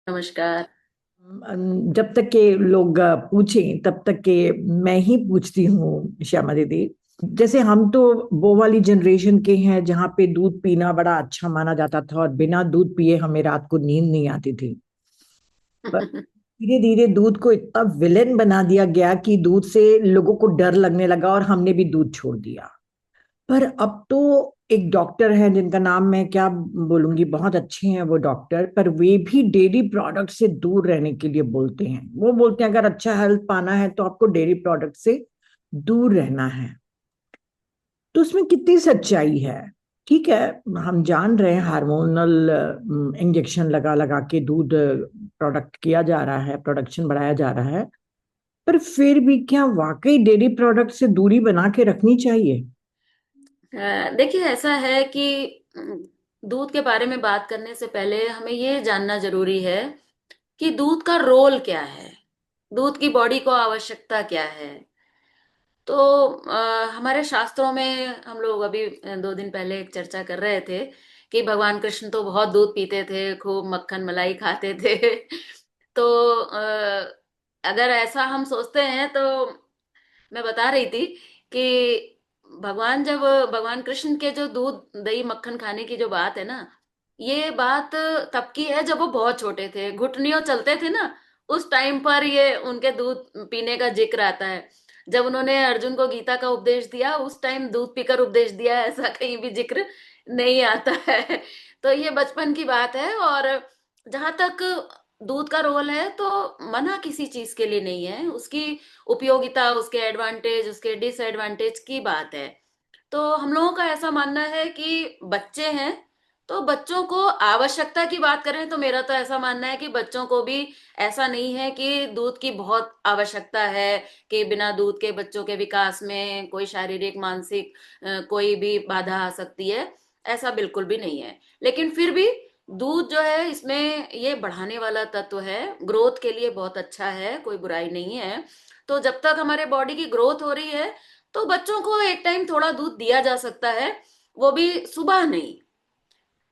नमस्कार। जब तक के लोग पूछें तब तक के मैं ही पूछती हूँ श्यामा दीदी। जैसे हम तो वो वाली जनरेशन के हैं जहाँ पे दूध पीना बड़ा अच्छा माना जाता था और बिना दूध पिए हमें रात को नींद नहीं आती थी। पर धीरे धीरे दूध को इतना विलेन बना दिया गया कि दूध से लोगों को डर लगने लगा और हमने भी दूध छोड़ दिया। पर अब तो एक डॉक्टर है जिनका नाम मैं क्या बोलूंगी, बहुत अच्छे हैं वो डॉक्टर, पर वे भी डेयरी प्रोडक्ट से दूर रहने के लिए बोलते हैं। वो बोलते हैं अगर अच्छा हेल्थ पाना है तो आपको डेयरी प्रोडक्ट से दूर रहना है। तो उसमें कितनी सच्चाई है? ठीक है, हम जान रहे हैं हार्मोनल इंजेक्शन लगा लगा के दूध प्रोडक्ट किया जा रहा है, प्रोडक्शन बढ़ाया जा रहा है। पर फिर भी क्या वाकई डेयरी प्रोडक्ट से दूरी बना के रखनी चाहिए? देखिए, ऐसा है कि दूध के बारे में बात करने से पहले हमें ये जानना जरूरी है कि दूध का रोल क्या है, दूध की बॉडी को आवश्यकता क्या है। तो हमारे शास्त्रों में हम लोग अभी 2 दिन पहले एक चर्चा कर रहे थे कि भगवान कृष्ण तो बहुत दूध पीते थे, खूब मक्खन मलाई खाते थे। तो अगर ऐसा हम सोचते हैं तो मैं बता रही थी कि भगवान कृष्ण के जो दूध दही मक्खन खाने की जो बात है ना, ये बात तब की है जब वो बहुत छोटे थे, घुटनियों चलते थे ना। उस टाइम पर ये उनके दूध पीने का जिक्र आता है। जब उन्होंने अर्जुन को गीता का उपदेश दिया, उस टाइम दूध पीकर उपदेश दिया, ऐसा कहीं भी जिक्र नहीं आता है। तो ये बचपन की बात है। और जहां तक दूध का रोल है, तो मना किसी चीज के लिए नहीं है। उसकी उपयोगिता, उसके एडवांटेज, उसके डिसएडवांटेज की बात है। तो हम लोगों का ऐसा मानना है कि बच्चे हैं, तो बच्चों को आवश्यकता की बात करें तो मेरा तो ऐसा मानना है कि बच्चों को भी ऐसा नहीं है कि दूध की बहुत आवश्यकता है, कि बिना दूध के बच्चों के विकास में कोई शारीरिक मानसिक कोई भी बाधा आ सकती है। ऐसा बिल्कुल भी नहीं है। लेकिन फिर भी दूध जो है, इसमें ये बढ़ाने वाला तत्व है, ग्रोथ के लिए बहुत अच्छा है, कोई बुराई नहीं है। तो जब तक हमारे बॉडी की ग्रोथ हो रही है, तो बच्चों को एक टाइम थोड़ा दूध दिया जा सकता है, वो भी सुबह नहीं।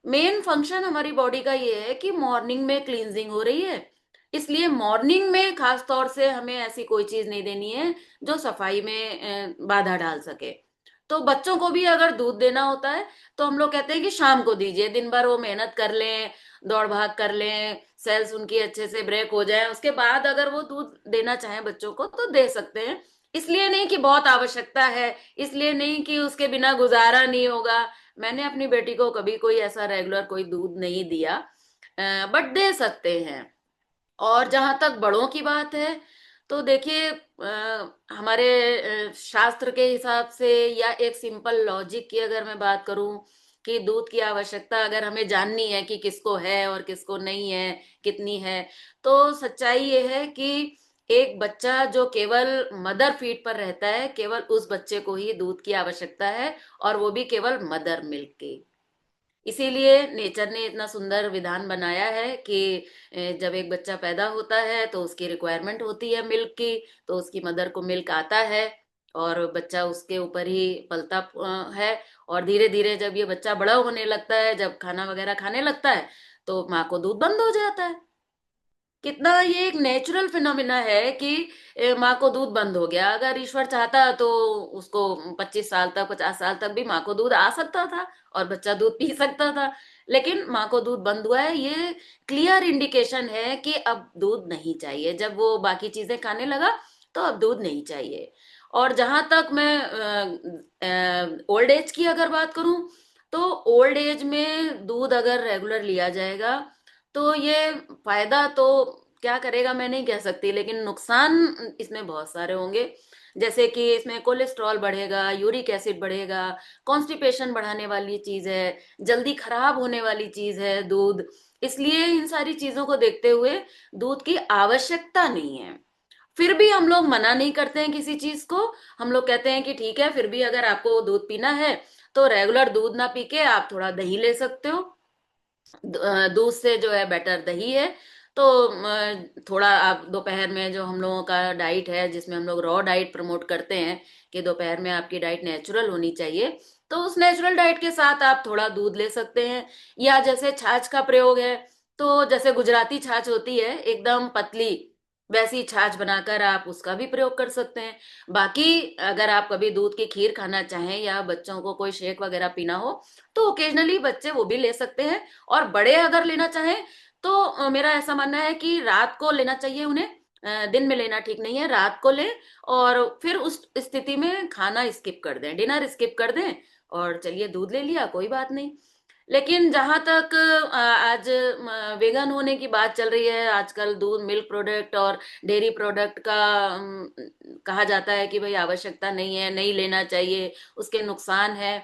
मेन फंक्शन हमारी बॉडी का ये है कि मॉर्निंग में क्लींजिंग हो रही है, इसलिए मॉर्निंग में खास तौर से हमें ऐसी कोई चीज नहीं देनी है जो सफाई में बाधा डाल सके। तो बच्चों को भी अगर दूध देना होता है, तो हम लोग कहते हैं कि शाम को दीजिए, दिन भर वो मेहनत कर लें, दौड़ भाग कर लें, सेल्स उनकी अच्छे से ब्रेक हो जाए, उसके बाद अगर वो दूध देना चाहें बच्चों को तो दे सकते हैं। इसलिए नहीं कि बहुत आवश्यकता है, इसलिए नहीं कि उसके बिना गुजारा नहीं होगा। मैंने अपनी बेटी को कभी कोई ऐसा रेगुलर कोई दूध नहीं दिया, बट दे सकते हैं। और जहां तक बड़ों की बात है, तो देखिए, हमारे शास्त्र के हिसाब से या एक सिंपल लॉजिक की अगर मैं बात करूं कि दूध की आवश्यकता अगर हमें जाननी है कि किसको है और किसको नहीं है, कितनी है, तो सच्चाई ये है कि एक बच्चा जो केवल मदर फीड पर रहता है, केवल उस बच्चे को ही दूध की आवश्यकता है, और वो भी केवल मदर मिल्क की। इसीलिए नेचर ने इतना सुंदर विधान बनाया है कि जब एक बच्चा पैदा होता है तो उसकी रिक्वायरमेंट होती है मिल्क की, तो उसकी मदर को मिल्क आता है, और बच्चा उसके ऊपर ही पलता है। और धीरे धीरे जब ये बच्चा बड़ा होने लगता है, जब खाना वगैरह खाने लगता है, तो माँ को दूध बंद हो जाता है। कितना ये एक नेचुरल फिनोमिना है कि माँ को दूध बंद हो गया। अगर ईश्वर चाहता तो उसको 25 साल तक, 50 साल तक भी माँ को दूध आ सकता था और बच्चा दूध पी सकता था। लेकिन माँ को दूध बंद हुआ है, ये क्लियर इंडिकेशन है कि अब दूध नहीं चाहिए। जब वो बाकी चीजें खाने लगा, तो अब दूध नहीं चाहिए। और जहां तक मैं ओल्ड एज की अगर बात करूं, तो ओल्ड एज में दूध अगर रेगुलर लिया जाएगा, तो ये फायदा तो क्या करेगा मैं नहीं कह सकती, लेकिन नुकसान इसमें बहुत सारे होंगे। जैसे कि इसमें कोलेस्ट्रॉल बढ़ेगा, यूरिक एसिड बढ़ेगा, कॉन्स्टिपेशन बढ़ाने वाली चीज है, जल्दी खराब होने वाली चीज है दूध। इसलिए इन सारी चीजों को देखते हुए दूध की आवश्यकता नहीं है। फिर भी हम लोग मना नहीं करते हैं किसी चीज को। हम लोग कहते हैं कि ठीक है, फिर भी अगर आपको दूध पीना है, तो रेगुलर दूध ना पी के आप थोड़ा दही ले सकते हो। दूध से जो है बेटर दही है। तो थोड़ा आप दोपहर में, जो हम लोगों का डाइट है जिसमें हम लोग रॉ डाइट प्रमोट करते हैं कि दोपहर में आपकी डाइट नेचुरल होनी चाहिए, तो उस नेचुरल डाइट के साथ आप थोड़ा दूध ले सकते हैं। या जैसे छाछ का प्रयोग है, तो जैसे गुजराती छाछ होती है एकदम पतली, वैसी छाछ बनाकर आप उसका भी प्रयोग कर सकते हैं। बाकी अगर आप कभी दूध की खीर खाना चाहें या बच्चों को कोई शेक वगैरह पीना हो तो ओकेजनली बच्चे वो भी ले सकते हैं। और बड़े अगर लेना चाहें तो मेरा ऐसा मानना है कि रात को लेना चाहिए उन्हें, दिन में लेना ठीक नहीं है, रात को लें। और फिर उस स्थिति में खाना स्किप कर दें, डिनर स्किप कर दें, और चलिए दूध ले लिया कोई बात नहीं। लेकिन जहां तक आज वेगन होने की बात चल रही है, आजकल दूध मिल्क प्रोडक्ट और डेयरी प्रोडक्ट का कहा जाता है कि भाई आवश्यकता नहीं है, नहीं लेना चाहिए, उसके नुकसान है।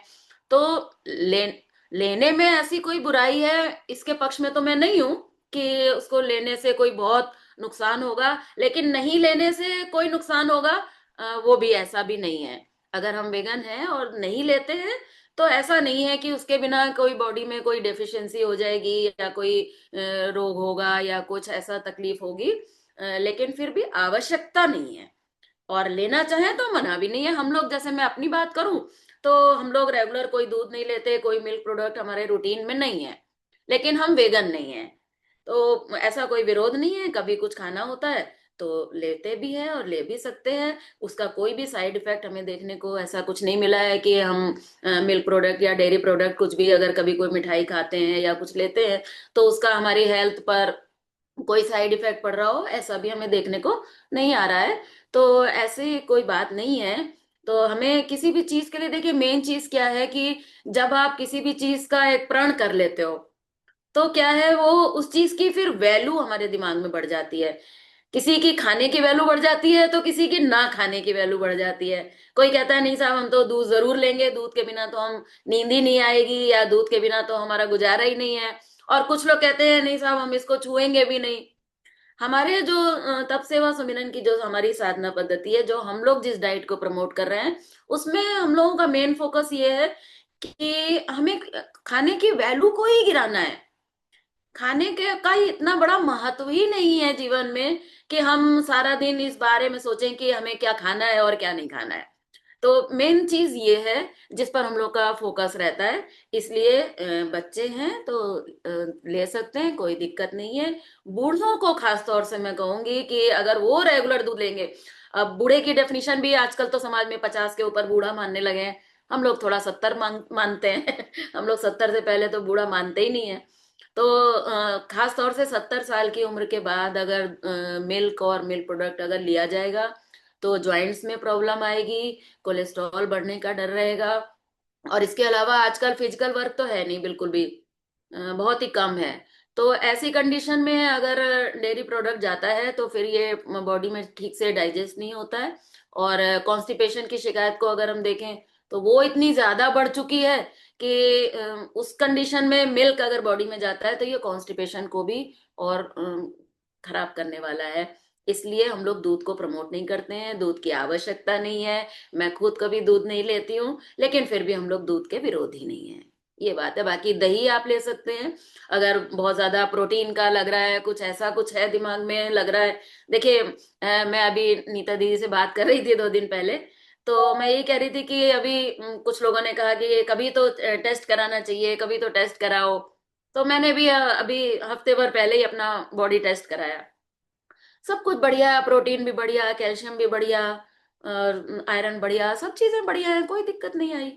तो ले लेने में ऐसी कोई बुराई है इसके पक्ष में तो मैं नहीं हूं कि उसको लेने से कोई बहुत नुकसान होगा, लेकिन नहीं लेने से कोई नुकसान होगा वो भी ऐसा भी नहीं है। अगर हम वेगन हैं और नहीं लेते हैं तो ऐसा नहीं है कि उसके बिना कोई बॉडी में कोई डेफिशिएंसी हो जाएगी या कोई रोग होगा या कुछ ऐसा तकलीफ होगी। लेकिन फिर भी आवश्यकता नहीं है, और लेना चाहें तो मना भी नहीं है। हम लोग, जैसे मैं अपनी बात करूं तो हम लोग रेगुलर कोई दूध नहीं लेते, कोई मिल्क प्रोडक्ट हमारे रूटीन में नहीं है, लेकिन हम वेगन नहीं है। तो ऐसा कोई विरोध नहीं है, कभी कुछ खाना होता है तो लेते भी हैं और ले भी सकते हैं। उसका कोई भी साइड इफेक्ट हमें देखने को ऐसा कुछ नहीं मिला है कि हम मिल्क प्रोडक्ट या डेयरी प्रोडक्ट कुछ भी अगर कभी कोई मिठाई खाते हैं या कुछ लेते हैं तो उसका हमारी हेल्थ पर कोई साइड इफेक्ट पड़ रहा हो, ऐसा भी हमें देखने को नहीं आ रहा है। तो ऐसी कोई बात नहीं है। तो हमें किसी भी चीज के लिए, देखिए मेन चीज क्या है कि जब आप किसी भी चीज का एक प्रण कर लेते हो तो क्या है, वो उस चीज की फिर वैल्यू हमारे दिमाग में बढ़ जाती है। किसी की खाने की वैल्यू बढ़ जाती है तो किसी की ना खाने की वैल्यू बढ़ जाती है। कोई कहता है नहीं साहब हम तो दूध जरूर लेंगे, दूध के बिना तो हम नींद ही नहीं आएगी, या दूध के बिना तो हमारा गुजारा ही नहीं है। और कुछ लोग कहते हैं नहीं साहब हम इसको छुएंगे भी नहीं। हमारे जो तप सेवा सुमिरन की जो हमारी साधना पद्धति है, जो हम लोग जिस डाइट को प्रमोट कर रहे हैं, उसमें हम लोगों का मेन फोकस ये है कि हमें खाने की वैल्यू को ही गिराना है। खाने के का ही इतना बड़ा महत्व ही नहीं है जीवन में कि हम सारा दिन इस बारे में सोचें कि हमें क्या खाना है और क्या नहीं खाना है। तो मेन चीज ये है जिस पर हम लोग का फोकस रहता है। इसलिए बच्चे हैं तो ले सकते हैं, कोई दिक्कत नहीं है। बूढ़ों को खास तौर से मैं कहूंगी कि अगर वो रेगुलर दूध लेंगे, अब बूढ़े की डेफिनेशन भी आजकल तो समाज में 50 के ऊपर बूढ़ा मानने लगे हैं। हम लोग थोड़ा 70 मानते हैं हम लोग 70 से पहले तो बूढ़ा मानते ही नहीं है। तो खास तौर से 70 साल की उम्र के बाद अगर मिल्क और मिल्क प्रोडक्ट अगर लिया जाएगा तो जॉइंट्स में प्रॉब्लम आएगी, कोलेस्ट्रॉल बढ़ने का डर रहेगा। और इसके अलावा आजकल फिजिकल वर्क तो है नहीं बिल्कुल भी, बहुत ही कम है। तो ऐसी कंडीशन में अगर डेयरी प्रोडक्ट जाता है तो फिर ये बॉडी में ठीक से डाइजेस्ट नहीं होता है। और कॉन्स्टिपेशन की शिकायत को अगर हम देखें तो वो इतनी ज्यादा बढ़ चुकी है कि उस कंडीशन में मिल्क अगर बॉडी में जाता है तो ये कॉन्स्टिपेशन को भी और खराब करने वाला है। इसलिए हम लोग दूध को प्रमोट नहीं करते हैं, दूध की आवश्यकता नहीं है। मैं खुद कभी दूध नहीं लेती हूँ, लेकिन फिर भी हम लोग दूध के विरोधी नहीं है, ये बात है। बाकी दही आप ले सकते हैं अगर बहुत ज्यादा प्रोटीन का लग रहा है, कुछ ऐसा कुछ है दिमाग में लग रहा है। देखिए मैं अभी नीता दीदी से बात कर रही थी 2 दिन पहले, तो मैं यही कह रही थी कि अभी कुछ लोगों ने कहा कि कभी तो टेस्ट कराना चाहिए, कभी तो टेस्ट कराओ। तो मैंने भी अभी हफ्ते भर पहले ही अपना बॉडी टेस्ट कराया। सब कुछ बढ़िया, प्रोटीन भी बढ़िया, कैल्शियम भी बढ़िया, आयरन बढ़िया, सब चीजें बढ़िया है, कोई दिक्कत नहीं आई।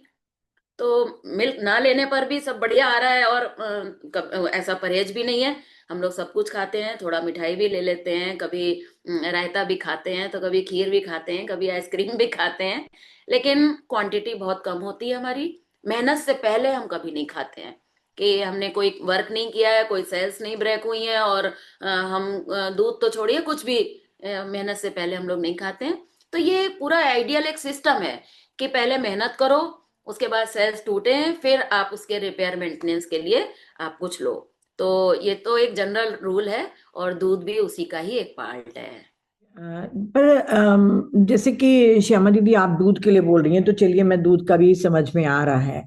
तो मिल्क ना लेने पर भी सब बढ़िया आ रहा है। और ऐसा परहेज भी नहीं है, हम लोग सब कुछ खाते हैं, थोड़ा मिठाई भी ले लेते हैं, कभी रायता भी खाते हैं, तो कभी खीर भी खाते हैं, कभी आइसक्रीम भी खाते हैं। लेकिन क्वांटिटी बहुत कम होती है हमारी। मेहनत से पहले हम कभी नहीं खाते हैं कि हमने कोई वर्क नहीं किया है, कोई सेल्स नहीं ब्रेक हुई है और हम दूध तो छोड़िए कुछ भी मेहनत से पहले हम लोग नहीं खाते हैं। तो ये पूरा आइडियल एक सिस्टम है कि पहले मेहनत करो, उसके बाद सेल्स टूटे हैं, फिर आप उसके रिपेयर मेंटेनेंस के लिए आप कुछ लो। तो ये तो एक जनरल रूल है, और दूध भी उसी का ही एक पार्ट है। पर जैसे कि श्यामा दीदी आप दूध के लिए बोल रही हैं तो चलिए मैं दूध का भी समझ में आ रहा है।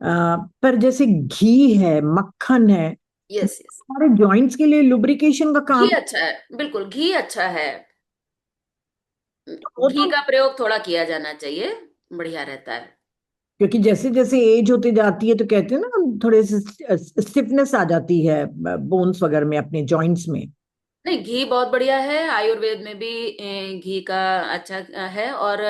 पर जैसे घी है, मक्खन है, यस यस। हमारे जॉइंट्स के लिए लुब्रिकेशन का घी काम। अच्छा है, बिल्कुल घी अच्छा है। वो घी तो का प्रयोग थोड़ा किया जाना चाहिए, बढ़िया रहता है। क्योंकि जैसे जैसे एज होती जाती है तो कहते हैं ना, थोड़े से स्टिफनेस आ जाती है बोन्स वगैरह में, अपने जॉइंट्स में। नहीं, घी बहुत बढ़िया है, आयुर्वेद में भी घी का अच्छा है। और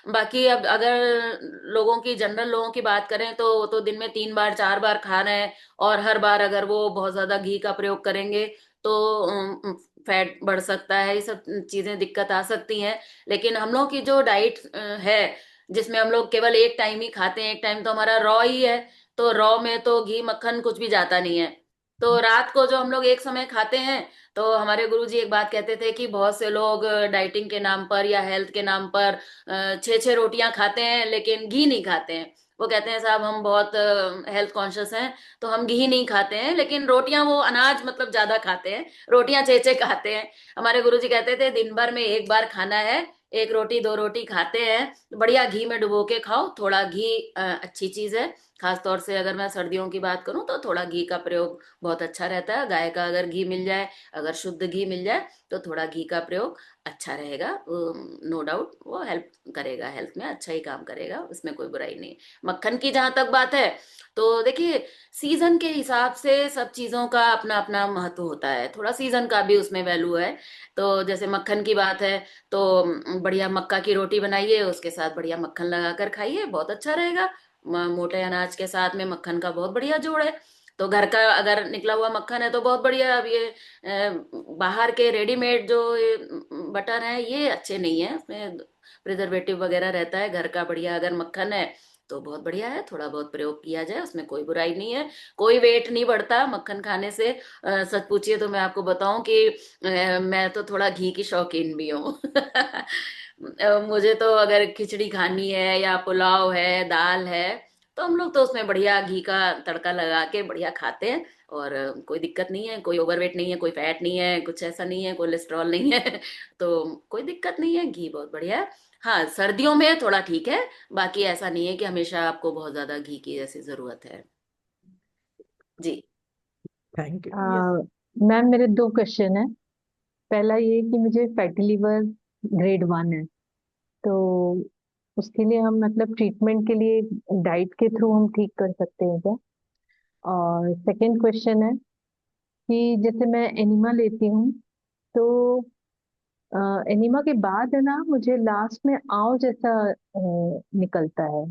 बाकी अब अगर लोगों की, जनरल लोगों की बात करें तो वो तो दिन में 3 बार 4 बार खा रहे हैं, और हर बार अगर वो बहुत ज्यादा घी का प्रयोग करेंगे तो फैट बढ़ सकता है, ये सब चीजें दिक्कत आ सकती हैं। लेकिन हम लोग की जो डाइट है, जिसमें हम लोग केवल एक टाइम ही खाते हैं, एक टाइम तो हमारा रॉ ही है, तो रॉ में तो घी मक्खन कुछ भी जाता नहीं है। तो रात को जो हम लोग एक समय खाते हैं, तो हमारे गुरुजी एक बात कहते थे कि बहुत से लोग डाइटिंग के नाम पर या हेल्थ के नाम पर 6 6 रोटियां खाते हैं लेकिन घी नहीं खाते हैं। वो कहते हैं साहब हम बहुत हेल्थ कॉन्शियस हैं, तो हम घी नहीं खाते हैं, लेकिन रोटियां वो अनाज मतलब ज्यादा खाते हैं, रोटियां 6 6 खाते हैं। हमारे गुरुजी कहते थे दिन भर में एक बार खाना है, एक रोटी 2 रोटी खाते हैं, तो बढ़िया घी में डुबो के खाओ। थोड़ा घी अच्छी चीज है। खास तौर से अगर मैं सर्दियों की बात करूं तो थोड़ा घी का प्रयोग बहुत अच्छा रहता है। गाय का अगर घी मिल जाए, अगर शुद्ध घी मिल जाए, तो थोड़ा घी का प्रयोग अच्छा रहेगा। नो डाउट वो हेल्प करेगा, हेल्थ में अच्छा ही काम करेगा, उसमें कोई बुराई नहीं। मक्खन की जहां तक बात है, तो देखिए, सीजन के हिसाब से सब चीजों का अपना अपना महत्व होता है, थोड़ा सीजन का भी उसमें वैल्यू है। तो जैसे मक्खन की बात है, तो बढ़िया मक्का की रोटी बनाइए, उसके साथ बढ़िया मक्खन लगाकर खाइए, बहुत अच्छा रहेगा। मोटे अनाज के साथ में मक्खन का बहुत बढ़िया जोड़ है। तो घर का अगर निकला हुआ मक्खन है तो बहुत बढ़िया। अब ये बाहर के रेडीमेड जो ये बटर है, ये अच्छे नहीं है, उसमें प्रिजर्वेटिव वगैरह रहता है। घर का बढ़िया अगर मक्खन है तो बहुत बढ़िया है, थोड़ा बहुत प्रयोग किया जाए, उसमें कोई बुराई नहीं है। कोई वेट नहीं बढ़ता मक्खन खाने से। सच पूछिए तो मैं आपको बताऊं कि मैं तो थोड़ा घी की शौकीन भी हूँ। मुझे तो अगर खिचड़ी खानी है या पुलाव है, दाल है, तो हम लोग तो उसमें बढ़िया घी का तड़का लगा के बढ़िया खाते हैं। और कोई दिक्कत नहीं है, कोई ओवरवेट नहीं है, कोई फैट नहीं है, कुछ ऐसा नहीं है, कोलेस्ट्रॉल नहीं है। तो कोई दिक्कत नहीं है, घी बहुत बढ़िया है। हाँ, सर्दियों में थोड़ा ठीक है, बाकी ऐसा नहीं है कि हमेशा आपको बहुत ज्यादा घी की जैसी जरूरत है। जी। Thank you. यस। मैम मेरे दो क्वेश्चन है। पहला ये कि मुझे फैटी लिवर ग्रेड 1 है, तो उसके लिए हम मतलब ट्रीटमेंट के लिए डाइट के थ्रू हम ठीक कर सकते हैं क्या? और सेकंड क्वेश्चन है कि जैसे मैं एनिमा लेती हूँ, तो एनिमा के बाद है ना, मुझे लास्ट में आव जैसा निकलता है,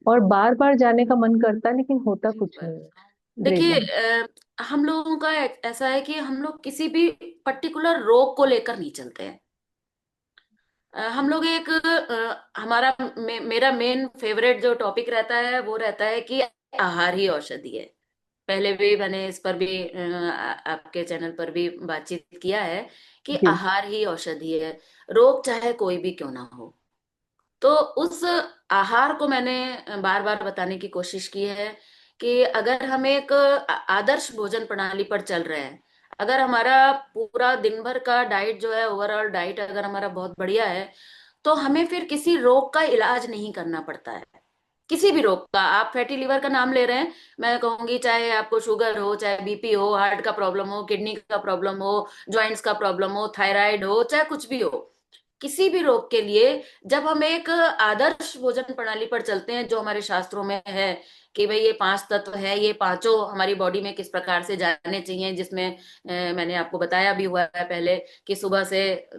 और बार बार जाने का मन करता है लेकिन होता कुछ नहीं है। ग्रेड देखिए, 1। हम लोगों का ऐसा है कि हम लोग किसी भी पर्टिकुलर रोग को लेकर नहीं चलते हैं। हम लोग एक हमारा मेरा मेन फेवरेट जो टॉपिक रहता है वो रहता है कि आहार ही औषधि है। पहले भी मैंने इस पर भी आपके चैनल पर भी बातचीत किया है कि जी। आहार ही औषधि है, रोग चाहे कोई भी क्यों ना हो। तो उस आहार को मैंने बार बार बताने की कोशिश की है कि अगर हम एक आदर्श भोजन प्रणाली पर चल रहे हैं, अगर हमारा पूरा दिन भर का डाइट जो है, ओवरऑल डाइट अगर हमारा बहुत बढ़िया है, तो हमें फिर किसी रोग का इलाज नहीं करना पड़ता है। किसी भी रोग का, आप फैटी लिवर का नाम ले रहे हैं, मैं कहूंगी चाहे आपको शुगर हो, चाहे बीपी हो, हार्ट का प्रॉब्लम हो, किडनी का प्रॉब्लम हो, जॉइंट्स का प्रॉब्लम हो, थायराइड हो, चाहे कुछ भी हो, किसी भी रोग के लिए जब हम एक आदर्श भोजन प्रणाली पर चलते हैं, जो हमारे शास्त्रों में है कि भाई ये 5 तत्व है, ये पांचों हमारी बॉडी में किस प्रकार से जाने चाहिए, जिसमें मैंने आपको बताया भी हुआ है पहले कि सुबह से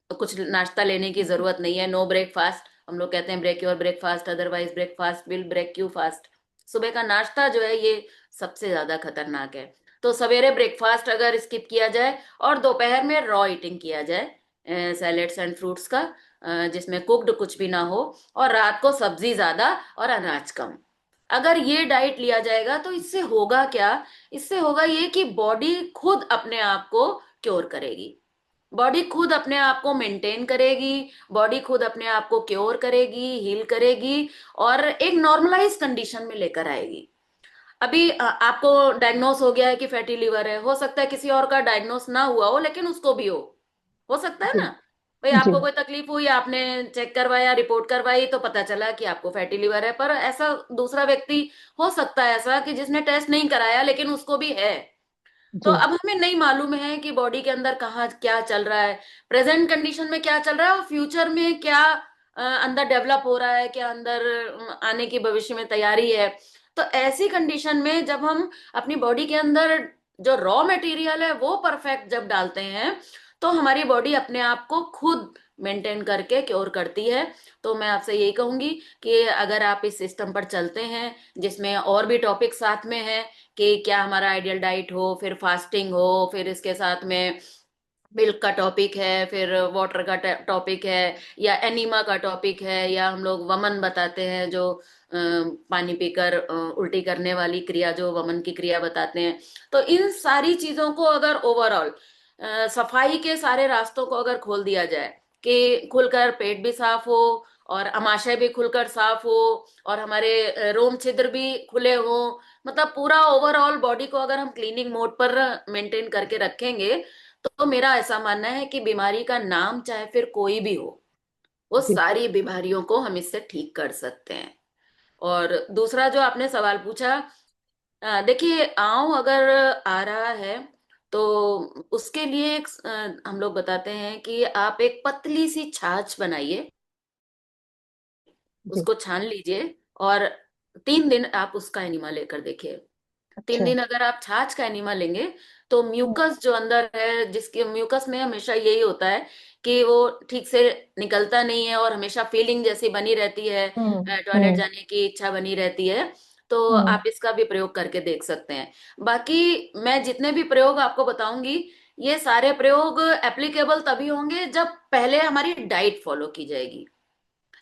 कुछ नाश्ता लेने की जरूरत नहीं है, नो ब्रेकफास्ट। हम लोग कहते हैं break your breakfast, otherwise breakfast will break you fast. सुबह का नाश्ता जो है ये सबसे ज्यादा खतरनाक है। तो सवेरे ब्रेकफास्ट अगर स्किप किया जाए और दोपहर में रॉ ईटिंग किया जाए, सैलेड्स एंड फ्रूट्स का, जिसमें कुक्ड कुछ भी ना हो, और रात को सब्जी ज्यादा और अनाज कम, अगर ये डाइट लिया जाएगा तो इससे होगा क्या? इससे होगा ये कि बॉडी खुद अपने आप को क्योर करेगी, बॉडी खुद अपने आप को मेंटेन करेगी, बॉडी खुद अपने आप को क्योर करेगी, हील करेगी, और एक नॉर्मलाइज कंडीशन में लेकर आएगी। अभी आपको डायग्नोस हो गया है कि फैटी लिवर है, हो सकता है किसी और का डायग्नोस ना हुआ हो लेकिन उसको भी हो सकता है जी। ना। भाई जी। आपको कोई तकलीफ हुई, आपने चेक करवाया, रिपोर्ट करवाई, तो पता चला कि आपको फैटी लिवर है, पर ऐसा दूसरा व्यक्ति हो सकता है ऐसा कि जिसने टेस्ट नहीं कराया लेकिन उसको भी है। तो जी। अब हमें नहीं मालूम है कि बॉडी के अंदर कहाँ क्या चल रहा है, प्रेजेंट कंडीशन में क्या चल रहा है और फ्यूचर में क्या अंदर डेवलप हो रहा है, क्या अंदर आने की भविष्य में तैयारी है। तो ऐसी कंडीशन में जब हम अपनी बॉडी के अंदर जो रॉ मटेरियल है वो परफेक्ट जब डालते हैं, तो हमारी बॉडी अपने आप को खुद मेंटेन करके क्योर करती है। तो मैं आपसे यही कहूंगी कि अगर आप इस सिस्टम पर चलते हैं, जिसमें और भी टॉपिक साथ में है कि क्या हमारा आइडियल डाइट हो, फिर फास्टिंग हो, फिर इसके साथ में मिल्क का टॉपिक है, फिर वाटर का टॉपिक है, या एनीमा का टॉपिक है, या हम लोग वमन बताते हैं जो पानी पीकर उल्टी करने वाली क्रिया, जो वमन की क्रिया बताते हैं। तो इन सारी चीजों को अगर ओवरऑल सफाई के सारे रास्तों को अगर खोल दिया जाए कि खुलकर पेट भी साफ हो, और अमाशय भी खुलकर साफ हो, और हमारे रोम छिद्र भी खुले हो, मतलब पूरा ओवरऑल बॉडी को अगर हम क्लीनिंग मोड पर मेंटेन करके रखेंगे, तो मेरा ऐसा मानना है कि बीमारी का नाम चाहे फिर कोई भी हो, वो सारी बीमारियों को हम इससे ठीक कर सकते हैं। और दूसरा जो आपने सवाल पूछा, देखिए आंव अगर आ रहा है तो उसके लिए एक हम लोग बताते हैं कि आप एक पतली सी छाछ बनाइए, जी। उसको छान लीजिए, और 3 दिन आप उसका एनिमा लेकर देखिए। तीन अच्छा। दिन अगर आप छाछ का एनिमा लेंगे, तो हम्म। म्यूकस जो अंदर है, जिसके म्यूकस में हमेशा यही होता है कि वो ठीक से निकलता नहीं है, और हमेशा फीलिंग जैसी बनी रहती है, हम्म। टॉयलेट हम्म। जाने की इच्छा बनी रहती है। तो हम्म। आप इसका भी प्रयोग करके देख सकते हैं। बाकी मैं जितने भी प्रयोग आपको बताऊंगी, ये सारे प्रयोग एप्लीकेबल तभी होंगे जब पहले हमारी डाइट फॉलो की जाएगी।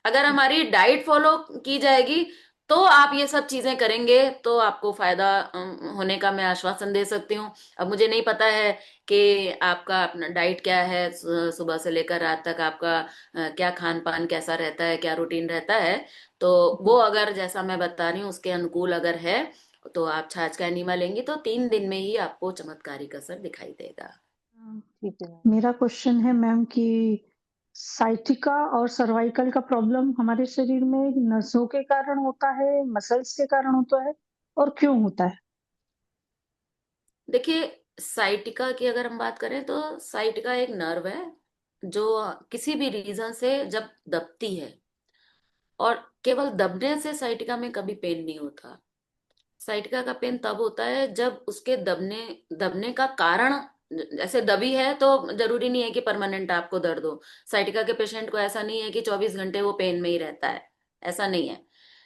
अगर हमारी डाइट फॉलो की जाएगी, तो आप ये सब चीजें करेंगे, तो आपको फायदा होने का मैं आश्वासन दे सकती हूँ। अब मुझे नहीं पता है कि आपका अपना डाइट क्या है, सुबह से लेकर रात तक आपका क्या खान पान कैसा रहता है, क्या रूटीन रहता है। तो वो अगर जैसा मैं बता रही हूँ उसके अनुकूल अगर है, तो आप छाछ का एनीमा लेंगी तो 3 दिन में ही आपको चमत्कारिक असर दिखाई देगा। ठीक है मैम। मेरा क्वेश्चन है मैम कि साइटिका और सर्वाइकल का प्रॉब्लम हमारे शरीर में नसों के कारण होता है, मसल्स के कारण होता है, और क्यों होता है? देखिए, साइटिका की अगर हम बात करें तो साइटिका एक नर्व है जो किसी भी रीजन से जब दबती है, और केवल दबने से साइटिका में कभी पेन नहीं होता। साइटिका का पेन तब होता है जब उसके दबने दबने का कारण, जैसे दबी है तो जरूरी नहीं है कि परमानेंट आपको दर्द हो। साइटिका के पेशेंट को ऐसा नहीं है कि 24 घंटे वो पेन में ही रहता है, ऐसा नहीं है।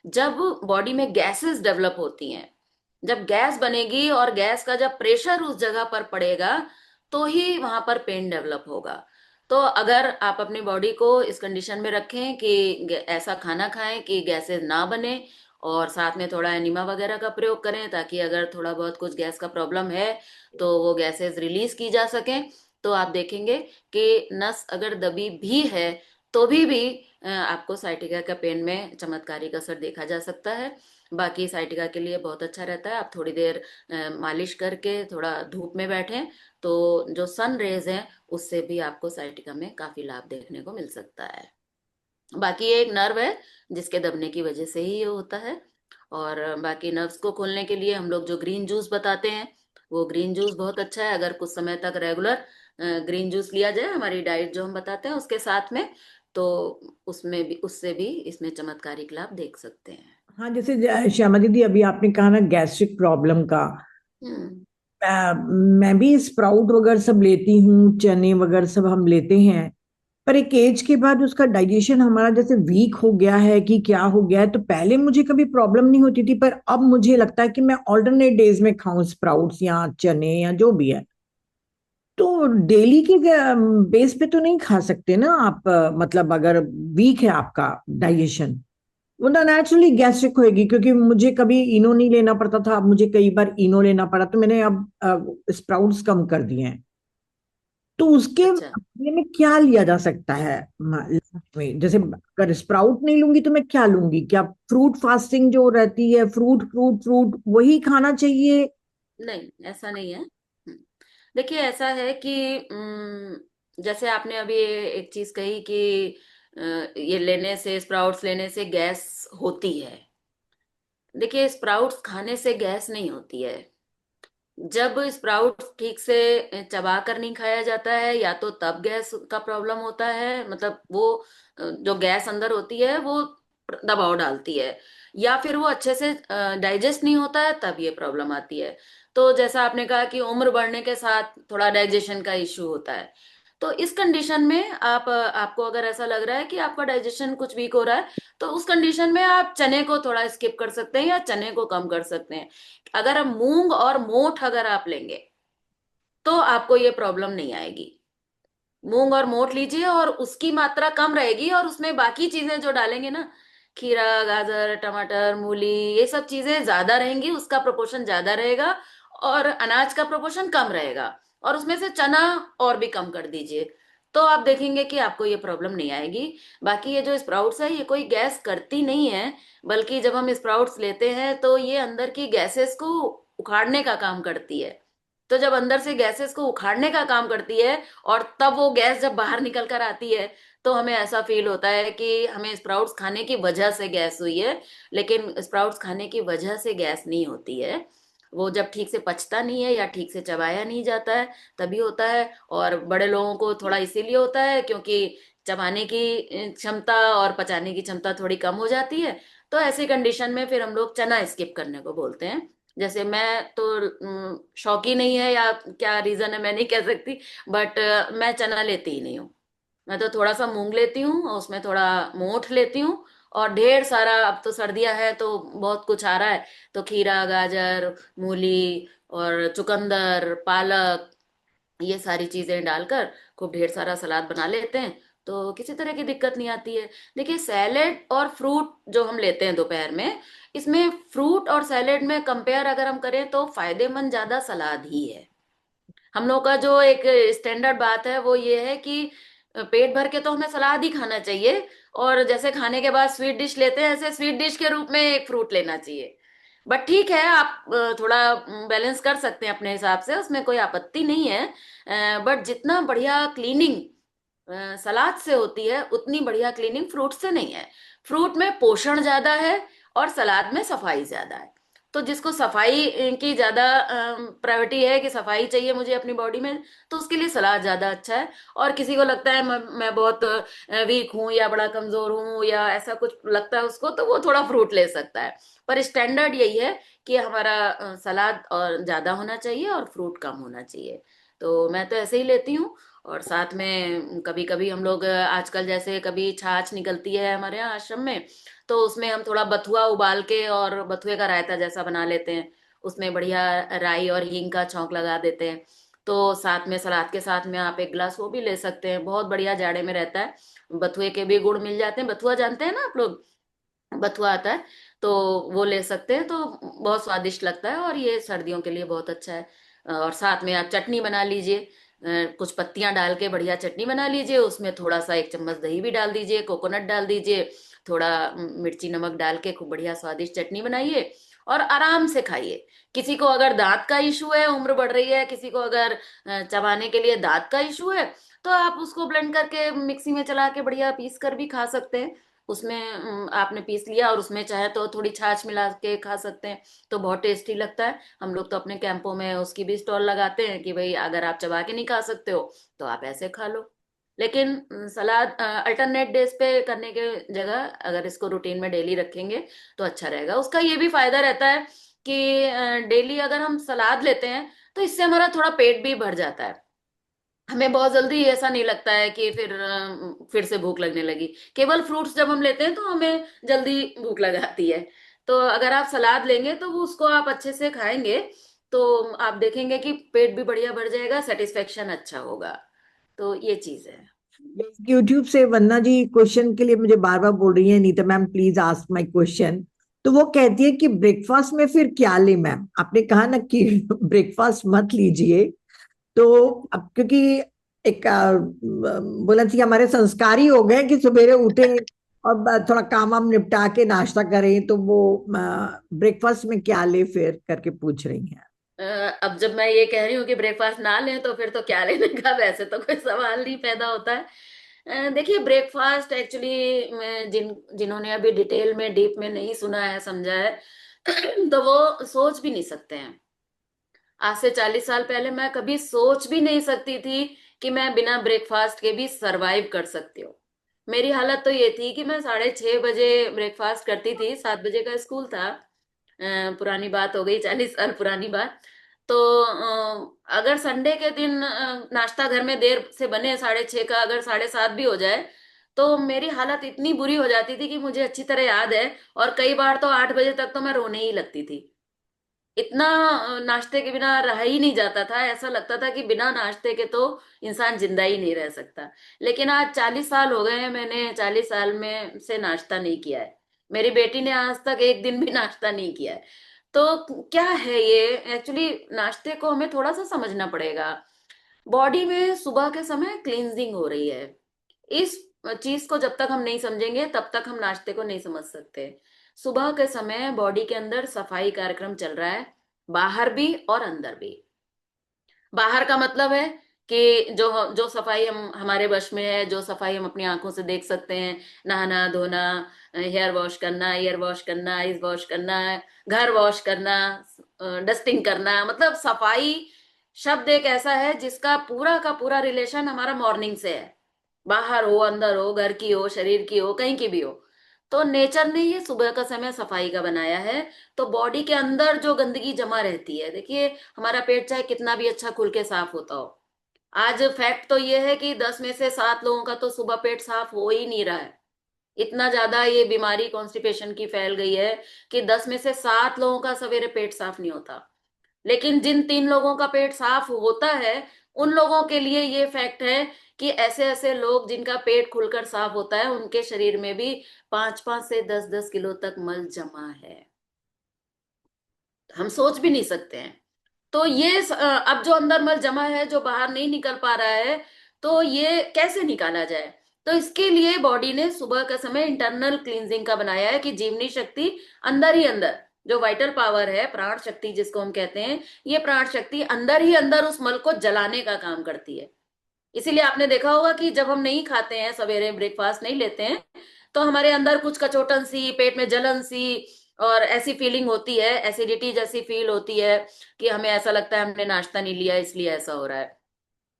जब बॉडी में गैसेस डेवलप होती हैं, जब गैस बनेगी और गैस का जब प्रेशर उस जगह पर पड़ेगा, तो ही वहां पर पेन डेवलप होगा। तो अगर आप अपनी बॉडी को इस कंडीशन में रखें कि ऐसा खाना खाएं कि गैसेस ना बने, और साथ में थोड़ा एनिमा वगैरह का प्रयोग करें, ताकि अगर थोड़ा बहुत कुछ गैस का प्रॉब्लम है तो वो गैसेस रिलीज की जा सकें, तो आप देखेंगे कि नस अगर दबी भी है तो भी आपको साइटिका का पेन में चमत्कारिक असर देखा जा सकता है। बाकी साइटिका के लिए बहुत अच्छा रहता है, आप थोड़ी देर मालिश करके थोड़ा धूप में बैठें, तो जो सन रेज हैं उससे भी आपको साइटिका में काफी लाभ देखने को मिल सकता है। बाकी ये एक नर्व है जिसके दबने की वजह से ही ये होता है। और बाकी नर्व्स को खोलने के लिए हम लोग जो ग्रीन जूस बताते हैं, वो ग्रीन जूस बहुत अच्छा है। अगर कुछ समय तक रेगुलर ग्रीन जूस लिया जाए हमारी डाइट जो हम बताते हैं उसके साथ में, तो उसमें भी, उससे भी इसमें चमत्कारिक लाभ देख सकते हैं। हाँ, जैसे श्यामा दीदी अभी आपने कहा ना गैस्ट्रिक प्रॉब्लम का, हम्म। मैं भी स्प्राउट वगैरह सब लेती हूँ, चने वगैरह सब हम लेते हैं। पर एक एज के बाद उसका डाइजेशन हमारा जैसे वीक हो गया है कि क्या हो गया है। तो पहले मुझे कभी प्रॉब्लम नहीं होती थी, पर अब मुझे लगता है कि मैं ऑल्टरनेट डेज में खाऊं स्प्राउट्स या चने या जो भी है। तो डेली के बेस पे तो नहीं खा सकते ना आप, मतलब अगर वीक है आपका डाइजेशन, वो ना नेचुरली गैस्ट्रिक होएगी। क्योंकि मुझे कभी इनो नहीं लेना पड़ता था, अब मुझे कई बार इनो लेना पड़ा, तो मैंने अब स्प्राउट्स कम कर दिए हैं। तो उसके अच्छा। बदले में क्या लिया जा सकता है lunch में? जैसे अगर स्प्राउट नहीं लूंगी तो मैं क्या लूंगी? क्या फ्रूट फास्टिंग जो रहती है, फ्रूट फ्रूट फ्रूट वही खाना चाहिए? नहीं, ऐसा नहीं है। देखिए, ऐसा है कि जैसे आपने अभी एक चीज कही कि ये लेने से, स्प्राउट्स लेने से गैस होती है। देखिए, स्प्राउट्स खाने से गैस नहीं होती है। जब स्प्राउट ठीक से चबा कर नहीं खाया जाता है, या तो तब गैस का प्रॉब्लम होता है, मतलब वो जो गैस अंदर होती है वो दबाव डालती है, या फिर वो अच्छे से डाइजेस्ट नहीं होता है, तब ये प्रॉब्लम आती है। तो जैसा आपने कहा कि उम्र बढ़ने के साथ थोड़ा डाइजेशन का इश्यू होता है, तो इस कंडीशन में आपको अगर ऐसा लग रहा है कि आपका डाइजेशन कुछ वीक हो रहा है, तो उस कंडीशन में आप चने को थोड़ा स्किप कर सकते हैं या चने को कम कर सकते हैं। अगर आप मूंग और मोठ अगर आप लेंगे तो आपको ये प्रॉब्लम नहीं आएगी। मूंग और मोठ लीजिए और उसकी मात्रा कम रहेगी, और उसमें बाकी चीजें जो डालेंगे ना, खीरा, गाजर, टमाटर, मूली, ये सब चीजें ज्यादा रहेंगी, उसका प्रोपोर्शन ज्यादा रहेगा, और अनाज का प्रोपोर्शन कम रहेगा। और उसमें से चना और भी कम कर दीजिए, तो आप देखेंगे कि आपको ये प्रॉब्लम नहीं आएगी। बाकी ये जो स्प्राउट्स है, ये कोई गैस करती नहीं है, बल्कि जब हम स्प्राउट्स लेते हैं तो ये अंदर की गैसेस को उखाड़ने का काम करती है। तो जब अंदर से गैसेस को उखाड़ने का काम करती है, और तब वो गैस जब बाहर निकल कर आती है, तो हमें ऐसा फील होता है कि हमें स्प्राउट्स खाने की वजह से गैस हुई है। लेकिन स्प्राउट्स खाने की वजह से गैस नहीं होती है, वो जब ठीक से पचता नहीं है या ठीक से चबाया नहीं जाता है, तभी होता है। और बड़े लोगों को थोड़ा इसीलिए होता है क्योंकि चबाने की क्षमता और पचाने की क्षमता थोड़ी कम हो जाती है। तो ऐसी कंडीशन में फिर हम लोग चना स्किप करने को बोलते हैं। जैसे मैं तो शौकी नहीं है या क्या रीजन है मैं नहीं कह सकती, बट मैं चना लेती ही नहीं हूँ। मैं तो थोड़ा सा मूंग लेती हूँ और उसमें थोड़ा मोठ लेती हूँ, और ढेर सारा, अब तो सर्दियां है तो बहुत कुछ आ रहा है, तो खीरा, गाजर, मूली और चुकंदर, पालक, ये सारी चीजें डालकर खूब ढेर सारा सलाद बना लेते हैं, तो किसी तरह की दिक्कत नहीं आती है। देखिए, सैलेड और फ्रूट जो हम लेते हैं दोपहर में, इसमें फ्रूट और सैलेड में कंपेयर अगर हम करें तो फायदेमंद ज्यादा सलाद ही है। हम लोग का जो एक स्टैंडर्ड बात है वो ये है कि पेट भर के तो हमें सलाद ही खाना चाहिए, और जैसे खाने के बाद स्वीट डिश लेते हैं, ऐसे स्वीट डिश के रूप में एक फ्रूट लेना चाहिए। बट ठीक है, आप थोड़ा बैलेंस कर सकते हैं अपने हिसाब से, उसमें कोई आपत्ति नहीं है। बट जितना बढ़िया क्लीनिंग सलाद से होती है, उतनी बढ़िया क्लीनिंग फ्रूट से नहीं है। फ्रूट में पोषण ज्यादा है और सलाद में सफाई ज्यादा है। तो जिसको सफाई की ज्यादा प्रायोरिटी है कि सफाई चाहिए मुझे अपनी बॉडी में, तो उसके लिए सलाद ज्यादा अच्छा है। और किसी को लगता है मैं बहुत वीक हूँ या बड़ा कमजोर हूँ या ऐसा कुछ लगता है उसको, तो वो थोड़ा फ्रूट ले सकता है। पर स्टैंडर्ड यही है कि हमारा सलाद और ज्यादा होना चाहिए और फ्रूट कम होना चाहिए। तो मैं तो ऐसे ही लेती हूँ। और साथ में कभी कभी हम लोग आजकल जैसे कभी छाछ निकलती है हमारे यहाँ आश्रम में, तो उसमें हम थोड़ा बथुआ उबाल के और बथुए का रायता जैसा बना लेते हैं। उसमें बढ़िया राई और हींग का छौंक लगा देते हैं। तो साथ में सलाद के साथ में आप एक गिलास वो भी ले सकते हैं, बहुत बढ़िया जाड़े में रहता है। बथुए के भी गुड़ मिल जाते हैं, बथुआ जानते हैं ना आप लोग, बथुआ आता है, तो वो ले सकते हैं, तो बहुत स्वादिष्ट लगता है और ये सर्दियों के लिए बहुत अच्छा है। और साथ में आप चटनी बना लीजिए, कुछ पत्तियां डाल के बढ़िया चटनी बना लीजिए, उसमें थोड़ा सा एक चम्मच दही भी डाल दीजिए, कोकोनट डाल दीजिए, थोड़ा मिर्ची नमक डाल के खूब बढ़िया स्वादिष्ट चटनी बनाइए और आराम से खाइए। किसी को अगर दांत का इशू है, उम्र बढ़ रही है, किसी को अगर चबाने के लिए दांत का इशू है, तो आप उसको ब्लेंड करके मिक्सी में चला के बढ़िया पीस कर भी खा सकते हैं। उसमें आपने पीस लिया और उसमें चाहे तो थोड़ी छाछ मिला के खा सकते हैं, तो बहुत टेस्टी लगता है। हम लोग तो अपने कैंपों में उसकी भी स्टॉल लगाते हैं कि भाई अगर आप चबा के नहीं खा सकते हो तो आप ऐसे खा लो। लेकिन सलाद अल्टरनेट डेज पे करने के जगह अगर इसको रूटीन में डेली रखेंगे तो अच्छा रहेगा। उसका ये भी फायदा रहता है कि डेली अगर हम सलाद लेते हैं तो इससे हमारा थोड़ा पेट भी भर जाता है। हमें बहुत जल्दी ऐसा नहीं लगता है कि फिर से भूख लगने लगी। केवल फ्रूट्स जब हम लेते हैं तो हमें जल्दी भूख लगाती है। तो अगर आप सलाद लेंगे तो वो उसको आप अच्छे से खाएंगे, तो आप देखेंगे कि पेट भी बढ़िया भर जाएगा, सेटिस्फेक्शन अच्छा होगा। तो ये चीज है। यूट्यूब से वंदना जी क्वेश्चन के लिए मुझे बार बार बोल रही है, Neeta ma'am please ask my question. तो वो कहती है कि ब्रेकफास्ट में फिर क्या ले मैम, आपने कहा ना कि ब्रेकफास्ट मत लीजिए, तो अब क्योंकि एक बोला थी हमारे संस्कार ही हो गए कि सवेरे उठे और थोड़ा काम वाम निपटा के नाश्ता करें, तो वो ब्रेकफास्ट में क्या ले फिर करके पूछ रही हैं। अ, अब जब मैं ये कह रही हूँ कि ब्रेकफास्ट ना लें तो फिर तो क्या लेने का, वैसे तो कोई सवाल नहीं पैदा होता है। देखिए, ब्रेकफास्ट एक्चुअली जिन्होंने अभी डिटेल में डीप में नहीं सुना है समझा है तो वो सोच भी नहीं सकते हैं। आज से 40 साल पहले मैं कभी सोच भी नहीं सकती थी कि मैं बिना ब्रेकफास्ट के भी सरवाइव कर सकती हूँ। मेरी हालत तो ये थी कि मैं 6:30 बजे ब्रेकफास्ट करती थी, 7 बजे का स्कूल था। पुरानी बात हो गई, 40 साल पुरानी बात। तो अगर संडे के दिन नाश्ता घर में देर से बने, 6:30 का, अगर 7:30 भी हो जाए, तो मेरी हालत इतनी बुरी हो जाती थी कि मुझे अच्छी तरह याद है। और कई बार तो 8 बजे तक तो मैं रोने ही लगती थी। इतना नाश्ते के बिना रहा ही नहीं जाता था, ऐसा लगता था कि बिना नाश्ते के तो इंसान जिंदा ही नहीं रह सकता। लेकिन आज 40 साल हो गए हैं, मैंने 40 साल में से नाश्ता नहीं किया है। मेरी बेटी ने आज तक एक दिन भी नाश्ता नहीं किया है। तो क्या है ये? एक्चुअली नाश्ते को हमें थोड़ा सा समझना पड़ेगा। बॉडी में सुबह के समय क्लींजिंग हो रही है। इस चीज को जब तक हम नहीं समझेंगे तब तक हम नाश्ते को नहीं समझ सकते। सुबह के समय बॉडी के अंदर सफाई कार्यक्रम चल रहा है, बाहर भी और अंदर भी। बाहर का मतलब है कि जो जो सफाई हम हमारे वश में है, जो सफाई हम अपनी आंखों से देख सकते हैं, नहाना धोना, हेयर वॉश करना, ईयर वॉश करना, आईज वॉश करना, घर वॉश करना, डस्टिंग करना, मतलब सफाई शब्द एक ऐसा है जिसका पूरा का पूरा रिलेशन हमारा मॉर्निंग से है। बाहर हो, अंदर हो, घर की हो, शरीर की हो, कहीं की भी हो। तो नेचर ने ये सुबह का समय सफाई का बनाया है। तो बॉडी के अंदर जो गंदगी जमा रहती है, देखिए, हमारा पेट चाहे कितना भी अच्छा खुल के साफ होता हो, आज फैक्ट तो ये है कि 10 में से 7 लोगों का तो सुबह पेट साफ हो ही नहीं रहा है। इतना ज्यादा ये बीमारी कॉन्स्टिपेशन की फैल गई है कि 10 में से 7 लोगों का सवेरे पेट साफ नहीं होता। लेकिन जिन 3 लोगों का पेट साफ होता है, उन लोगों के लिए ये फैक्ट है कि ऐसे ऐसे लोग जिनका पेट खुलकर साफ होता है, उनके शरीर में भी 5-5 से 10-10 किलो तक मल जमा है। हम सोच भी नहीं सकते हैं। तो ये अब जो अंदर मल जमा है, जो बाहर नहीं निकल पा रहा है, तो ये कैसे निकाला जाए? तो इसके लिए बॉडी ने सुबह का समय इंटरनल क्लींजिंग का बनाया है कि जीवनी शक्ति अंदर ही अंदर, जो वाइटल पावर है, प्राण शक्ति जिसको हम कहते हैं, ये प्राण शक्ति अंदर ही अंदर उस मल को जलाने का काम करती है। इसीलिए आपने देखा होगा कि जब हम नहीं खाते हैं, सवेरे ब्रेकफास्ट नहीं लेते हैं, तो हमारे अंदर कुछ कचोटन सी, पेट में जलन सी और ऐसी फीलिंग होती है, एसिडिटी जैसी फील होती है कि हमें ऐसा लगता है हमने नाश्ता नहीं लिया इसलिए ऐसा हो रहा है।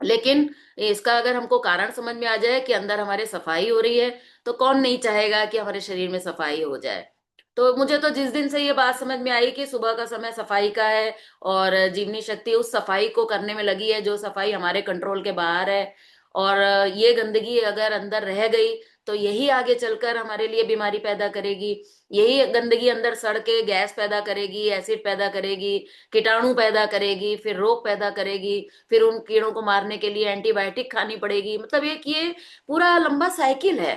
लेकिन इसका अगर हमको कारण समझ में आ जाए कि अंदर हमारे सफाई हो रही है, तो कौन नहीं चाहेगा कि हमारे शरीर में सफाई हो जाए। तो मुझे तो जिस दिन से ये बात समझ में आई कि सुबह का समय सफाई का है और जीवनी शक्ति उस सफाई को करने में लगी है जो सफाई हमारे कंट्रोल के बाहर है, और ये गंदगी अगर अंदर रह गई तो यही आगे चलकर हमारे लिए बीमारी पैदा करेगी। यही गंदगी अंदर सड़ के गैस पैदा करेगी, एसिड पैदा करेगी, कीटाणु पैदा करेगी, फिर रोग पैदा करेगी, फिर उन कीड़ों को मारने के लिए एंटीबायोटिक खानी पड़ेगी। मतलब एक ये पूरा लंबा साइकिल है।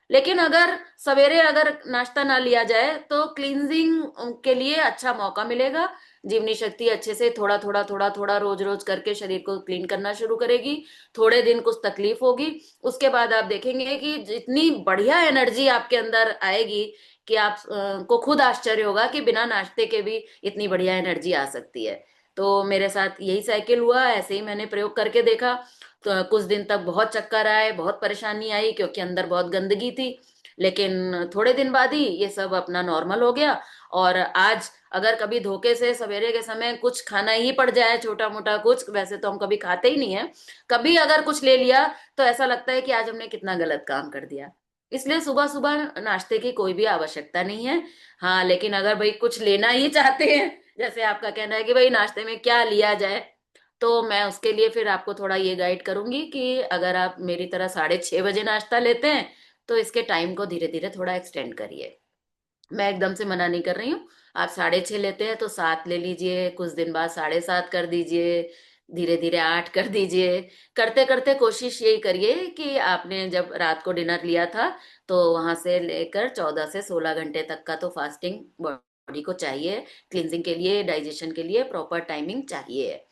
लेकिन अगर सवेरे अगर नाश्ता ना लिया जाए तो क्लींजिंग के लिए अच्छा मौका मिलेगा। जीवनी शक्ति अच्छे से थोड़ा थोड़ा थोड़ा थोड़ा रोज रोज करके शरीर को क्लीन करना शुरू करेगी। थोड़े दिन कुछ तकलीफ होगी, उसके बाद आप देखेंगे कि जितनी बढ़िया एनर्जी आपके अंदर आएगी कि आप को खुद आश्चर्य होगा कि बिना नाश्ते के भी इतनी बढ़िया एनर्जी आ सकती है। तो मेरे साथ यही साइकिल हुआ, ऐसे ही मैंने प्रयोग करके देखा। तो कुछ दिन तक बहुत चक्कर आए, बहुत परेशानी आई क्योंकि अंदर बहुत गंदगी थी। लेकिन थोड़े दिन बाद ही ये सब अपना नॉर्मल हो गया। और आज अगर कभी धोखे से सवेरे के समय कुछ खाना ही पड़ जाए, छोटा मोटा कुछ, वैसे तो हम कभी खाते ही नहीं है, कभी अगर कुछ ले लिया तो ऐसा लगता है कि आज हमने कितना गलत काम कर दिया। इसलिए सुबह सुबह नाश्ते की कोई भी आवश्यकता नहीं है। हाँ, लेकिन अगर भाई कुछ लेना ही चाहते हैं, जैसे आपका कहना है कि भाई नाश्ते में क्या लिया जाए, तो मैं उसके लिए फिर आपको थोड़ा ये गाइड करूंगी कि अगर आप मेरी तरह 6:30 बजे नाश्ता लेते हैं तो इसके टाइम को धीरे धीरे थोड़ा एक्सटेंड करिए। मैं एकदम से मना नहीं कर रही हूँ। आप 6:30 लेते हैं तो 7 ले लीजिए, कुछ दिन बाद 7:30 कर दीजिए, धीरे धीरे 8 कर दीजिए। करते करते कोशिश यही करिए कि आपने जब रात को डिनर लिया था तो वहां से लेकर 14 से 16 घंटे तक का तो फास्टिंग बॉडी को चाहिए। क्लिनजिंग के लिए, डाइजेशन के लिए प्रॉपर टाइमिंग चाहिए।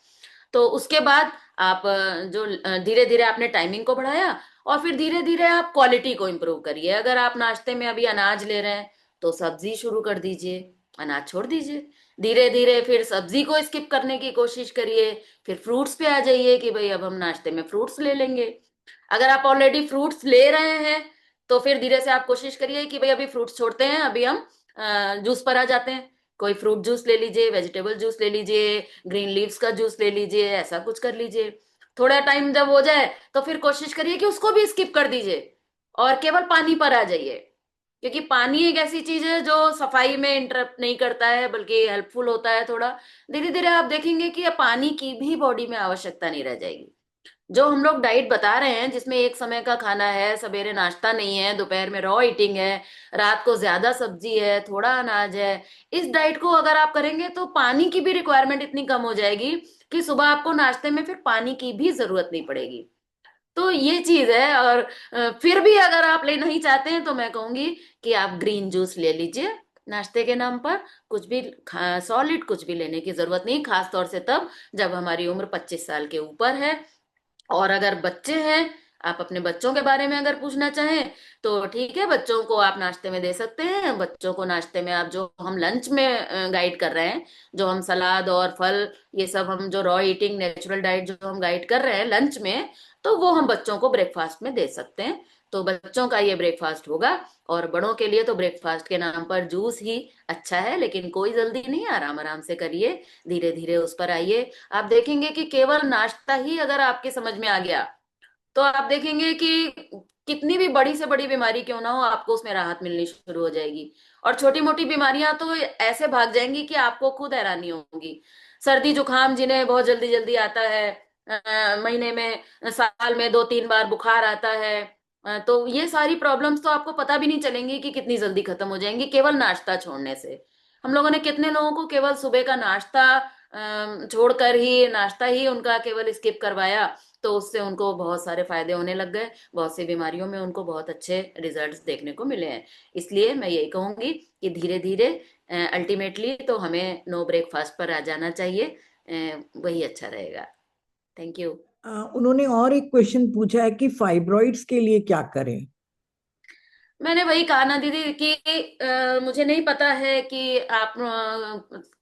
तो उसके बाद आप जो धीरे धीरे आपने टाइमिंग को बढ़ाया, और फिर धीरे धीरे आप क्वालिटी को इम्प्रूव करिए। अगर आप नाश्ते में अभी अनाज ले रहे हैं तो सब्जी शुरू कर दीजिए, अनाज छोड़ दीजिए। धीरे धीरे फिर सब्जी को स्किप करने की कोशिश करिए, फिर फ्रूट्स पे आ जाइए कि भाई अब हम नाश्ते में फ्रूट्स ले लेंगे। अगर आप ऑलरेडी फ्रूट्स ले रहे हैं तो फिर धीरे से आप कोशिश करिए कि भाई अभी फ्रूट्स छोड़ते हैं, अभी हम जूस पर आ जाते हैं। कोई फ्रूट जूस ले लीजिए, वेजिटेबल जूस ले लीजिए, ग्रीन लीव्स का जूस ले लीजिए, ऐसा कुछ कर लीजिए। थोड़ा टाइम जब हो जाए तो फिर कोशिश करिए कि उसको भी स्किप कर दीजिए और केवल पानी पर आ जाइए, क्योंकि पानी एक ऐसी चीज है जो सफाई में इंटरप्ट नहीं करता है बल्कि हेल्पफुल होता है थोड़ा। धीरे धीरे आप देखेंगे कि अब पानी की भी बॉडी में आवश्यकता नहीं रह जाएगी। जो हम लोग डाइट बता रहे हैं जिसमें एक समय का खाना है, सवेरे नाश्ता नहीं है, दोपहर में रॉ ईटिंग है, रात को ज्यादा सब्जी है, थोड़ा अनाज है, इस डाइट को अगर आप करेंगे तो पानी की भी रिक्वायरमेंट इतनी कम हो जाएगी कि सुबह आपको नाश्ते में फिर पानी की भी जरूरत नहीं पड़ेगी। तो ये चीज है। और फिर भी अगर आप ले नहीं चाहते हैं तो मैं कहूंगी कि आप ग्रीन जूस ले लीजिए नाश्ते के नाम पर। कुछ भी सॉलिड कुछ भी लेने की जरूरत नहीं, खास तौर से तब जब हमारी उम्र 25 साल के ऊपर है। और अगर बच्चे हैं, आप अपने बच्चों के बारे में अगर पूछना चाहें तो ठीक है, बच्चों को आप नाश्ते में दे सकते हैं। बच्चों को नाश्ते में आप जो हम लंच में गाइड कर रहे हैं, जो हम सलाद और फल, ये सब हम जो रॉ ईटिंग नेचुरल डाइट जो हम गाइड कर रहे हैं लंच में, तो वो हम बच्चों को ब्रेकफास्ट में दे सकते हैं। तो बच्चों का ये ब्रेकफास्ट होगा। और बड़ों के लिए तो ब्रेकफास्ट के नाम पर जूस ही अच्छा है, लेकिन कोई जल्दी नहीं, आराम आराम से करिए, धीरे धीरे उस पर आइए। आप देखेंगे कि केवल नाश्ता ही अगर आपके समझ में आ गया तो आप देखेंगे कि कितनी भी बड़ी से बड़ी बीमारी क्यों ना हो, आपको उसमें राहत मिलनी शुरू हो जाएगी। और छोटी मोटी बीमारियां तो ऐसे भाग जाएंगी कि आपको खुद हैरानी होगी। सर्दी जुकाम जिन्हें बहुत जल्दी जल्दी आता है, महीने में, साल में 2-3 बार बुखार आता है, तो ये सारी प्रॉब्लम्स तो आपको पता भी नहीं चलेंगी कि कितनी जल्दी खत्म हो जाएंगी केवल नाश्ता छोड़ने से। हम लोगों ने कितने लोगों को केवल सुबह का नाश्ता छोड़कर ही, नाश्ता ही उनका केवल स्किप करवाया, तो उससे उनको बहुत सारे फायदे होने लग गए, बहुत सी बीमारियों में उनको बहुत अच्छे रिजल्ट्स देखने को मिले हैं। इसलिए मैं यही कहूंगी कि धीरे धीरे, अल्टीमेटली तो हमें नो ब्रेकफास्ट पर आ जाना चाहिए, वही अच्छा रहेगा। Thank you. उन्होंने और एक क्वेश्चन पूछा है कि फाइब्रॉइड्स के लिए क्या करें। मैंने वही कहा ना दीदी कि मुझे नहीं पता है कि आप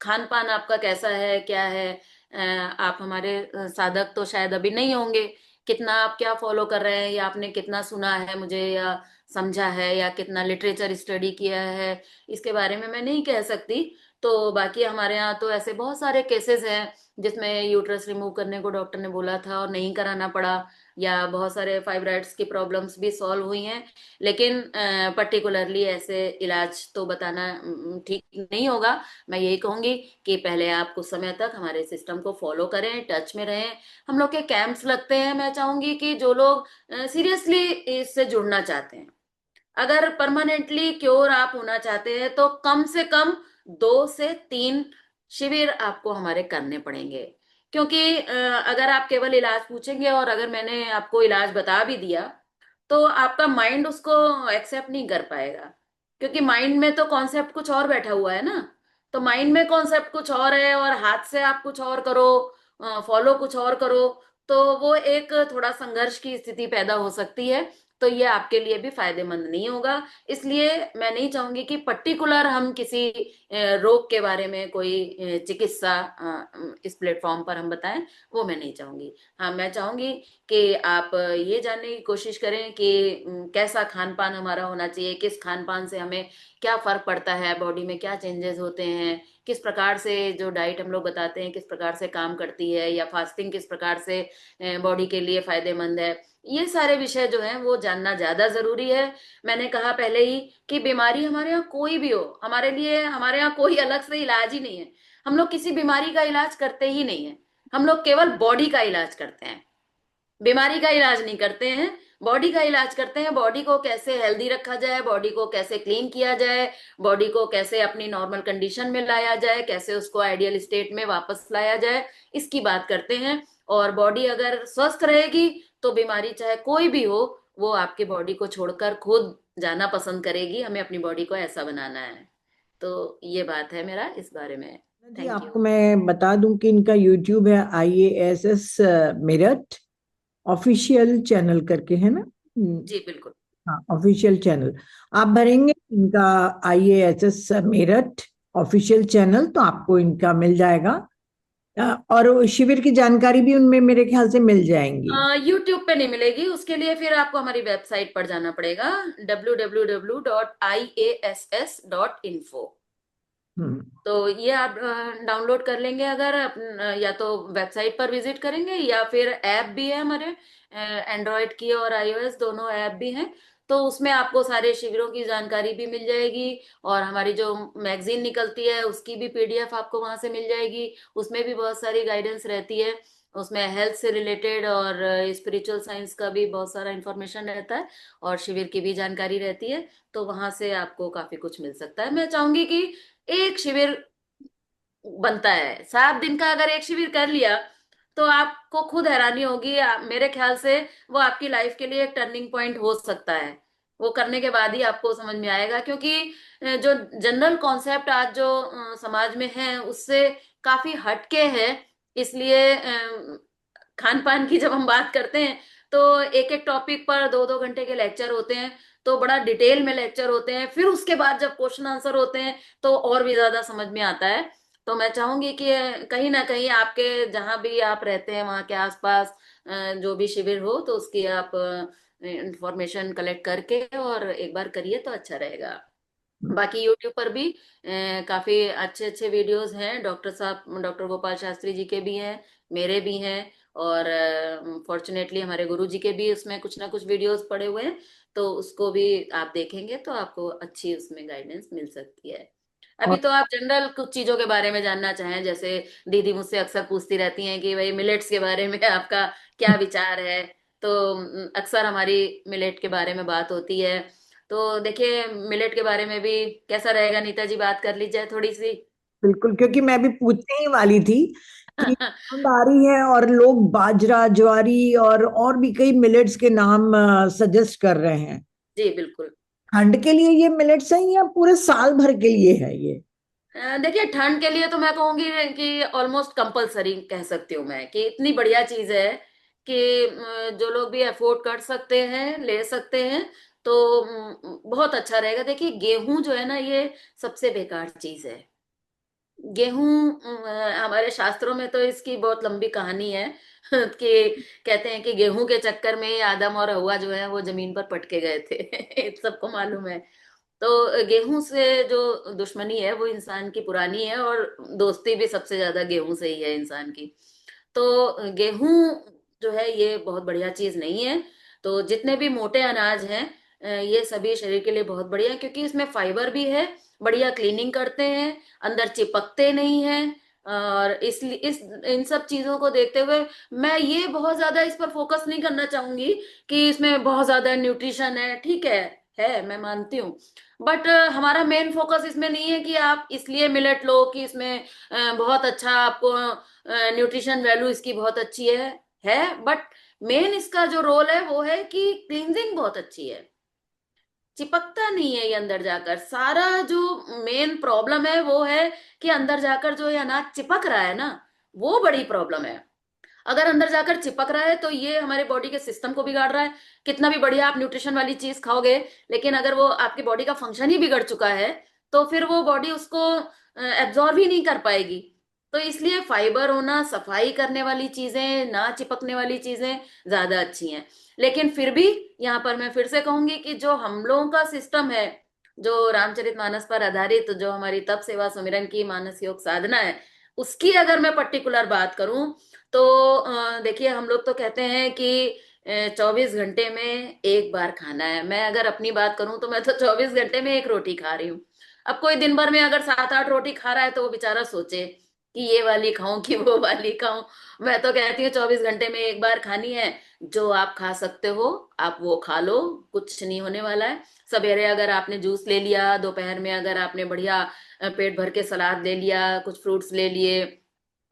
खान पान आपका कैसा है, क्या है। आप हमारे साधक तो शायद अभी नहीं होंगे। कितना आप क्या फॉलो कर रहे हैं, या आपने कितना सुना है मुझे, या समझा है, या कितना लिटरेचर स्टडी किया है, इसके बारे में मैं नहीं कह सकती। तो बाकी हमारे यहाँ तो ऐसे बहुत सारे केसेस हैं जिसमें यूट्रस रिमूव करने को डॉक्टर ने बोला था और नहीं कराना पड़ा, या बहुत सारे फाइब्राइड्स की प्रॉब्लम्स भी सॉल्व हुई हैं। लेकिन पर्टिकुलरली ऐसे इलाज तो बताना ठीक नहीं होगा। मैं यही कहूंगी कि पहले आप कुछ समय तक हमारे सिस्टम को फॉलो करें, टच में रहें। हम लोग के कैंप्स लगते हैं, मैं चाहूंगी कि जो लोग सीरियसली इससे जुड़ना चाहते हैं, अगर परमानेंटली क्योर आप होना चाहते हैं, तो कम से कम 2 से 3 शिविर आपको हमारे करने पड़ेंगे। क्योंकि अगर आप केवल इलाज पूछेंगे और अगर मैंने आपको इलाज बता भी दिया तो आपका माइंड उसको एक्सेप्ट नहीं कर पाएगा, क्योंकि माइंड में तो कॉन्सेप्ट कुछ और बैठा हुआ है ना। तो माइंड में कॉन्सेप्ट कुछ और है और हाथ से आप कुछ और करो, फॉलो कुछ और करो, तो वो एक थोड़ा संघर्ष की स्थिति पैदा हो सकती है। तो ये आपके लिए भी फायदेमंद नहीं होगा। इसलिए मैं नहीं चाहूंगी कि पर्टिकुलर हम किसी रोग के बारे में कोई चिकित्सा इस प्लेटफॉर्म पर हम बताएं, वो मैं नहीं चाहूंगी। हाँ, मैं चाहूंगी कि आप ये जानने की कोशिश करें कि कैसा खान पान हमारा होना चाहिए, किस खान पान से हमें क्या फर्क पड़ता है, बॉडी में क्या चेंजेस होते हैं, किस प्रकार से जो डाइट हम लोग बताते हैं किस प्रकार से काम करती है, या फास्टिंग किस प्रकार से बॉडी के लिए फायदेमंद है। ये सारे विषय जो हैं वो जानना ज्यादा जरूरी है। मैंने कहा पहले ही कि बीमारी हमारे यहाँ कोई भी हो, हमारे लिए हमारे यहाँ कोई अलग से इलाज ही नहीं है। हम लोग किसी बीमारी का इलाज करते ही नहीं है, हम लोग केवल बॉडी का इलाज करते हैं, बीमारी का इलाज नहीं करते हैं। बॉडी का इलाज करते हैं, बॉडी को कैसे हेल्दी रखा जाए, बॉडी को कैसे क्लीन किया जाए, बॉडी को कैसे अपनी नॉर्मल कंडीशन में लाया जाए, कैसे उसको आइडियल स्टेट में वापस लाया जाए, इसकी बात करते हैं। और बॉडी अगर स्वस्थ रहेगी तो बीमारी चाहे कोई भी हो, वो आपके बॉडी को छोड़कर खुद जाना पसंद करेगी। हमें अपनी बॉडी को ऐसा बनाना है। तो ये बात है मेरा इस बारे में। जी, थैंक यू। आपको मैं बता दूं कि इनका यूट्यूब है IASS मेरठ ऑफिशियल चैनल करके, है ना। जी बिल्कुल। हाँ, ऑफिशियल चैनल आप भरेंगे इनका, IASS मेरठ ऑफिशियल चैनल, तो आपको इनका मिल जाएगा। और शिविर की जानकारी भी उनमें मेरे ख्याल से मिल जाएंगी। यूट्यूब पे नहीं मिलेगी, उसके लिए फिर आपको हमारी वेबसाइट पर जाना पड़ेगा, www.iass.info। हम्म। तो ये आप डाउनलोड कर लेंगे अगर या तो वेबसाइट पर विजिट करेंगे या फिर ऐप भी है हमारे, एंड्रॉयड की और आईओएस दोनों ऐप भी हैं। तो उसमें आपको सारे शिविरों की जानकारी भी मिल जाएगी, और हमारी जो मैगजीन निकलती है उसकी भी पीडीएफ आपको वहां से मिल जाएगी। उसमें भी बहुत सारी गाइडेंस रहती है। उसमें हेल्थ से रिलेटेड और स्पिरिचुअल साइंस का भी बहुत सारा इंफॉर्मेशन रहता है, और शिविर की भी जानकारी रहती है। तो वहां से आपको काफी कुछ मिल सकता है। मैं चाहूंगी कि एक शिविर बनता है 7 दिन का, अगर एक शिविर कर लिया तो आपको खुद हैरानी होगी। मेरे ख्याल से वो आपकी लाइफ के लिए एक टर्निंग पॉइंट हो सकता है। वो करने के बाद ही आपको समझ में आएगा, क्योंकि जो जनरल कॉन्सेप्ट आज जो समाज में है उससे काफी हटके है। इसलिए खान पान की जब हम बात करते हैं तो एक एक टॉपिक पर 2-2 घंटे के लेक्चर होते हैं, तो बड़ा डिटेल में लेक्चर होते हैं। फिर उसके बाद जब क्वेश्चन आंसर होते हैं तो और भी ज्यादा समझ में आता है। तो मैं चाहूंगी कि कहीं ना कहीं आपके जहां भी आप रहते हैं वहां के आसपास जो भी शिविर हो तो उसकी आप इंफॉर्मेशन कलेक्ट करके और एक बार करिए तो अच्छा रहेगा। बाकी यूट्यूब पर भी काफी अच्छे अच्छे वीडियोस हैं। डॉक्टर साहब, डॉक्टर गोपाल शास्त्री जी के भी हैं, मेरे भी हैं, और फॉर्चुनेटली हमारे गुरु जी के भी उसमें कुछ ना कुछ वीडियोस पड़े हुए हैं। तो उसको भी आप देखेंगे तो आपको अच्छी उसमें गाइडेंस मिल सकती है। अभी और तो आप जनरल कुछ चीजों के बारे में जानना चाहें, जैसे दीदी मुझसे अक्सर पूछती रहती हैं कि भाई मिलेट्स के बारे में आपका क्या विचार है। तो अक्सर हमारी मिलेट के बारे में बात होती है। तो देखिए, मिलेट के बारे में भी कैसा रहेगा नीता जी, बात कर ली जाए थोड़ी सी। बिल्कुल, क्योंकि मैं भी पूछने ही वाली थी कि ठंड आ रही है और लोग बाजरा, ज्वारी और भी कई मिलेट्स के नाम सजेस्ट कर रहे हैं। जी बिल्कुल। ठंड के लिए ये मिलेट्स हैं या पूरे साल भर के लिए है ये? देखिए, ठंड के लिए तो मैं कहूंगी कि ऑलमोस्ट कंपलसरी कह सकती हूँ मैं, कि इतनी बढ़िया चीज है कि जो लोग भी अफोर्ड कर सकते हैं ले सकते हैं। तो बहुत अच्छा रहेगा। देखिए, गेहूं जो है ना, ये सबसे बेकार चीज है। गेहूं हमारे शास्त्रों में तो इसकी बहुत लंबी कहानी है कि कहते हैं कि गेहूं के चक्कर में ही आदम और हवा जो है वो जमीन पर पटके गए थे सबको मालूम है। तो गेहूं से जो दुश्मनी है वो इंसान की पुरानी है, और दोस्ती भी सबसे ज्यादा गेहूं से ही है इंसान की। तो गेहूं जो है ये बहुत बढ़िया चीज नहीं है। तो जितने भी मोटे अनाज हैं ये सभी शरीर के लिए बहुत बढ़िया है, क्योंकि इसमें फाइबर भी है, बढ़िया क्लीनिंग करते हैं, अंदर चिपकते नहीं हैं। और इसलिए इस इन सब चीजों को देखते हुए मैं ये बहुत ज्यादा इस पर फोकस नहीं करना चाहूंगी कि इसमें बहुत ज्यादा न्यूट्रिशन है। ठीक है मैं मानती हूँ। बट हमारा मेन फोकस इसमें नहीं है कि आप इसलिए मिलेट लो कि इसमें बहुत अच्छा आपको न्यूट्रिशन वैल्यू इसकी बहुत अच्छी है। बट मेन इसका जो रोल है वो है कि क्लींजिंग बहुत अच्छी है। चिपकता नहीं है ये अंदर जाकर। सारा जो मेन प्रॉब्लम है वो है कि अंदर जाकर जो ये अनाज चिपक रहा है ना, वो बड़ी प्रॉब्लम है। अगर अंदर जाकर चिपक रहा है तो ये हमारे बॉडी के सिस्टम को बिगाड़ रहा है। कितना भी बढ़िया आप न्यूट्रिशन वाली चीज खाओगे, लेकिन अगर वो आपकी बॉडी का फंक्शन ही बिगड़ चुका है तो फिर वो बॉडी उसको एब्जॉर्व ही नहीं कर पाएगी। तो इसलिए फाइबर होना, सफाई करने वाली चीजें, ना चिपकने वाली चीजें ज्यादा अच्छी हैं। लेकिन फिर भी यहाँ पर मैं फिर से कहूंगी कि जो हम लोगों का सिस्टम है, जो रामचरितमानस पर आधारित जो हमारी तप सेवा सुमिरन की मानस योग साधना है, उसकी अगर मैं पर्टिकुलर बात करूं तो देखिए, हम लोग तो कहते हैं कि 24 घंटे में एक बार खाना है। मैं अगर अपनी बात करूं तो मैं तो 24 घंटे में एक रोटी खा रही हूँ। अब कोई दिन भर में अगर 7-8 रोटी खा रहा है तो वो बेचारा सोचे कि ये वाली खाऊं कि वो वाली खाऊं। मैं तो कहती हूँ 24 घंटे में एक बार खानी है। जो आप खा सकते हो आप वो खा लो, कुछ नहीं होने वाला है। सवेरे अगर आपने जूस ले लिया, दोपहर में अगर आपने बढ़िया पेट भर के सलाद ले लिया, कुछ फ्रूट्स ले लिए,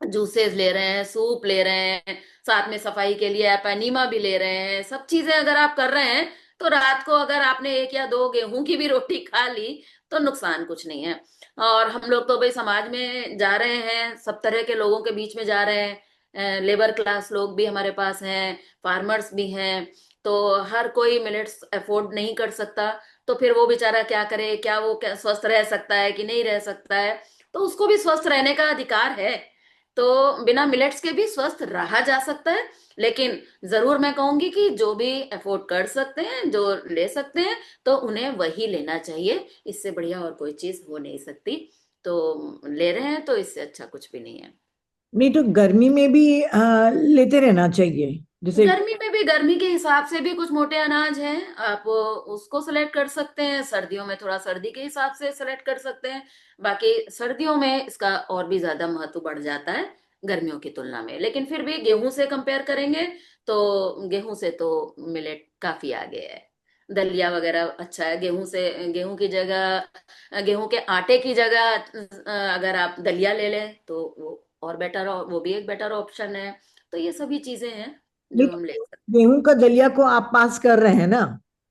जूसेस ले रहे हैं, सूप ले रहे हैं, साथ में सफाई के लिए आप एनीमा भी ले रहे हैं, सब चीजें अगर आप कर रहे हैं तो रात को अगर आपने 1 या 2 गेहूं की भी रोटी खा ली तो नुकसान कुछ नहीं है। और हम लोग तो भाई समाज में जा रहे हैं, सब तरह के लोगों के बीच में जा रहे हैं। लेबर क्लास लोग भी हमारे पास हैं, फार्मर्स भी हैं। तो हर कोई मिलेट्स अफोर्ड नहीं कर सकता। तो फिर वो बेचारा क्या करे, क्या वो क्या स्वस्थ रह सकता है कि नहीं रह सकता है? तो उसको भी स्वस्थ रहने का अधिकार है। तो बिना मिलेट्स के भी स्वस्थ रहा जा सकता है। लेकिन जरूर मैं कहूंगी कि जो भी अफोर्ड कर सकते हैं, जो ले सकते हैं, तो उन्हें वही लेना चाहिए। इससे बढ़िया और कोई चीज हो नहीं सकती। तो ले रहे हैं तो इससे अच्छा कुछ भी नहीं है। नहीं तो गर्मी में भी लेते रहना चाहिए जैसे। गर्मी में भी गर्मी के हिसाब से भी कुछ मोटे अनाज हैं, आप उसको सेलेक्ट कर सकते हैं। सर्दियों में थोड़ा सर्दी के हिसाब से सेलेक्ट कर सकते हैं। बाकी सर्दियों में इसका और भी ज्यादा महत्व बढ़ जाता है गर्मियों की तुलना में। लेकिन फिर भी गेहूं से कंपेयर करेंगे तो गेहूं से तो मिलेट काफी आगे है। दलिया वगैरह अच्छा है गेहूं से। गेहूं की जगह, गेहूं के आटे की जगह अगर आप दलिया ले लें तो वो और बेटर, वो भी एक बेटर ऑप्शन है। तो ये सभी चीजें हैं नहीं जो हम ले तो सकते गेहूं का दलिया को आप पास कर रहे हैं ना?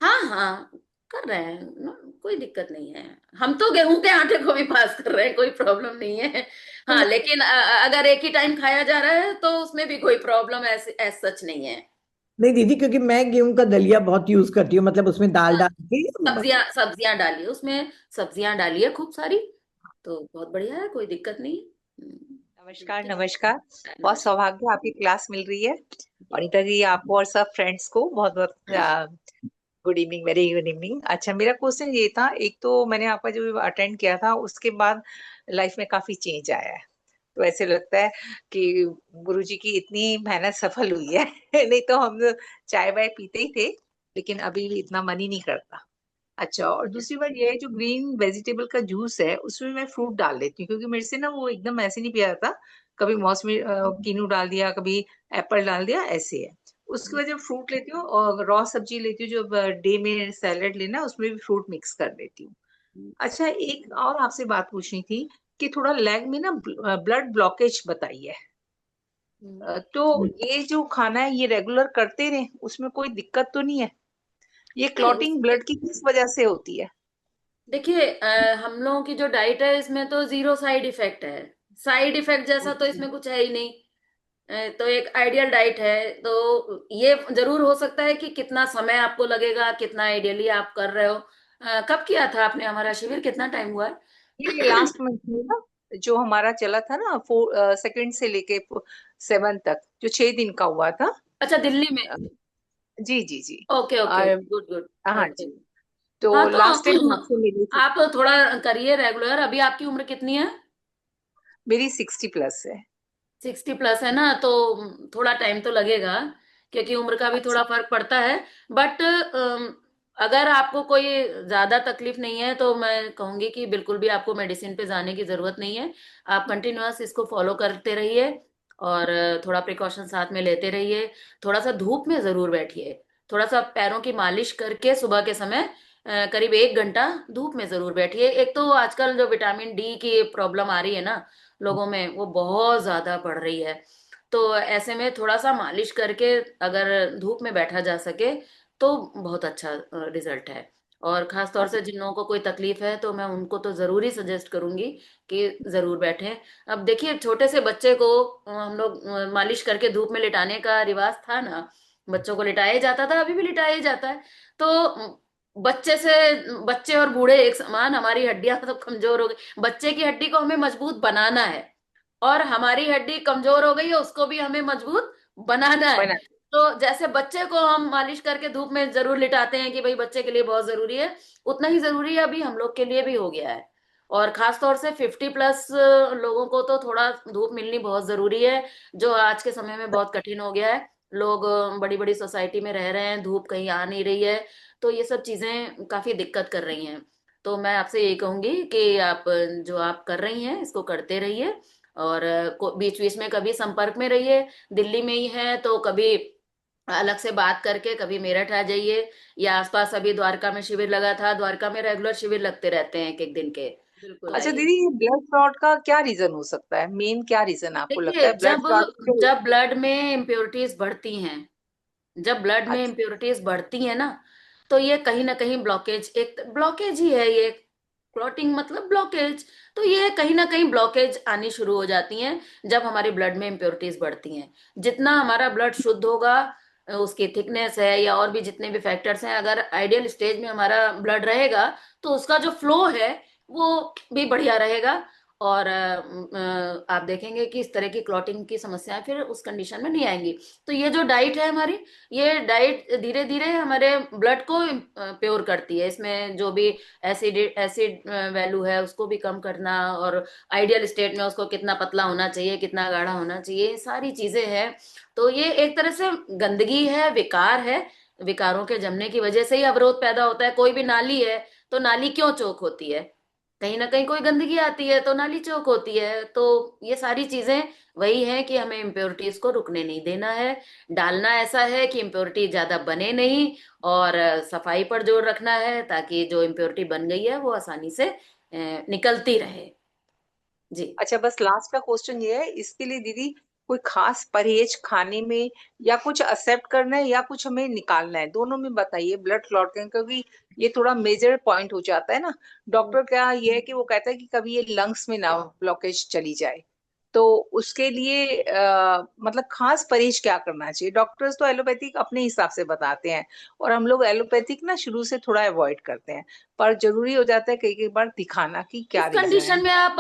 हैं। हाँ हाँ, कर रहे हैं कोई दिक्कत नहीं है। हम तो गेहूं के आटे को भी पास कर रहे हैं, कोई प्रॉब्लम नहीं है। हाँ लेकिन अगर एक ही टाइम खाया जा रहा है तो उसमें भी कोई प्रॉब्लम ऐसे एज सच नहीं है। नहीं दीदी, क्योंकि मैं गेहूं का दलिया बहुत यूज करती हूँ, मतलब उसमें दाल हाँ, डाल के। सब्जियां सब्जियां डालिए उसमें, सब्जियां डालिए खूब सारी, तो बहुत बढ़िया है, कोई दिक्कत नहीं। नमस्कार ठीक नमस्कार। है, बहुत नमस्कार। सौभाग्य आपकी क्लास मिल रही है। अनीता जी, आपको और सब फ्रेंड्स को बहुत बहुत good evening, very good evening. अच्छा, मेरा क्वेश्चन ये था, एक तो मैंने आपका जो अटेंड किया था उसके बाद लाइफ में काफी चेंज आया है। तो ऐसे लगता है कि गुरुजी की इतनी मेहनत सफल हुई है। नहीं तो हम चाय वाय पीते ही थे, लेकिन अभी इतना मन ही नहीं करता। अच्छा, और दूसरी बात ये है, जो ग्रीन वेजिटेबल का जूस है उसमें मैं फ्रूट डाल देती हूँ, क्योंकि मेरे से ना वो एकदम ऐसे नहीं पिया जाता। कभी मौसमी कीनू डाल दिया, कभी एप्पल डाल दिया, ऐसे है। उसके बाद जब फ्रूट लेती हूँ और रॉ सब्जी लेती हूँ, जो डे में सैलेड लेना उसमें भी फ्रूट मिक्स कर देती हूँ। अच्छा, एक और आपसे बात पूछनी थी कि थोड़ा लेग में ना ब्लड ब्लॉकेज बताइए। तो ये जो खाना है ये रेगुलर करते रहे, उसमें कोई दिक्कत तो नहीं है? ये नहीं क्लॉटिंग उसमें, ब्लड की किस वजह से होती है? देखिए हम लोगों की जो डाइट है इसमें तो जीरो साइड इफेक्ट है। साइड इफेक्ट जैसा तो अच्छा। इसमें कुछ है ही नहीं। तो एक आइडियल डाइट है। तो ये जरूर हो सकता है कि कितना समय आपको लगेगा, कितना आइडियली आप कर रहे हो। कब किया था आपने हमारा शिविर, कितना टाइम हुआ ये है? लास्ट मंथ में ना, जो हमारा चला था ना, सेकंड से लेके 7 तक, जो 6 दिन का हुआ था। अच्छा, दिल्ली में। अ, जी जी जी। ओके ओके, आ, गुड गुड। हाँ ओके। जी। तो हाँ तो लास्ट टाइम आपसे मिली थी। आप थोड़ा करिए रेगुलर। अभी आपकी उम्र कितनी है? मेरी 60+ है। 60 प्लस है ना, तो थोड़ा टाइम तो लगेगा, क्योंकि उम्र का भी थोड़ा अच्छा। फर्क पड़ता है। बट अगर आपको कोई ज्यादा तकलीफ नहीं है तो मैं कहूंगी कि बिल्कुल भी आपको मेडिसिन पे जाने की जरूरत नहीं है। आप कंटिन्यूअस इसको फॉलो करते रहिए और थोड़ा प्रिकॉशन साथ में लेते रहिए। थोड़ा सा धूप में जरूर बैठिए। थोड़ा सा पैरों की मालिश करके सुबह के समय करीब 1 घंटा धूप में जरूर बैठिए। एक तो आजकल जो विटामिन डी की प्रॉब्लम आ रही है ना लोगों में, वो बहुत ज्यादा बढ़ रही है। तो ऐसे में थोड़ा सा मालिश करके अगर धूप में बैठा जा सके तो बहुत अच्छा रिजल्ट है। और खास तौर से जिन लोगों को कोई तकलीफ है तो मैं उनको तो जरूर ही सजेस्ट करूंगी कि जरूर बैठें। अब देखिए छोटे से बच्चे को हम लोग मालिश करके धूप में लिटाने का रिवाज था ना, बच्चों को लिटाया ही जाता था, अभी भी लिटाया ही जाता है। तो बच्चे से, बच्चे और बूढ़े एक समान, हमारी हड्डियां तो कमजोर हो गई। बच्चे की हड्डी को हमें मजबूत बनाना है, और हमारी हड्डी कमजोर हो गई है उसको भी हमें मजबूत बनाना है। बना। तो जैसे बच्चे को हम मालिश करके धूप में जरूर लिटाते हैं कि भाई बच्चे के लिए बहुत जरूरी है, उतना ही जरूरी है अभी हम लोग के लिए भी हो गया है। और खास तौर से 50 प्लस लोगों को तो थोड़ा धूप मिलनी बहुत जरूरी है, जो आज के समय में बहुत कठिन हो गया है। लोग बड़ी बड़ी सोसाइटी में रह रहे हैं, धूप कहीं आ नहीं रही है, तो ये सब चीजें काफी दिक्कत कर रही हैं। तो मैं आपसे यही कहूंगी कि आप जो आप कर रही हैं इसको करते रहिए। और बीच बीच में कभी संपर्क में रहिए। दिल्ली में ही है तो कभी अलग से बात करके कभी मेरठ आ जाइए, या आसपास अभी द्वारका में शिविर लगा था, द्वारका में रेगुलर शिविर लगते रहते हैं एक एक दिन के, बिल्कुल अच्छा आइए। दीदी, ये ब्लड क्लॉट का क्या रीजन हो सकता है? मेन क्या रीजन आपको लगता देखिए है ब्लड जब क्लॉट के? जब ब्लड में इम्प्योरिटीज बढ़ती हैं, जब ब्लड में अच्छा। इम्प्योरिटीज बढ़ती है ना, तो ये कहीं ना कहीं ब्लॉकेज, एक ब्लॉकेज ही है ये। क्लॉटिंग मतलब ब्लॉकेज। तो ये कहीं ना कहीं ब्लॉकेज आनी शुरू हो जाती हैं जब हमारी ब्लड में इम्प्योरिटीज बढ़ती हैं। जितना हमारा ब्लड शुद्ध होगा, उसकी थिकनेस है या और भी जितने भी फैक्टर्स हैं, अगर आइडियल स्टेज में हमारा ब्लड रहेगा तो उसका जो फ्लो है वो भी बढ़िया रहेगा। और आप देखेंगे कि इस तरह की क्लॉटिंग की समस्याएं फिर उस कंडीशन में नहीं आएंगी। तो ये जो डाइट है हमारी, ये डाइट धीरे धीरे हमारे ब्लड को प्योर करती है। इसमें जो भी एसिड एसिड वैल्यू है उसको भी कम करना, और आइडियल स्टेट में उसको कितना पतला होना चाहिए, कितना गाढ़ा होना चाहिए, ये सारी चीजें हैं। तो ये एक तरह से गंदगी है, विकार है। विकारों के जमने की वजह से ही अवरोध पैदा होता है। कोई भी नाली है तो नाली क्यों चौक होती है? कहीं ना कहीं कोई गंदगी आती है तो नाली चौक होती है। तो ये सारी चीजें वही है कि हमें इम्प्योरिटीज को रुकने नहीं देना है। डालना ऐसा है कि इम्प्योरिटी ज्यादा बने नहीं, और सफाई पर जोर रखना है ताकि जो इम्प्योरिटी बन गई है वो आसानी से निकलती रहे। जी। अच्छा, बस लास्ट का क्वेश्चन ये है, इसके लिए दीदी कोई खास परहेज खाने में, या कुछ एक्सेप्ट करना है, या कुछ हमें निकालना है, दोनों में बताइए ब्लड क्लॉटिंग, क्योंकि ये थोड़ा मेजर पॉइंट हो जाता है ना। डॉक्टर क्या ये है कि वो कहता है कि कभी ये लंग्स में ना ब्लॉकेज चली जाए, तो उसके लिए मतलब खास परहेज क्या करना चाहिए? डॉक्टर्स तो एलोपैथिक अपने हिसाब से बताते हैं, और हम लोग एलोपैथिक ना शुरू से थोड़ा अवॉइड करते हैं, पर जरूरी हो जाता है कई कई बार दिखाना कि क्या इस रीजन है। कंडीशन में आप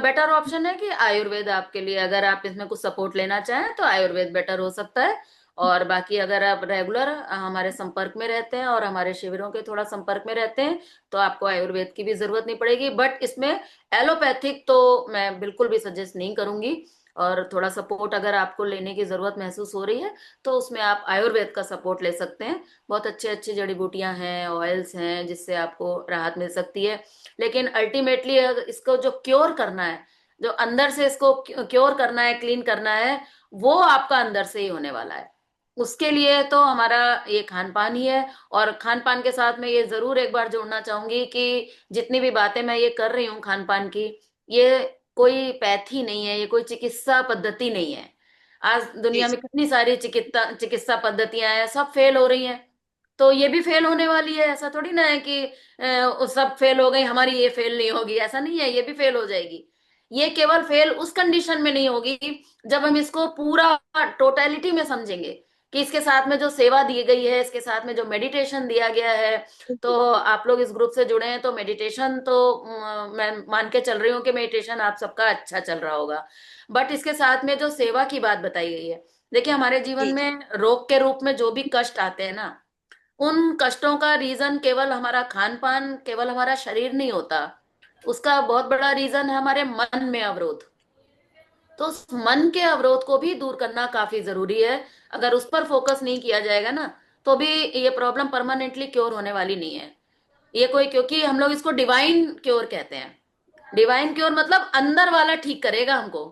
बेटर ऑप्शन है कि आयुर्वेद आपके लिए, अगर आप इसमें कुछ सपोर्ट लेना चाहें तो आयुर्वेद बेटर हो सकता है। और बाकी अगर आप रेगुलर हमारे संपर्क में रहते हैं और हमारे शिविरों के थोड़ा संपर्क में रहते हैं तो आपको आयुर्वेद की भी जरूरत नहीं पड़ेगी। बट इसमें एलोपैथिक तो मैं बिल्कुल भी सजेस्ट नहीं करूंगी। और थोड़ा सपोर्ट अगर आपको लेने की जरूरत महसूस हो रही है तो उसमें आप आयुर्वेद का सपोर्ट ले सकते हैं। बहुत अच्छे अच्छे जड़ी बूटियां हैं, ऑयल्स हैं, जिससे आपको राहत मिल सकती है। लेकिन अल्टीमेटली इसको जो क्योर करना है, जो अंदर से इसको क्योर करना है, क्लीन करना है, वो आपका अंदर से ही होने वाला है। उसके लिए तो हमारा ये खान पान ही है। और खान पान के साथ में ये जरूर एक बार जोड़ना चाहूंगी कि जितनी भी बातें मैं ये कर रही हूँ खान पान की, ये कोई पैथी नहीं है, ये कोई चिकित्सा पद्धति नहीं है। आज जी दुनिया जी। में कितनी सारी चिकित्सा चिकित्सा पद्धतियां हैं, सब फेल हो रही हैं। तो ये भी फेल होने वाली है। ऐसा थोड़ी ना है कि उस सब फेल हो गई, हमारी ये फेल नहीं होगी, ऐसा नहीं है, ये भी फेल हो जाएगी। ये केवल फेल उस कंडीशन में नहीं होगी जब हम इसको पूरा टोटलिटी में समझेंगे कि इसके साथ में जो सेवा दी गई है, इसके साथ में जो मेडिटेशन दिया गया है। तो आप लोग इस ग्रुप से जुड़े हैं तो मेडिटेशन तो मैं मान के चल रही हूँ कि मेडिटेशन आप सबका अच्छा चल रहा होगा। बट इसके साथ में जो सेवा की बात बताई गई है, देखिए हमारे जीवन जी में रोग के रूप में जो भी कष्ट आते हैं ना, उन कष्टों का रीजन केवल हमारा खान पान, केवल हमारा शरीर नहीं होता। उसका बहुत बड़ा रीजन है हमारे मन में अवरोध। तो उस मन के अवरोध को भी दूर करना काफी जरूरी है। अगर उस पर फोकस नहीं किया जाएगा ना, तो भी ये प्रॉब्लम परमानेंटली क्योर होने वाली नहीं है। ये कोई, क्योंकि हम लोग इसको डिवाइन क्योर कहते हैं। डिवाइन क्योर मतलब अंदर वाला ठीक करेगा हमको।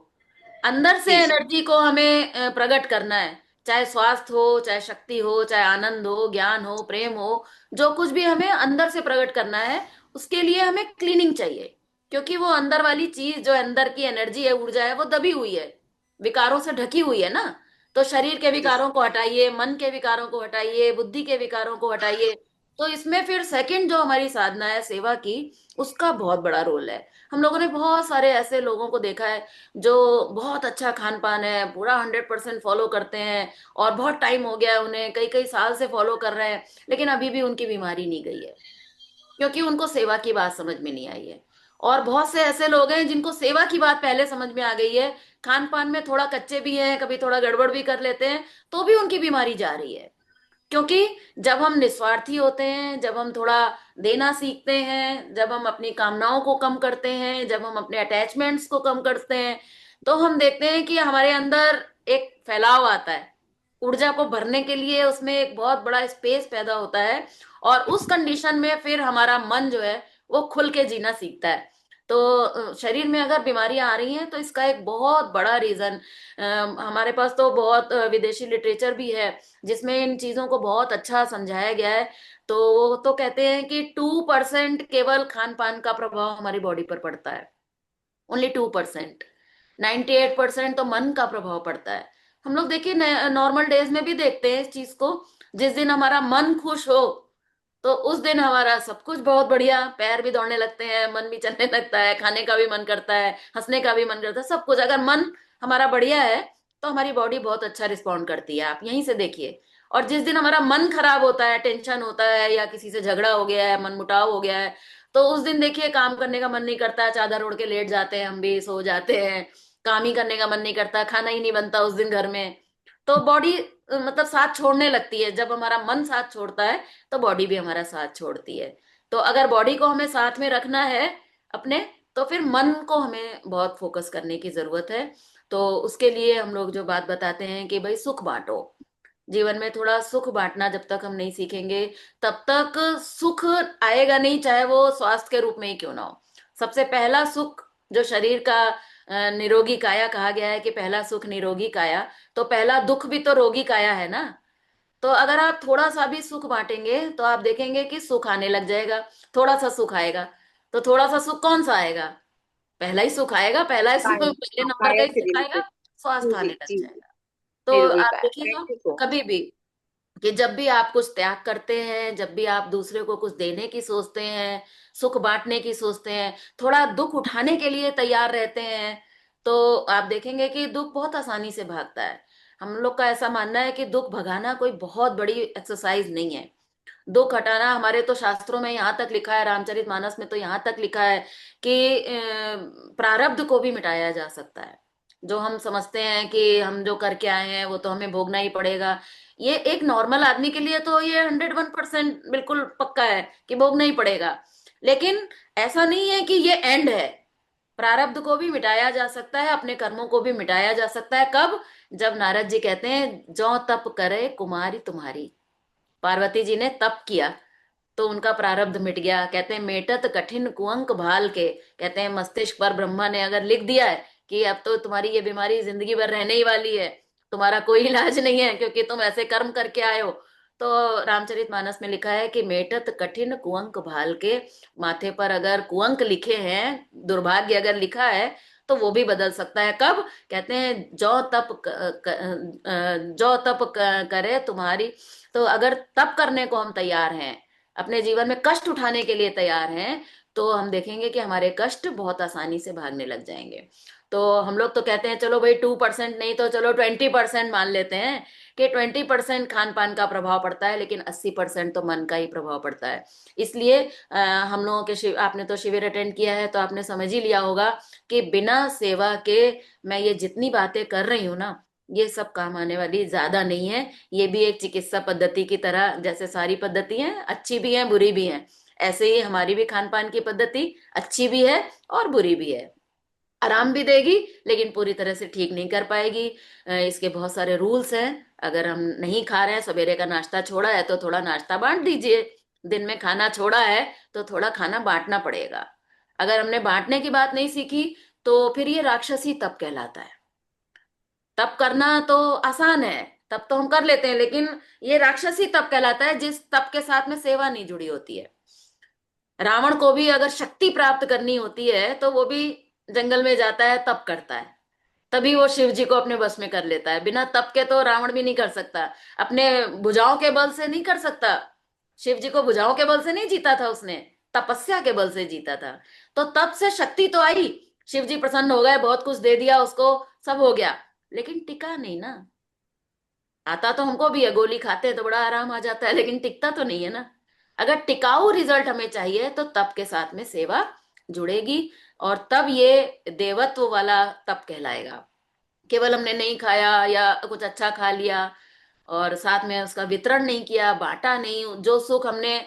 अंदर से जी जी। एनर्जी को हमें प्रकट करना है। चाहे स्वास्थ्य हो, चाहे शक्ति हो, चाहे आनंद हो, ज्ञान हो, प्रेम हो, जो कुछ भी हमें अंदर से प्रकट करना है, उसके लिए हमें क्लीनिंग चाहिए। क्योंकि वो अंदर वाली चीज, जो अंदर की एनर्जी है, ऊर्जा है, वो दबी हुई है, विकारों से ढकी हुई है ना। तो शरीर के जी विकारों को हटाइए, मन के विकारों को हटाइए, बुद्धि के विकारों को हटाइए। तो इसमें फिर सेकंड जो हमारी साधना है सेवा की, उसका बहुत बड़ा रोल है। हम लोगों ने बहुत सारे ऐसे लोगों को देखा है जो बहुत अच्छा खान पान है, पूरा 100% फॉलो करते हैं, और बहुत टाइम हो गया है उन्हें, कई कई साल से फॉलो कर रहे हैं, लेकिन अभी भी उनकी बीमारी नहीं गई है, क्योंकि उनको सेवा की बात समझ में नहीं आई है। और बहुत से ऐसे लोग हैं जिनको सेवा की बात पहले समझ में आ गई है, खान पान में थोड़ा कच्चे भी हैं, कभी थोड़ा गड़बड़ भी कर लेते हैं, तो भी उनकी बीमारी जा रही है। क्योंकि जब हम निस्वार्थी होते हैं, जब हम थोड़ा देना सीखते हैं, जब हम अपनी कामनाओं को कम करते हैं, जब हम अपने अटैचमेंट्स को कम करते हैं, तो हम देखते हैं कि हमारे अंदर एक फैलाव आता है। ऊर्जा को भरने के लिए उसमें एक बहुत बड़ा स्पेस पैदा होता है। और उस कंडीशन में फिर हमारा मन जो है वो खुल के जीना सीखता है। तो शरीर में अगर बीमारियां आ रही हैं तो इसका एक बहुत बड़ा रीजन, हमारे पास तो बहुत विदेशी लिटरेचर भी है जिसमें इन चीजों को बहुत अच्छा समझाया गया है। तो वो तो कहते हैं कि 2% केवल खान पान का प्रभाव हमारी बॉडी पर पड़ता है। ओनली 2%। 98% तो मन का प्रभाव पड़ता है। हम लोग देखिए नॉर्मल डेज में भी देखते हैं इस चीज को। जिस दिन हमारा मन खुश हो तो उस दिन हमारा सब कुछ बहुत बढ़िया, पैर भी दौड़ने लगते हैं, मन भी चलने लगता है, खाने का भी मन करता है, हंसने का भी मन करता है, सब कुछ। अगर मन हमारा बढ़िया है तो हमारी बॉडी बहुत अच्छा रिस्पॉन्ड करती है, आप यहीं से देखिए। और जिस दिन हमारा मन खराब होता है, टेंशन होता है, या किसी से झगड़ा हो गया है, मन मुटाव हो गया है, तो उस दिन देखिए काम करने का मन नहीं करता, चादर ओढ़ के लेट जाते हैं, हम भी सो जाते हैं, काम ही करने का मन नहीं करता, खाना ही नहीं बनता उस दिन घर में। तो बॉडी मतलब साथ छोड़ने लगती है। जब हमारा मन साथ छोड़ता है तो बॉडी भी हमारा साथ छोड़ती है। तो अगर बॉडी को हमें साथ में रखना है अपने, तो फिर मन को हमें बहुत फोकस करने की जरूरत है। तो उसके लिए हम लोग जो बात बताते हैं कि भाई सुख बांटो, जीवन में थोड़ा सुख बांटना जब तक हम नहीं सीखेंगे तब तक सुख आएगा नहीं, चाहे वो स्वास्थ्य के रूप में ही क्यों ना हो। सबसे पहला सुख जो शरीर का निरोगी काया कहा गया है कि पहला सुख निरोगी काया, तो पहला दुख भी तो रोगी काया है ना। तो अगर आप थोड़ा सा भी सुख बांटेंगे तो आप देखेंगे कि सुख आने लग जाएगा, थोड़ा सा सुख आएगा। तो थोड़ा सा सुख कौन सा आएगा? पहला ही सुख आएगा, पहला ही सुख, काया, पहले नंबर का काया ही से सुख आएगा, रिलेटेड। स्वास्थ्य जी आने लग जी, जाएगा। तो निरोगी आप काया, देखिएगा थैंक यू सो कभी मच। भी कि जब भी आप कुछ त्याग करते हैं, जब भी आप दूसरे को कुछ देने की सोचते हैं, सुख बांटने की सोचते हैं, थोड़ा दुख उठाने के लिए तैयार रहते हैं, तो आप देखेंगे कि दुख बहुत आसानी से भागता है। हम लोग का ऐसा मानना है कि दुख भगाना कोई बहुत बड़ी एक्सरसाइज नहीं है। दुख हटाना, हमारे तो शास्त्रों में यहाँ तक लिखा है, रामचरितमानस में तो यहाँ तक लिखा है कि प्रारब्ध को भी मिटाया जा सकता है। जो हम समझते हैं कि हम जो करके आए हैं वो तो हमें भोगना ही पड़ेगा, ये एक नॉर्मल आदमी के लिए तो ये 101% बिल्कुल पक्का है कि भोगना ही पड़ेगा। लेकिन ऐसा नहीं है कि ये एंड है। प्रारब्ध को भी मिटाया जा सकता है, अपने कर्मों को भी मिटाया जा सकता है। कब? जब नारद जी कहते हैं जो तप करे कुमारी तुम्हारी, पार्वती जी ने तप किया तो उनका प्रारब्ध मिट गया। कहते हैं मेटत कठिन कुअंक भाल के, कहते हैं मस्तिष्क पर ब्रह्मा ने अगर लिख दिया है कि अब तो तुम्हारी ये बीमारी जिंदगी भर रहने ही वाली है, तुम्हारा कोई इलाज नहीं है क्योंकि तुम ऐसे कर्म करके आए हो, तो रामचरितमानस में लिखा है कि मेटत कठिन कुअंक भाल के, माथे पर अगर कुअंक लिखे हैं, दुर्भाग्य अगर लिखा है, तो वो भी बदल सकता है। कब? कहते हैं जो तप करे तुम्हारी। तो अगर तप करने को हम तैयार हैं, अपने जीवन में कष्ट उठाने के लिए तैयार हैं, तो हम देखेंगे कि हमारे कष्ट बहुत आसानी से भागने लग जाएंगे। तो हम लोग तो कहते हैं चलो भाई 2% नहीं तो चलो 20% मान लेते हैं कि 20% खान पान का प्रभाव पड़ता है, लेकिन 80% तो मन का ही प्रभाव पड़ता है। इसलिए हम लोगों के आपने तो शिविर अटेंड किया है तो आपने समझ ही लिया होगा कि बिना सेवा के मैं ये जितनी बातें कर रही हूँ ना, ये सब काम आने वाली ज्यादा नहीं है। ये भी एक चिकित्सा पद्धति की तरह, जैसे सारी पद्धति हैं अच्छी भी हैं बुरी भी हैं, ऐसे ही हमारी भी खान पान की पद्धति अच्छी भी है और बुरी भी है। आराम भी देगी लेकिन पूरी तरह से ठीक नहीं कर पाएगी। इसके बहुत सारे रूल्स हैं। अगर हम नहीं खा रहे हैं, सवेरे का नाश्ता छोड़ा है तो थोड़ा नाश्ता बांट दीजिए, दिन में खाना छोड़ा है तो थोड़ा खाना बांटना पड़ेगा। अगर हमने बांटने की बात नहीं सीखी तो फिर ये राक्षसी तप कहलाता है। तप करना तो आसान है, तप तो हम कर लेते हैं, लेकिन ये राक्षसी तप कहलाता है जिस तप के साथ में सेवा नहीं जुड़ी होती है। रावण को भी अगर शक्ति प्राप्त करनी होती है तो वो भी जंगल में जाता है, तप करता है, तभी वो शिव जी को अपने बस में कर लेता है। बिना तप के तो रावण भी नहीं कर सकता, अपने भुजाओं के बल से नहीं कर सकता। शिव जी को भुजाओं के बल से नहीं जीता था उसने, तपस्या के बल से जीता था। तो तप से शक्ति तो आई, शिव जी प्रसन्न हो गए, बहुत कुछ दे दिया उसको, सब हो गया, लेकिन टिका नहीं ना। आता तो हमको भी है, गोली खाते हैं तो बड़ा आराम आ जाता है, लेकिन टिकता तो नहीं है ना। अगर टिकाऊ रिजल्ट हमें चाहिए तो तप के साथ में सेवा जुड़ेगी, और तब ये देवत्व वाला तप कहलाएगा। केवल हमने नहीं खाया या कुछ अच्छा खा लिया और साथ में उसका वितरण नहीं किया, बांटा नहीं, जो सुख हमने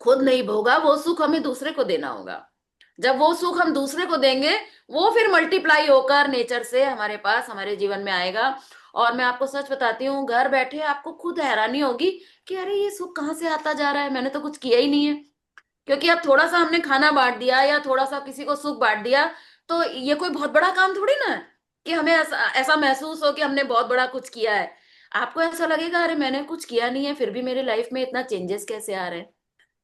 खुद नहीं भोगा वो सुख हमें दूसरे को देना होगा। जब वो सुख हम दूसरे को देंगे, वो फिर मल्टीप्लाई होकर नेचर से हमारे पास हमारे जीवन में आएगा। और मैं आपको सच बताती हूँ, घर बैठे आपको खुद हैरानी होगी कि अरे ये सुख कहाँ से आता जा रहा है, मैंने तो कुछ किया ही नहीं है। क्योंकि अब थोड़ा सा हमने खाना बांट दिया या थोड़ा सा किसी को सुख बांट दिया, तो ये कोई बहुत बड़ा काम थोड़ी ना है कि हमें ऐसा महसूस हो कि हमने बहुत बड़ा कुछ किया है। आपको ऐसा लगेगा अरे मैंने कुछ किया नहीं है फिर भी मेरी लाइफ में इतना चेंजेस कैसे आ रहे हैं।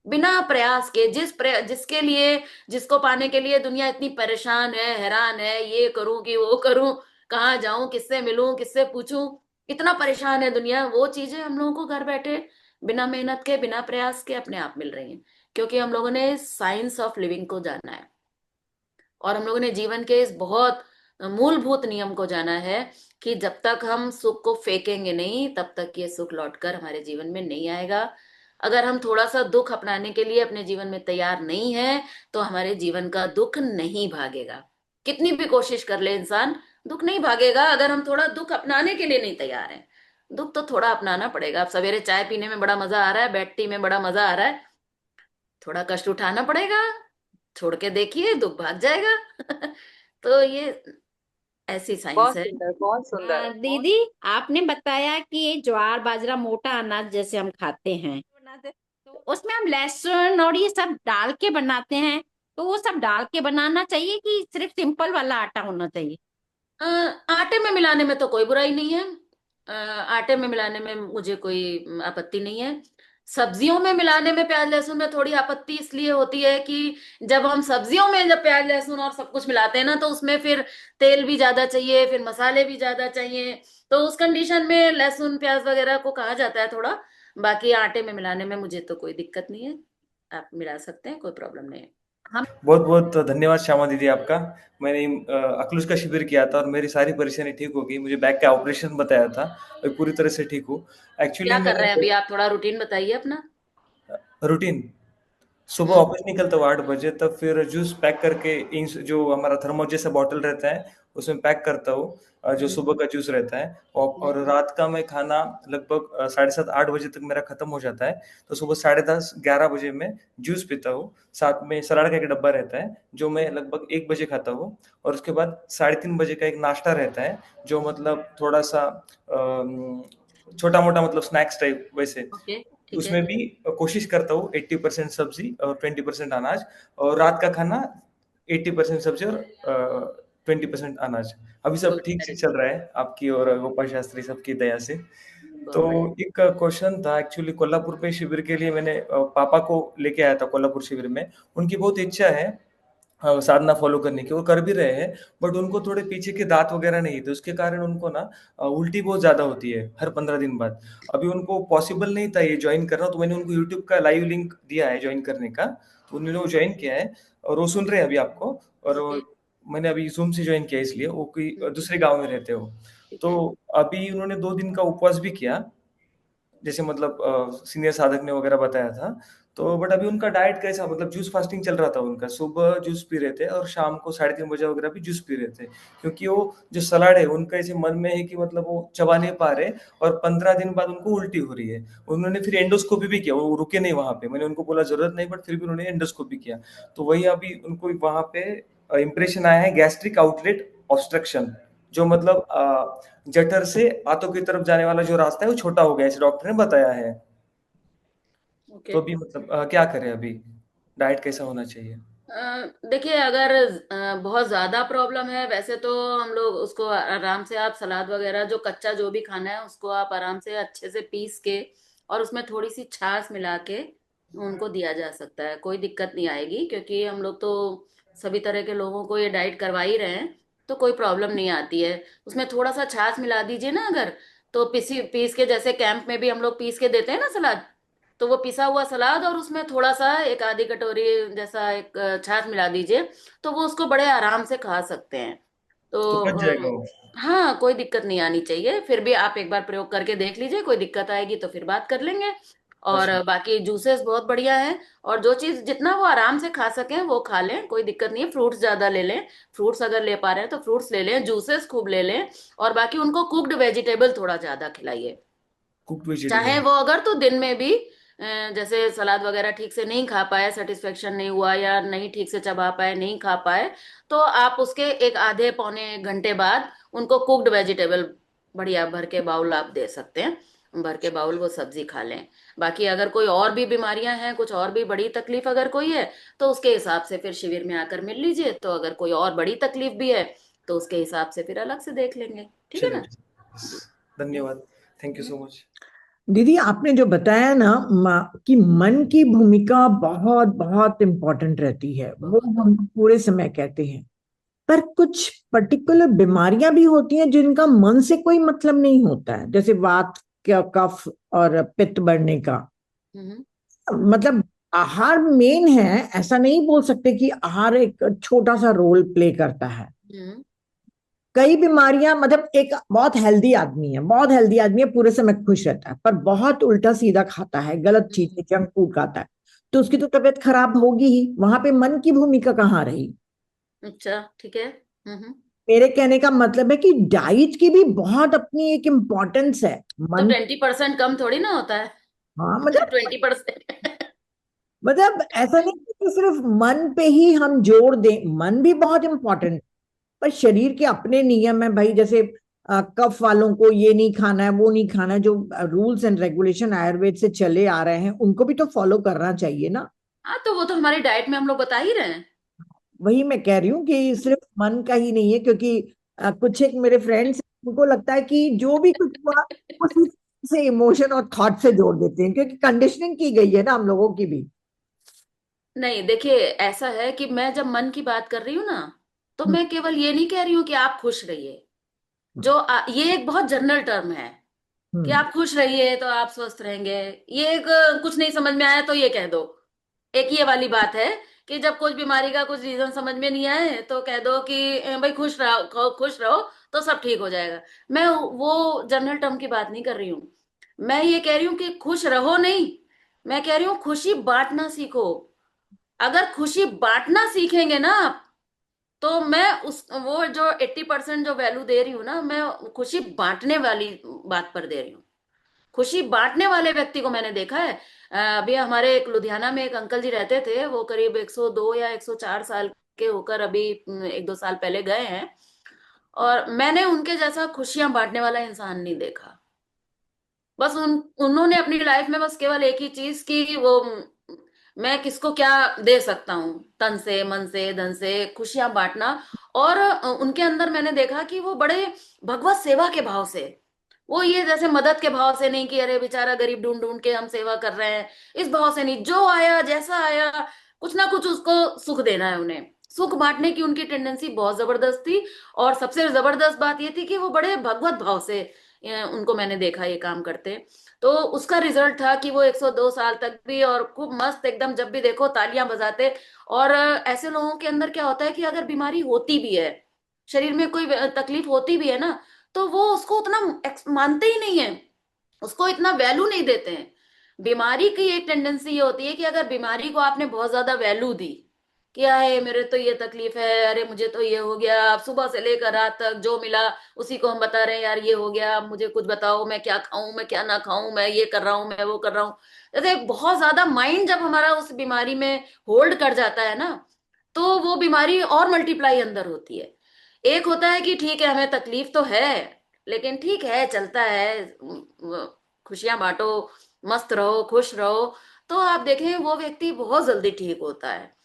बिना प्रयास के, जिसके लिए, जिसको पाने के लिए दुनिया इतनी परेशान है, हैरान है, ये करूं कि वो करूं, कहाँ जाऊं, किससे मिलूं, किससे पूछूं, इतना परेशान है दुनिया, वो चीजें हम लोगों को घर बैठे बिना मेहनत के, बिना प्रयास के अपने आप मिल रही हैं। क्योंकि हम लोगों ने साइंस ऑफ लिविंग को जाना है, और हम लोगों ने जीवन के इस बहुत मूलभूत नियम को जाना है कि जब तक हम सुख को फेंकेंगे नहीं तब तक ये सुख लौटकर हमारे जीवन में नहीं आएगा। अगर हम थोड़ा सा दुख अपनाने के लिए अपने जीवन में तैयार नहीं है तो हमारे जीवन का दुख नहीं भागेगा। कितनी भी कोशिश कर ले इंसान, दुख नहीं भागेगा अगर हम थोड़ा दुख अपनाने के लिए नहीं तैयार हैं। दुख तो थोड़ा अपनाना पड़ेगा। अब सवेरे चाय पीने में बड़ा मजा आ रहा है, बेड टी में बड़ा मजा आ रहा है, थोड़ा कष्ट उठाना पड़ेगा, छोड़ के देखिए दुख भाग जाएगा। तो ये ऐसी साइंस बहुत है। सुंदर, बहुत सुंदर। दीदी, आपने बताया कि ये ज्वार बाजरा मोटा अनाज जैसे हम खाते हैं, तो उसमें हम लहसुन और ये सब डाल के बनाते हैं, तो वो सब डाल के बनाना चाहिए कि सिर्फ सिंपल वाला आटा होना चाहिए? आटे में मिलाने में तो कोई बुराई नहीं है। आटे में मिलाने में मुझे कोई आपत्ति नहीं है। सब्जियों में मिलाने में प्याज लहसुन में थोड़ी आपत्ति इसलिए होती है कि जब हम सब्जियों में जब प्याज लहसुन और सब कुछ मिलाते हैं ना, तो उसमें फिर तेल भी ज्यादा चाहिए, फिर मसाले भी ज्यादा चाहिए। तो उस कंडीशन में लहसुन प्याज वगैरह को कहा जाता है थोड़ा। बाकी आटे में मिलाने में मुझे तो कोई दिक्कत नहीं है, आप मिला सकते हैं, कोई प्रॉब्लम नहीं है। हम बहुत बहुत धन्यवाद श्यामा दीदी आपका। मैंने अकलुज का शिविर किया था और मेरी सारी परेशानी ठीक हो गई। मुझे बैक का ऑपरेशन बताया था और पूरी तरह से ठीक हूँ। एक्चुअली क्या कर रहे हैं मैंने अभी आप? थोड़ा रूटीन बताइए अपना। रूटीन सुबह हम्म। ऑफिस निकलता हूँ 8 बजे, तब फिर जूस पैक करके जो हमारा थर्मो जैसा बॉटल रहता है उसमें पैक करता हूँ, जो हम्म। सुबह का जूस रहता है। और रात का मैं खाना लगभग 7:30-8 बजे तक मेरा खत्म हो जाता है। तो सुबह 10:30-11 बजे में जूस पीता हूँ। साथ में सलाद का एक डब्बा रहता है जो मैं लगभग 1 बजे खाता हूँ। और उसके बाद 3:30 बजे का एक नाश्ता रहता है जो मतलब थोड़ा सा छोटा मोटा मतलब स्नैक्स टाइप वैसे। ओके, ठीक है। उसमें भी कोशिश करता हूँ 80% सब्जी और 20% अनाज। और रात का खाना 80% सब्जी और 20% अनाज। अभी सब गुड, ठीक से वेरी चल रहा है आपकी और गोपाल शास्त्री सबकी दया से। तो बहुत बढ़िया। एक क्वेश्चन था एक्चुअली, कोल्हापुर पे शिविर के लिए मैंने पापा को लेके आया था कोल्हापुर शिविर में। उनकी बहुत इच्छा है साधना फॉलो करने की, वो कर भी रहे हैं। बट उनको थोड़े पीछे के दांत वगैरह नहीं थे, उसके कारण उनको ना उल्टी बहुत ज्यादा होती है हर 15 दिन बाद। अभी उनको पॉसिबल नहीं था ये ज्वाइन करना, तो मैंने उनको यूट्यूब का लाइव लिंक दिया है ज्वाइन करने का। तो उन्होंने वो ज्वाइन किया है और वो सुन रहे हैं अभी आपको। और ओके। मैंने अभी जूम से ज्वाइन किया, इसलिए वो कोई दूसरे गांव में रहते हो। ठीक तो है। अभी उन्होंने 2 दिन का उपवास भी किया, जैसे मतलब सीनियर साधक ने वगैरह बताया था। तो बट अभी उनका डाइट कैसा, मतलब जूस फास्टिंग चल रहा था उनका। सुबह जूस पी रहे थे और शाम को 3:30 बजे वगैरह भी जूस पी रहे थे। क्योंकि वो जो सलाड है उनका ऐसे मन में है कि मतलब वो चबा नहीं पा रहे और 15 दिन बाद उनको उल्टी हो रही है। उन्होंने फिर एंडोस्कोपी भी किया, वो रुके नहीं वहां पे। मैंने उनको बोला जरूरत नहीं, बट फिर भी उन्होंने एंडोस्कोपी किया। तो वही अभी उनको वहां पे इंप्रेशन आया है गैस्ट्रिक आउटलेट ऑब्स्ट्रक्शन। जो मतलब जठर से आंतों की तरफ जाने वाला जो रास्ता है वो छोटा हो गया, इस डॉक्टर ने बताया है। ओके। तो अभी मतलब क्या करें अभी, डाइट कैसा होना चाहिए? देखिए, अगर बहुत ज्यादा प्रॉब्लम है, वैसे तो हम लोग उसको आराम से, आप सलाद वगैरह जो कच्चा जो भी खाना है उसको आप आराम से अच्छे से पीस के और उसमें थोड़ी सी छाछ मिला के उनको दिया जा सकता है, कोई दिक्कत नहीं आएगी। क्योंकि हम लोग तो सभी तरह के लोगों को ये डाइट करवा ही रहे हैं, तो कोई प्रॉब्लम नहीं आती है। उसमें थोड़ा सा छाछ मिला दीजिए ना अगर, तो पीस के, जैसे कैंप में भी हम लोग पीस के देते हैं ना सलाद, तो वो पिसा हुआ सलाद और उसमें थोड़ा सा एक आधी कटोरी जैसा एक छाछ मिला दीजिए, तो वो उसको बड़े आराम से खा सकते हैं। तो तो पच जाएगा वो? हाँ, कोई दिक्कत नहीं आनी चाहिए। फिर भी आप एक बार प्रयोग करके देख लीजिए, कोई दिक्कत आएगी तो फिर बात कर लेंगे। और अच्छा। बाकी जूसेस बहुत बढ़िया है, और जो चीज जितना वो आराम से खा सकें वो खा लें, कोई दिक्कत नहीं है। फ्रूट्स ज्यादा ले लें, फ्रूट्स अगर ले पा रहे हैं तो फ्रूट्स ले लें, जूसेस खूब ले लें। और बाकी उनको कुक्ड वेजिटेबल थोड़ा ज्यादा खिलाइए। कुक्ड चाहे वेजिटेबल। वो अगर तो दिन में भी जैसे सलाद वगैरह ठीक से नहीं खा पाए, सेटिस्फेक्शन नहीं हुआ या नहीं ठीक से चबा पाए, नहीं खा पाए, तो आप उसके एक आधे पौने घंटे बाद उनको कुक्ड वेजिटेबल बढ़िया भर के बाउल आप दे सकते हैं, भर के बाउल वो सब्जी खा लें। बाकी अगर कोई और भी बीमारियां हैं, कुछ और भी बड़ी तकलीफ अगर कोई है, तो उसके हिसाब से फिर शिविर में आकर मिल लीजिए। तो अगर कोई और बड़ी तकलीफ भी है तो उसके हिसाब से फिर अलग से देख लेंगे, ठीक है चलिए ना? जी। धन्यवाद। Thank you so much. दीदी, आपने जो बताया ना कि मन की भूमिका बहुत बहुत इम्पोर्टेंट रहती है, वो बहुत हम पूरे समय कहते हैं। पर कुछ पर्टिकुलर बीमारियां भी होती हैं जिनका मन से कोई मतलब नहीं होता है, जैसे वात का, कफ और पित्त बढ़ने का। हम्म। मतलब आहार मेन है, ऐसा नहीं बोल सकते कि आहार एक छोटा सा रोल प्ले करता है। हम्म। कई बीमारियां, मतलब एक बहुत हेल्दी आदमी है, बहुत हेल्दी आदमी है, पूरे समय खुश रहता है, पर बहुत उल्टा सीधा खाता है, गलत चीजें, जंक फूड खाता है, तो उसकी तो तबीयत खराब होगी ही। वहां पे मन की भूमिका कहाँ रही? अच्छा, ठीक है। मेरे कहने का मतलब है कि डाइट की भी बहुत अपनी एक इम्पोर्टेंस है। तो मन, 20% कम थोड़ी ना होता है। हाँ मतलब, 20%। मतलब ऐसा नहीं कि सिर्फ मन पे ही हम जोर दें, मन भी बहुत इंपॉर्टेंट, पर शरीर के अपने नियम है भाई। जैसे कफ वालों को ये नहीं खाना है, वो नहीं खाना है, जो रूल्स एंड रेगुलेशन आयुर्वेद से चले आ रहे हैं, उनको भी तो फॉलो करना चाहिए ना। हाँ, तो वो तो हमारी डाइट में हम लोग बता ही रहे हैं। वही मैं कह रही हूँ कि सिर्फ मन का ही नहीं है, क्योंकि कुछ एक मेरे फ्रेंड्स, उनको लगता है कि जो भी कुछ हुआ उसी से इमोशन और थॉट से जोड़ देते हैं, क्योंकि कंडीशनिंग की गई है ना हम लोगों की भी। नहीं, देखिए, ऐसा है कि मैं जब मन की बात कर रही हूँ ना, तो हम्म, मैं केवल ये नहीं कह रही हूँ कि आप खुश रहिए। ये एक बहुत जनरल टर्म है कि हम्म, आप खुश रहिए तो आप स्वस्थ रहेंगे। ये एक कुछ नहीं समझ में आया तो ये कह दो। एक ये वाली बात है कि जब कुछ बीमारी का कुछ रीजन समझ में नहीं आए तो कह दो कि भाई खुश रहो तो सब ठीक हो जाएगा। मैं वो जनरल टर्म की बात नहीं कर रही हूँ। मैं ये कह रही हूँ कि खुश रहो नहीं, मैं कह रही हूँ खुशी बांटना सीखो। अगर खुशी बांटना सीखेंगे ना आप, तो मैं उस वो जो 80% जो वैल्यू दे रही हूँ ना, मैं खुशी बांटने वाली बात पर दे रही हूँ। खुशी बांटने वाले व्यक्ति को मैंने देखा है। अभी हमारे एक लुधियाना में एक अंकल जी रहते थे, वो करीब 102 या 104 साल के होकर अभी 1-2 साल पहले गए हैं। और मैंने उनके जैसा खुशियां बांटने वाला इंसान नहीं देखा। बस उन्होंने अपनी लाइफ में बस केवल एक ही चीज की, वो मैं किसको क्या दे सकता हूँ, तन से मन से धन से खुशियां बांटना। और उनके अंदर मैंने देखा कि वो बड़े भगवत सेवा के भाव से, वो ये जैसे मदद के भाव से नहीं कि अरे बेचारा गरीब ढूंढ ढूंढ के हम सेवा कर रहे हैं, इस भाव से नहीं। जो आया जैसा आया, कुछ ना कुछ उसको सुख देना है उन्हें। सुख बांटने की उनकी टेंडेंसी बहुत जबरदस्त थी। और सबसे जबरदस्त बात ये थी कि वो बड़े भगवत भाव से उनको मैंने देखा ये काम करते। तो उसका रिजल्ट था कि वो 102 साल तक भी और खूब मस्त एकदम, जब भी देखो तालियां बजाते। और ऐसे लोगों के अंदर क्या होता है कि अगर बीमारी होती भी है, शरीर में कोई तकलीफ होती भी है ना, तो वो उसको उतना मानते ही नहीं है, उसको इतना वैल्यू नहीं देते हैं। बीमारी की एक टेंडेंसी ये होती है कि अगर बीमारी को आपने बहुत ज्यादा वैल्यू दी, क्या है मेरे तो ये तकलीफ है, अरे मुझे तो ये हो गया, आप सुबह से लेकर रात तक जो मिला उसी को हम बता रहे हैं, यार ये हो गया, आप मुझे कुछ बताओ, मैं क्या खाऊं मैं क्या ना खाऊं, मैं ये कर रहा हूं मैं वो कर रहा हूं। जैसे बहुत ज्यादा माइंड जब हमारा उस बीमारी में होल्ड कर जाता है ना, तो वो बीमारी और मल्टीप्लाई अंदर होती है। एक होता है कि ठीक है हमें तकलीफ तो है, लेकिन ठीक है चलता है, खुशियां बांटो, मस्त रहो, खुश रहो, तो आप देखें वो व्यक्ति बहुत जल्दी ठीक होता है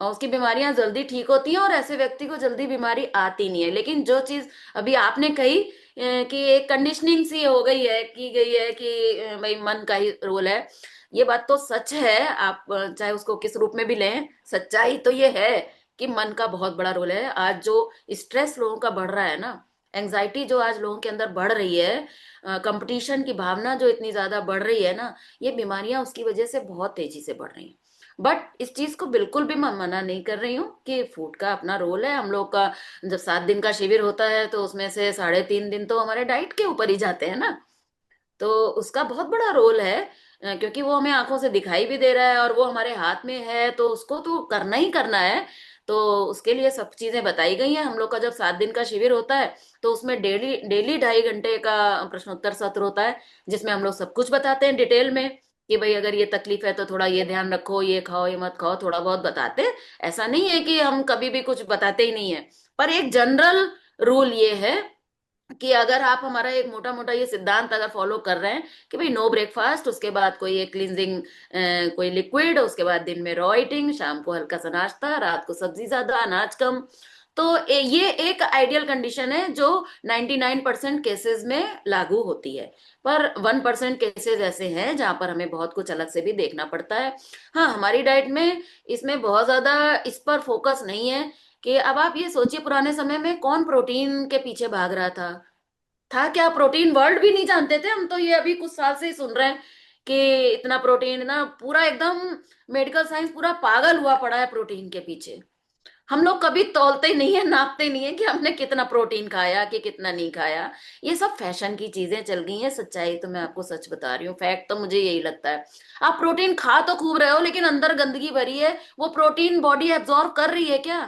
और उसकी बीमारियां जल्दी ठीक होती हैं, और ऐसे व्यक्ति को जल्दी बीमारी आती नहीं है। लेकिन जो चीज अभी आपने कही कि एक कंडीशनिंग सी हो गई है, की गई है कि भाई मन का ही रोल है, ये बात तो सच है। आप चाहे उसको किस रूप में भी लें, सच्चाई तो ये है कि मन का बहुत बड़ा रोल है। आज जो स्ट्रेस लोगों का बढ़ रहा है ना, एंजाइटी जो आज लोगों के अंदर बढ़ रही है, कंपटीशन की भावना जो इतनी ज्यादा बढ़ रही है ना, ये बीमारियां उसकी वजह से बहुत तेजी से बढ़ रही हैं। बट इस चीज को बिल्कुल भी मैं मना नहीं कर रही हूँ कि फूड का अपना रोल है। हम लोग का जब 7 दिन का शिविर होता है तो उसमें से 3.5 दिन तो हमारे डाइट के ऊपर ही जाते हैं ना, तो उसका बहुत बड़ा रोल है। क्योंकि वो हमें आंखों से दिखाई भी दे रहा है और वो हमारे हाथ में है, तो उसको तो करना ही करना है। तो उसके लिए सब चीजें बताई गई हैं। हम लोग का जब 7 दिन का शिविर होता है तो उसमें डेली डेली 2.5 घंटे का प्रश्नोत्तर सत्र होता है, जिसमें हम लोग सब कुछ बताते हैं डिटेल में कि भाई अगर ये तकलीफ है तो थोड़ा ये ध्यान रखो, ये खाओ ये मत खाओ, थोड़ा बहुत बताते हैं। ऐसा नहीं है कि हम कभी भी कुछ बताते ही नहीं है। पर एक जनरल रूल ये है कि अगर आप हमारा एक मोटा मोटा ये सिद्धांत अगर फॉलो कर रहे हैं कि भाई नो ब्रेकफास्ट, उसके बाद कोई एक क्लींजिंग कोई लिक्विड, उसके बाद दिन में रॉ ईटिंग, शाम को हल्का सा नाश्ता, रात को सब्जी ज्यादा अनाज कम, तो ये एक आइडियल कंडीशन है जो 99% केसेस में लागू होती है। पर 1% केसेस ऐसे हैं जहां पर हमें बहुत कुछ अलग से भी देखना पड़ता है। हाँ, हमारी डाइट में इसमें बहुत ज्यादा इस पर फोकस नहीं है। कि अब आप ये सोचिए पुराने समय में कौन प्रोटीन के पीछे भाग रहा था क्या? प्रोटीन वर्ड भी नहीं जानते थे हम, तो ये अभी कुछ साल से ही सुन रहे हैं कि इतना प्रोटीन ना, पूरा एकदम मेडिकल साइंस पूरा पागल हुआ पड़ा है प्रोटीन के पीछे। हम लोग कभी तौलते नहीं है, नापते नहीं है कि हमने कितना प्रोटीन खाया कि कितना नहीं खाया। ये सब फैशन की चीजें चल गई हैं। सच्चाई तो मैं आपको सच बता रही हूँ, फैक्ट तो मुझे यही लगता है। आप प्रोटीन खा तो खूब रहे हो, लेकिन अंदर गंदगी भरी है। वो प्रोटीन बॉडी एब्जॉर्ब कर रही है क्या?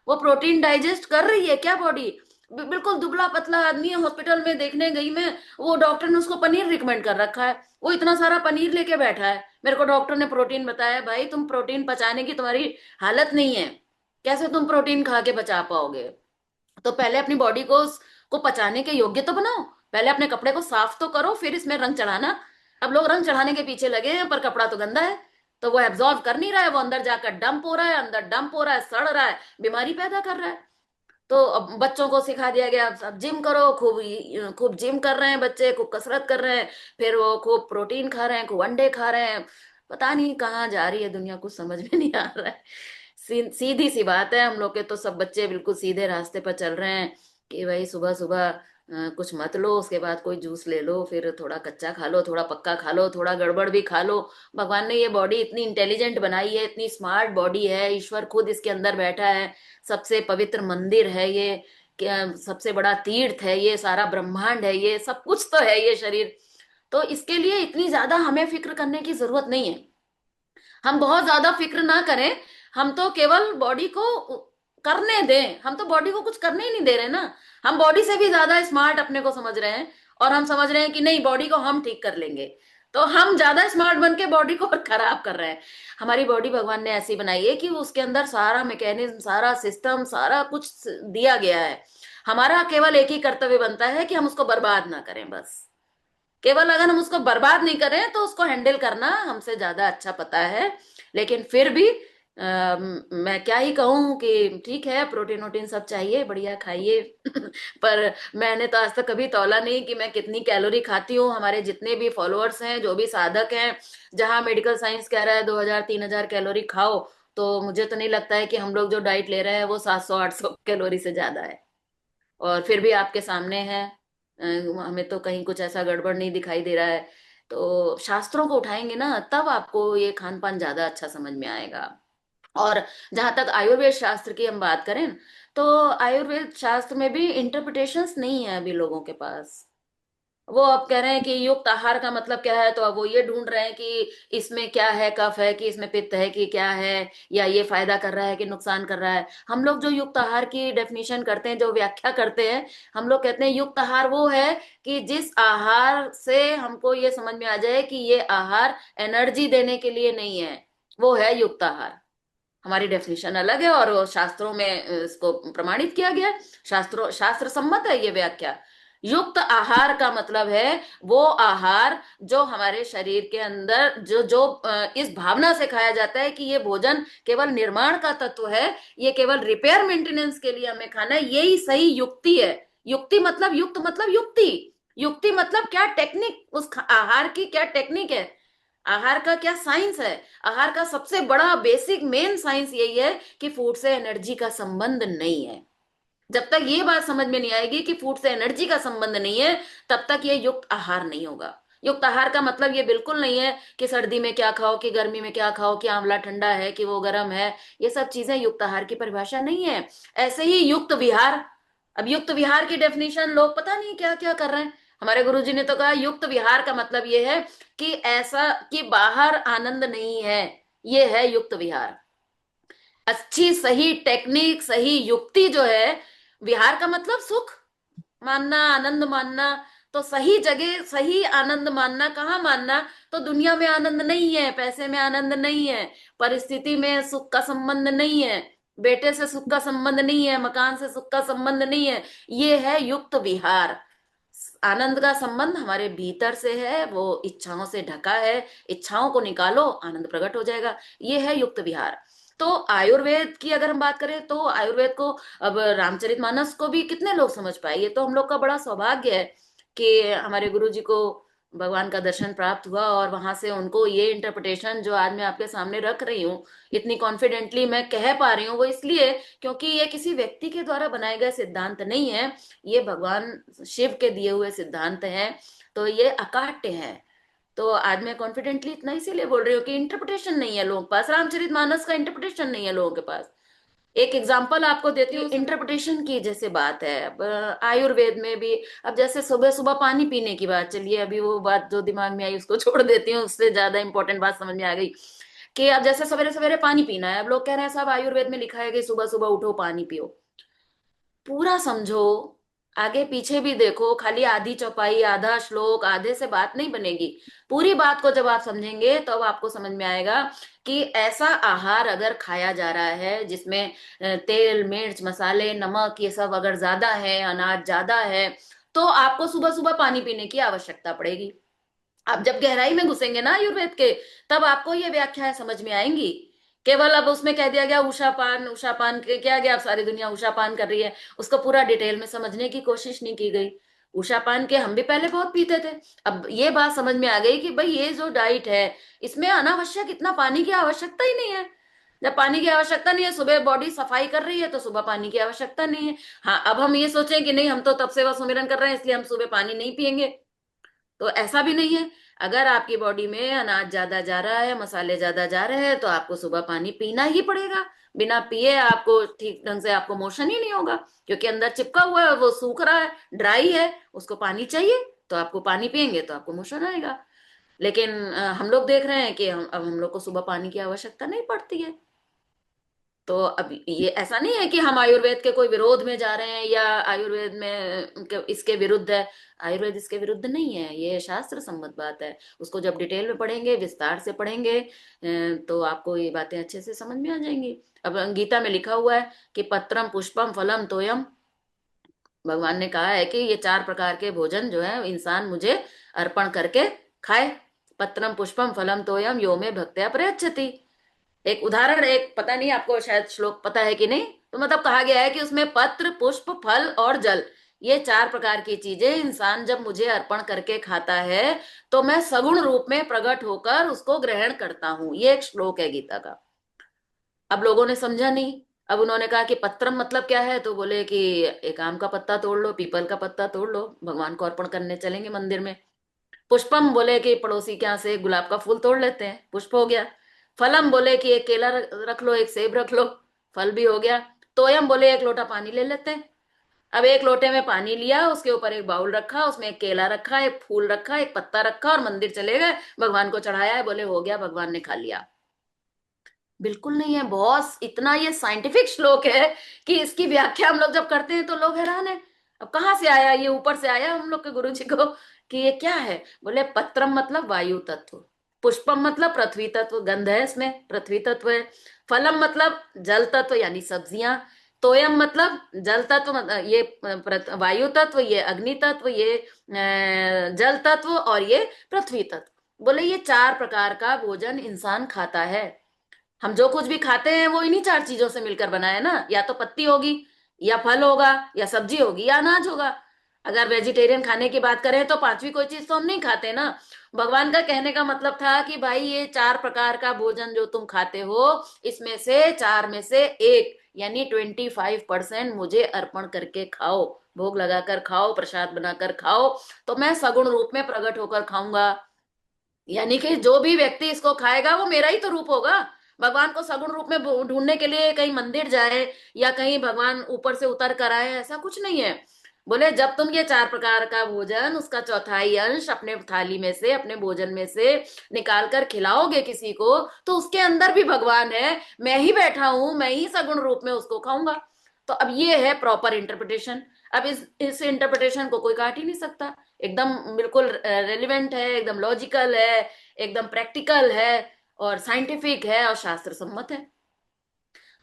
वो प्रोटीन डाइजेस्ट कर रही है क्या बॉडी? बिल्कुल दुबला पतला आदमी है, हॉस्पिटल में देखने गई मैं, वो डॉक्टर ने उसको पनीर रिकमेंड कर रखा है, वो इतना सारा पनीर लेके बैठा है। मेरे को डॉक्टर ने प्रोटीन बताया, भाई तुम प्रोटीन पचाने की तुम्हारी हालत नहीं है, कैसे तुम प्रोटीन खा के बचा पाओगे? तो पहले अपनी बॉडी को पचाने के योग्य तो बनाओ। पहले अपने कपड़े को साफ तो करो, फिर इसमें रंग चढ़ाना। अब लोग रंग चढ़ाने के पीछे लगे हैं, पर कपड़ा तो गंदा है, तो वो एब्जॉर्ब कर नहीं रहा है, वो अंदर जाकर डंप हो रहा है, अंदर डंप हो रहा है, सड़ रहा है, बीमारी पैदा कर रहा है। तो अब बच्चों को सिखा दिया गया अब जिम करो, खूब खूब जिम कर रहे हैं बच्चे, खूब कसरत कर रहे हैं, फिर वो खूब प्रोटीन खा रहे हैं, खूब अंडे खा रहे हैं। पता नहीं कहाँ जा रही है दुनिया, कुछ समझ में नहीं आ रहा है। सीधी सी बात है, हम लोग के तो सब बच्चे बिल्कुल सीधे रास्ते पर चल रहे हैं कि भाई सुबह सुबह कुछ मत लो, उसके बाद कोई जूस ले लो, फिर थोड़ा कच्चा खा लो, थोड़ा पक्का खा लो, थोड़ा गड़बड़ भी खा लो। भगवान ने ये बॉडी इतनी इंटेलिजेंट बनाई है, इतनी स्मार्ट बॉडी है, ईश्वर खुद इसके अंदर बैठा है। सबसे पवित्र मंदिर है ये, सबसे बड़ा तीर्थ है ये, सारा ब्रह्मांड है ये, सब कुछ तो है ये शरीर। तो इसके लिए इतनी ज्यादा हमें फिक्र करने की जरूरत नहीं है। हम बहुत ज्यादा फिक्र ना करें, हम तो केवल बॉडी को करने दें। हम तो बॉडी को कुछ करने ही नहीं दे रहे ना, हम बॉडी से भी ज्यादा स्मार्ट अपने को समझ रहे हैं, और हम समझ रहे हैं कि नहीं बॉडी को हम ठीक कर लेंगे। तो हम ज्यादा स्मार्ट बन के बॉडी को और खराब कर रहे हैं। हमारी बॉडी भगवान ने ऐसी बनाई है कि उसके अंदर सारा मैकेनिज्म, सारा सिस्टम, सारा कुछ दिया गया है। हमारा केवल एक ही कर्तव्य बनता है कि हम उसको बर्बाद ना करें, बस। केवल अगर हम उसको बर्बाद नहीं करें तो उसको हैंडल करना हमसे ज्यादा अच्छा पता है। लेकिन फिर भी मैं क्या ही कहूँ कि ठीक है, प्रोटीन वोटीन सब चाहिए, बढ़िया खाइए। पर मैंने तो आज तक कभी तौला नहीं कि मैं कितनी कैलोरी खाती हूँ। हमारे जितने भी फॉलोअर्स हैं, जो भी साधक हैं, जहाँ मेडिकल साइंस कह रहा है 2000-3000 कैलोरी खाओ, तो मुझे तो नहीं लगता है कि हम लोग जो डाइट ले रहे हैं वो 700-800 कैलोरी से ज्यादा है। और फिर भी आपके सामने है, हमें तो कहीं कुछ ऐसा गड़बड़ नहीं दिखाई दे रहा है। तो शास्त्रों को उठाएंगे ना, तब आपको ये खान पान ज्यादा अच्छा समझ में आएगा। और जहां तक आयुर्वेद शास्त्र की हम बात करें, तो आयुर्वेद शास्त्र में भी इंटरप्रिटेशंस नहीं है अभी लोगों के पास। वो अब कह रहे हैं कि युक्त आहार का मतलब क्या है, तो अब वो ये ढूंढ रहे हैं कि इसमें क्या है, कफ है कि इसमें पित्त है कि क्या है, या ये फायदा कर रहा है कि नुकसान कर रहा है। हम लोग जो युक्त आहार की डेफिनेशन करते हैं, जो व्याख्या करते हैं, हम लोग कहते हैं युक्त आहार वो है कि जिस आहार से हमको ये समझ में आ जाए कि ये आहार एनर्जी देने के लिए नहीं है, वो है युक्त आहार। हमारी डेफिनेशन अलग है, और वो शास्त्रों में इसको प्रमाणित किया गया है। शास्त्र सम्मत है ये व्याख्या। युक्त आहार का मतलब है वो आहार जो हमारे शरीर के अंदर जो जो इस भावना से खाया जाता है कि ये भोजन केवल निर्माण का तत्व है, ये केवल रिपेयर मेंटेनेंस के लिए हमें खाना है, यही सही युक्ति है। युक्ति मतलब, युक्त मतलब युक्ति। युक्ति मतलब क्या टेक्निक, उस आहार की क्या टेक्निक है, आहार का क्या साइंस है। आहार का सबसे बड़ा बेसिक मेन साइंस यही है कि फूड से एनर्जी का संबंध नहीं है। जब तक ये बात समझ में नहीं आएगी कि फूड से एनर्जी का संबंध नहीं है, तब तक ये युक्त आहार नहीं होगा। युक्त आहार का मतलब ये बिल्कुल नहीं है कि सर्दी में क्या खाओ, कि गर्मी में क्या खाओ, कि आंवला ठंडा है कि वो गर्म है। ये सब चीजें युक्त आहार की परिभाषा नहीं है। ऐसे ही युक्त विहार, अब युक्त विहार की डेफिनेशन लोग पता नहीं क्या क्या कर रहे हैं। हमारे गुरुजी ने तो कहा युक्त विहार का मतलब ये है कि ऐसा कि बाहर आनंद नहीं है, ये है युक्त विहार। अच्छी सही टेक्निक, सही युक्ति जो है, विहार का मतलब सुख मानना, आनंद मानना। तो सही जगह सही आनंद मानना, कहाँ मानना? तो दुनिया में आनंद नहीं है, पैसे में आनंद नहीं है, परिस्थिति में सुख का संबंध नहीं है, बेटे से सुख का संबंध नहीं है, मकान से सुख का संबंध नहीं है। ये है युक्त विहार। आनंद का संबंध हमारे भीतर से है, वो इच्छाओं से ढका है। इच्छाओं को निकालो, आनंद प्रकट हो जाएगा। ये है युक्त विहार। तो आयुर्वेद की अगर हम बात करें, तो आयुर्वेद को अब रामचरितमानस को भी कितने लोग समझ पाए? ये तो हम लोग का बड़ा सौभाग्य है कि हमारे गुरु जी को भगवान का दर्शन प्राप्त हुआ, और वहां से उनको ये इंटरप्रिटेशन जो आज मैं आपके सामने रख रही हूँ, इतनी कॉन्फिडेंटली मैं कह पा रही हूँ, वो इसलिए क्योंकि ये किसी व्यक्ति के द्वारा बनाए गए सिद्धांत नहीं है, ये भगवान शिव के दिए हुए सिद्धांत हैं। तो ये अकाट्य है। तो आज मैं कॉन्फिडेंटली इतना इसीलिए बोल रही हूँ कि इंटरप्रिटेशन नहीं है लोगों के पास, रामचरितमानस का इंटरप्रिटेशन नहीं है लोगों के पास। एक एग्जांपल आपको देती हूँ, इंटरप्रिटेशन की जैसे बात है। अब आयुर्वेद में भी, अब जैसे सुबह सुबह पानी पीने की बात चलिए, अभी वो बात जो दिमाग में आई उसको छोड़ देती हूँ, उससे ज्यादा इंपॉर्टेंट बात समझ में आ गई कि अब जैसे सवेरे सवेरे पानी पीना है। अब लोग कह रहे हैं साहब आयुर्वेद में लिखा है कि सुबह सुबह उठो पानी पियो। पूरा समझो, आगे पीछे भी देखो, खाली आधी चौपाई आधा श्लोक आधे से बात नहीं बनेगी। पूरी बात को जब आप समझेंगे तो अब आपको समझ में आएगा कि ऐसा आहार अगर खाया जा रहा है जिसमें तेल मिर्च मसाले नमक ये सब अगर ज्यादा है, अनाज ज्यादा है, तो आपको सुबह सुबह पानी पीने की आवश्यकता पड़ेगी। आप जब गहराई में घुसेंगे ना आयुर्वेद के, तब आपको ये व्याख्याएं समझ में आएंगी। केवल अब उसमें कह दिया गया उषा पान के क्या गया, अब सारी दुनिया उषा पान कर रही है, उसको पूरा डिटेल में समझने की कोशिश नहीं की गई। उषा पान के हम भी पहले बहुत पीते थे। अब ये बात समझ में आ गई कि भाई ये जो डाइट है इसमें अनावश्यक इतना पानी की आवश्यकता ही नहीं है। जब पानी की आवश्यकता नहीं है, सुबह बॉडी सफाई कर रही है तो सुबह पानी की आवश्यकता नहीं है। हाँ, अब हम ये सोचें कि नहीं हम तो तब से वह सुमिरन कर रहे हैं इसलिए हम सुबह पानी नहीं पियेंगे, तो ऐसा भी नहीं है। अगर आपकी बॉडी में अनाज ज्यादा जा रहा है, मसाले ज्यादा जा रहे हैं, तो आपको सुबह पानी पीना ही पड़ेगा। बिना पिए आपको ठीक ढंग से आपको मोशन ही नहीं होगा, क्योंकि अंदर चिपका हुआ है, वो सूख रहा है, ड्राई है, उसको पानी चाहिए। तो आपको पानी पियेंगे तो आपको मोशन आएगा। लेकिन हम लोग देख रहे हैं कि अब हम लोग को सुबह पानी की आवश्यकता नहीं पड़ती है। तो अब ये ऐसा नहीं है कि हम आयुर्वेद के कोई विरोध में जा रहे हैं या आयुर्वेद में इसके विरुद्ध है। आयुर्वेद इसके विरुद्ध नहीं है, ये शास्त्र सम्मत बात है। उसको जब डिटेल में पढ़ेंगे, विस्तार से पढ़ेंगे, तो आपको ये बातें अच्छे से समझ में आ जाएंगी। अब गीता में लिखा हुआ है कि पत्रम पुष्पम फलम तोयम। भगवान ने कहा है कि ये चार प्रकार के भोजन जो है इंसान मुझे अर्पण करके खाए। पत्रम पुष्पम फलम तोयम यो में भक्त्या प्रयच्छति। एक उदाहरण, एक पता नहीं आपको शायद श्लोक पता है कि नहीं, तो मतलब कहा गया है कि उसमें पत्र पुष्प फल और जल, ये चार प्रकार की चीजें इंसान जब मुझे अर्पण करके खाता है तो मैं सगुण रूप में प्रकट होकर उसको ग्रहण करता हूं। ये एक श्लोक है गीता का। अब लोगों ने समझा नहीं। अब उन्होंने कहा कि पत्रम मतलब क्या है, तो बोले कि एक आम का पत्ता तोड़ लो, पीपल का पत्ता तोड़ लो, भगवान को अर्पण करने चलेंगे मंदिर में। पुष्पम बोले कि पड़ोसी के यहाँ से एक गुलाब का फूल तोड़ लेते हैं, पुष्प हो गया। फलम बोले कि एक केला रख लो, एक सेब रख लो, फल भी हो गया। तोयम बोले एक लोटा पानी ले लेते हैं। अब एक लोटे में पानी लिया, उसके ऊपर एक बाउल रखा, उसमें एक केला रखा, एक फूल रखा, एक पत्ता रखा और मंदिर चले गए, भगवान को चढ़ाया है, बोले हो गया, भगवान ने खा लिया। बिल्कुल नहीं है बॉस, इतना ये साइंटिफिक श्लोक है कि इसकी व्याख्या हम लोग जब करते हैं तो लोग हैरान है। अब कहाँ से आया ये, ऊपर से आया हम लोग के गुरु जी को कि ये क्या है। बोले पत्रम मतलब वायु तत्व, पुष्पम मतलब पृथ्वी तत्व, गंध है इसमें, पृथ्वी तत्व है। फलम मतलब जल तत्व यानी सब्जियां। तोयम मतलब जल तत्व, ये वायु तत्व, ये अग्नि तत्व, ये जल तत्व और ये पृथ्वी तत्व। बोले ये चार प्रकार का भोजन इंसान खाता है। हम जो कुछ भी खाते हैं वो इन्हीं चार चीजों से मिलकर बना है ना, या तो पत्ती होगी, या फल होगा, या सब्जी होगी, या अनाज होगा। अगर वेजिटेरियन खाने की बात करें तो पांचवी कोई चीज तो हम नहीं खाते ना। भगवान का कहने का मतलब था कि भाई ये चार प्रकार का भोजन जो तुम खाते हो, इसमें से चार में से एक यानी 25% मुझे अर्पण करके खाओ, भोग लगाकर खाओ, प्रसाद बनाकर खाओ, तो मैं सगुण रूप में प्रकट होकर खाऊंगा। यानी कि जो भी व्यक्ति इसको खाएगा वो मेरा ही तो रूप होगा। भगवान को सगुण रूप में ढूंढने के लिए कहीं मंदिर जाए या कहीं भगवान ऊपर से उतर कर आए, ऐसा कुछ नहीं है। बोले जब तुम ये चार प्रकार का भोजन उसका चौथाई अंश अपने थाली में से, अपने भोजन में से निकाल कर खिलाओगे किसी को, तो उसके अंदर भी भगवान है, मैं ही बैठा हूं, मैं ही सगुण रूप में उसको खाऊंगा। तो अब ये है प्रॉपर इंटरप्रिटेशन। अब इस इंटरप्रिटेशन को कोई काट ही नहीं सकता। एकदम बिल्कुल रेलिवेंट है, एकदम लॉजिकल है, एकदम प्रैक्टिकल है और साइंटिफिक है और शास्त्र सम्मत है।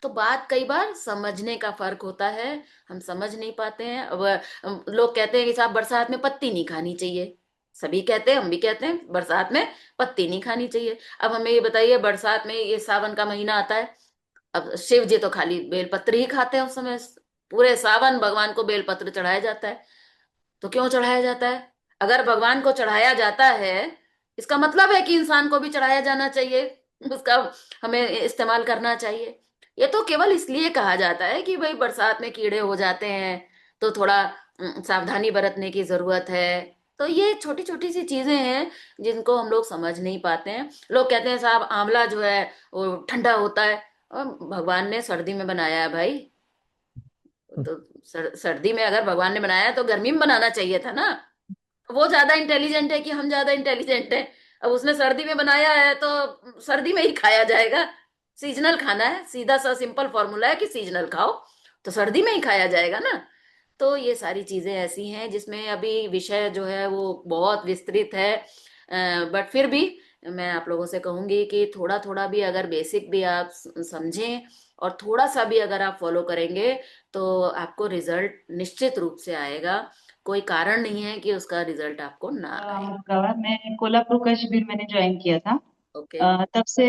तो बात कई बार समझने का फर्क होता है, हम समझ नहीं पाते हैं। अब लोग कहते हैं कि साहब बरसात में पत्ती नहीं खानी चाहिए, सभी कहते हैं, हम भी कहते हैं बरसात में पत्ती नहीं खानी चाहिए। अब हमें ये बताइए, बरसात में ये सावन का महीना आता है, अब शिव जी तो खाली बेलपत्र ही खाते हैं उस समय, पूरे सावन भगवान को बेलपत्र चढ़ाया जाता है। तो क्यों चढ़ाया जाता है? अगर भगवान को चढ़ाया जाता है, इसका मतलब है कि इंसान को भी चढ़ाया जाना चाहिए, उसका हमें इस्तेमाल करना चाहिए। ये तो केवल इसलिए कहा जाता है कि भाई बरसात में कीड़े हो जाते हैं तो थोड़ा सावधानी बरतने की जरूरत है। तो ये छोटी छोटी सी चीजें हैं जिनको हम लोग समझ नहीं पाते हैं। लोग कहते हैं साहब आंवला जो है वो ठंडा होता है, और भगवान ने सर्दी में बनाया है भाई। तो सर्दी में अगर भगवान ने बनाया है तो गर्मी में बनाना चाहिए था ना। वो ज्यादा इंटेलिजेंट है कि हम ज्यादा इंटेलिजेंट है? अब उसने सर्दी में बनाया है तो सर्दी में ही खाया जाएगा। सीजनल खाना है, सीधा सा सिंपल फॉर्मूला है कि सीजनल खाओ, तो सर्दी में ही खाया जाएगा ना। तो ये सारी चीजें ऐसी हैं जिसमें अभी विषय जो है वो बहुत विस्तृत है। बट फिर भी मैं आप लोगों से कहूंगी कि थोड़ा थोड़ा भी अगर बेसिक भी आप समझें और थोड़ा सा भी अगर आप फॉलो करेंगे तो आपको रिजल्ट निश्चित रूप से आएगा। कोई कारण नहीं है कि उसका रिजल्ट आपको ना आए। मैं कोल्हापुर का शिविर मैंने ज्वाइन किया था। ओके। तब से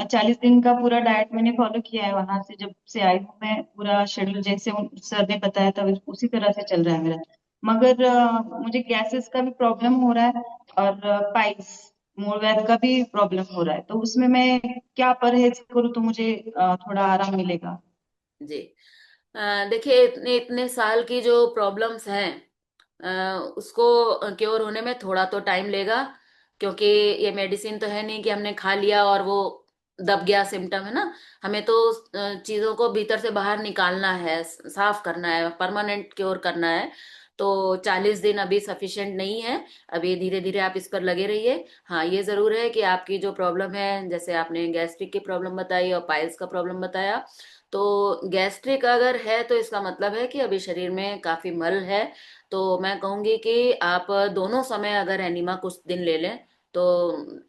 40 दिन का पूरा डाइट मैंने फॉलो किया है। वहां से जब से आई हूँ मैं, पूरा शेड्यूल जैसे सर ने बताया था उसी तरह से चल रहा है मेरा। मगर मुझे गैसेस का भी प्रॉब्लम हो रहा है और पाइल्स मूलव्याध का भी प्रॉब्लम हो रहा है। तो उसमें मैं क्या परहेज करूँ तो मुझे थोड़ा आराम मिलेगा? जी। देखिए, इतने इतने साल की जो प्रॉब्लम्स हैं उसको क्योर होने में थोड़ा तो टाइम लेगा। क्योंकि ये मेडिसिन तो है नहीं कि हमने खा लिया और वो दब गया सिम्टम, है ना। हमें तो चीजों को भीतर से बाहर निकालना है, साफ करना है, परमानेंट क्योर करना है। तो 40 दिन अभी सफिशिएंट नहीं है। अभी धीरे धीरे आप इस पर लगे रहिए। हाँ, ये जरूर है कि आपकी जो प्रॉब्लम है, जैसे आपने गैस्ट्रिक की प्रॉब्लम बताई और पाइल्स का प्रॉब्लम बताया, तो गैस्ट्रिक अगर है तो इसका मतलब है कि अभी शरीर में काफी मल है। तो मैं कहूंगी कि आप दोनों समय अगर एनिमा कुछ दिन ले लें तो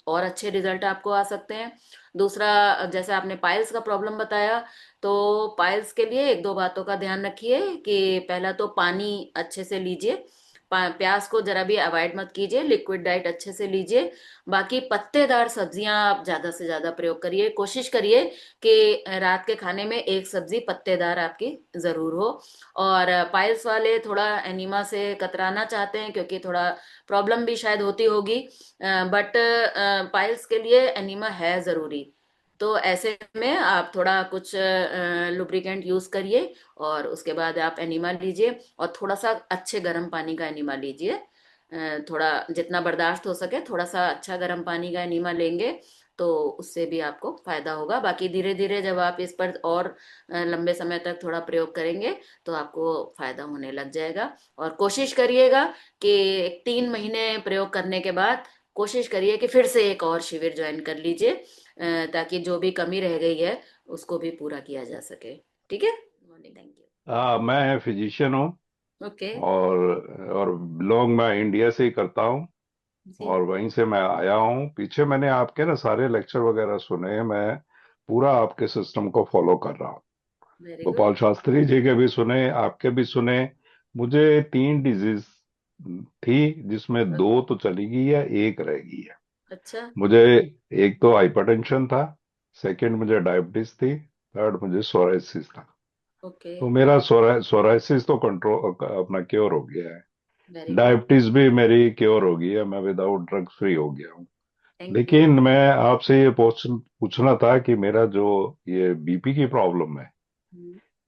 और अच्छे रिजल्ट आपको आ सकते हैं। दूसरा, जैसे आपने पाइल्स का प्रॉब्लम बताया, तो पाइल्स के लिए एक दो बातों का ध्यान रखिए कि पहला तो पानी अच्छे से लीजिए। प्याज को जरा भी अवॉइड मत कीजिए, लिक्विड डाइट अच्छे से लीजिए। बाकी पत्तेदार सब्जियां आप ज्यादा से ज्यादा प्रयोग करिए। कोशिश करिए कि रात के खाने में एक सब्जी पत्तेदार आपकी जरूर हो। और पाइल्स वाले थोड़ा एनीमा से कतराना चाहते हैं क्योंकि थोड़ा प्रॉब्लम भी शायद होती होगी, बट पाइल्स के लिए एनीमा है जरूरी। तो ऐसे में आप थोड़ा कुछ लुब्रिकेंट यूज करिए और उसके बाद आप एनीमा लीजिए और थोड़ा सा अच्छे गर्म पानी का एनीमा लीजिए। थोड़ा जितना बर्दाश्त हो सके थोड़ा सा अच्छा गर्म पानी का एनीमा लेंगे तो उससे भी आपको फायदा होगा। बाकी धीरे धीरे जब आप इस पर और लंबे समय तक थोड़ा प्रयोग करेंगे तो आपको फायदा होने लग जाएगा। और कोशिश करिएगा कि 3 महीने प्रयोग करने के बाद कोशिश करिए कि फिर से एक और शिविर ज्वाइन कर लीजिए, ताकि जो भी कमी रह गई है उसको भी पूरा किया जा सके। ठीक है। थैंक मैं फिजिशियन हूँ यू। ओके। और बिलोंग मैं इंडिया से ही करता हूँ। जी। और वहीं से मैं आया हूँ। पीछे मैंने आपके ना सारे लेक्चर वगैरह सुने हैं। मैं पूरा आपके सिस्टम को फॉलो कर रहा हूँ। Very good. गोपाल शास्त्री जी के भी सुने, आपके भी सुने। मुझे 3 डिजीज थी जिसमें 2 तो चली गई है, एक रह गई है। अच्छा। मुझे एक तो हाइपरटेंशन था, सेकंड मुझे डायबिटीज थी, थर्ड मुझे सोराइसिस था। ओके। तो मेरा सोराइसिस तो कंट्रोल अपना क्योर हो गया है। Very good. डायबिटीज भी मेरी क्योर हो गई है, मैं विदाउट ड्रग्स फ्री हो गया हूँ। Thank you. लेकिन मैं आपसे ये पूछना था कि मेरा जो ये बीपी की प्रॉब्लम है,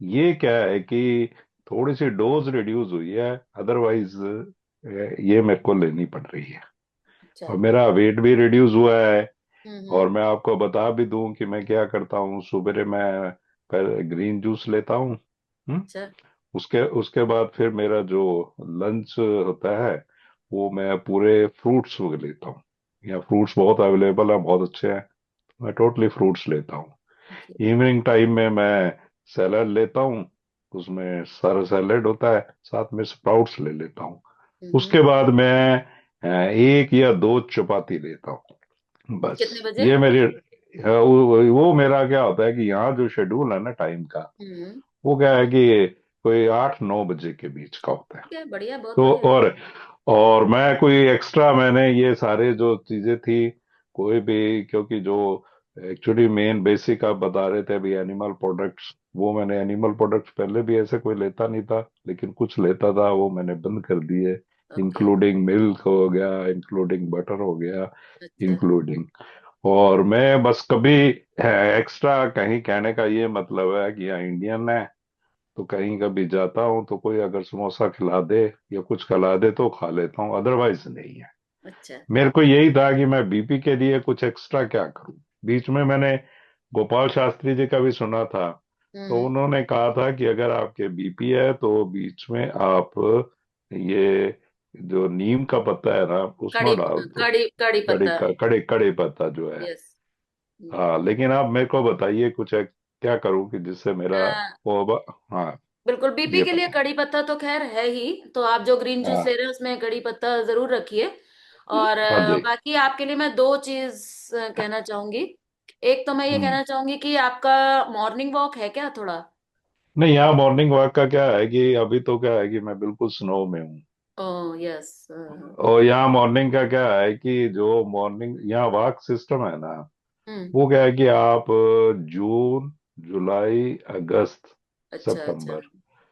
ये क्या है कि थोड़ी सी डोज रिड्यूस हुई है, अदरवाइज ये मेरे को लेनी पड़ रही है। अच्छा। और मेरा वेट भी रिड्यूस हुआ है। और हम्म। मैं आपको बता भी दूं कि मैं क्या करता हूँ। सुबह मैं पहले ग्रीन जूस लेता हूँ। हम्म, अच्छा। उसके उसके बाद फिर मेरा जो लंच होता है वो मैं पूरे फ्रूट्स लेता हूँ। यहाँ फ्रूट्स बहुत अवेलेबल है, बहुत अच्छे हैं। मैं टोटली फ्रूट्स लेता हूँ। जी। इवनिंग टाइम में मैं सैलड लेता हूँ, उसमें सारा सैलड होता है, साथ में स्प्राउट्स ले लेता हूँ। उसके बाद मैं एक या दो चपाती लेता हूँ, बस। कितने बजे? ये मेरी वो मेरा क्या होता है कि यहाँ जो शेड्यूल है ना टाइम का, हम्म। वो क्या है कि कोई 8-9 बजे के बीच का होता है। ठीक है, बढ़िया, बहुत तो बढ़िया। और मैं कोई एक्स्ट्रा, मैंने ये सारे जो चीजें थी कोई भी, क्योंकि जो एक्चुअली मेन बेसिक आप बता रहे थे अभी एनिमल प्रोडक्ट्स, वो मैंने एनिमल प्रोडक्ट्स पहले भी ऐसे कोई लेता नहीं था, लेकिन कुछ लेता था, वो मैंने बंद कर दिए। ओके। इंक्लूडिंग मिल्क हो गया, इंक्लूडिंग बटर हो गया, अच्छा। इंक्लूडिंग। और मैं बस कभी एक्स्ट्रा कहीं, कहने का ये मतलब है कि यहाँ इंडियन है तो कहीं कभी जाता हूँ तो कोई अगर समोसा खिला दे या कुछ खिला दे तो खा लेता हूँ, अदरवाइज नहीं है। अच्छा। मेरे को यही था कि मैं बीपी के लिए कुछ एक्स्ट्रा क्या करूं। बीच में मैंने गोपाल शास्त्री जी का भी सुना था। तो हम्म। उन्होंने कहा था कि अगर आपके बीपी है तो बीच में आप ये जो नीम का पत्ता है ना कड़ी उसमें डाल दो। कड़ी कड़ी कड़ी पत्ता। कड़ी कड़ी पत्ता जो है। यस। हाँ, लेकिन आप मेरे को बताइए कुछ है, क्या करूं कि जिससे मेरा वो हाँ, बिल्कुल, बीपी ये के लिए बताओ। कड़ी पत्ता तो खैर है ही। तो आप जो ग्रीन जूस ले हाँ। रहे हैं उसमें कड़ी पत्ता जरूर रखिए। और हाँ जी। बाकी आपके लिए मैं दो चीज कहना चाहूंगी। एक तो मैं ये हम्म। कहना चाहूंगी कि आपका मॉर्निंग वॉक है क्या थोड़ा? नहीं, यहाँ मॉर्निंग वॉक का क्या है कि अभी तो क्या है कि मैं बिल्कुल स्नो में हूँ। Oh yes. और यहाँ मॉर्निंग का क्या है कि जो मॉर्निंग यहाँ वॉक सिस्टम है ना, हम्म। वो क्या है कि आप जून, जुलाई, अगस्त, अच्छा अच्छा। सितंबर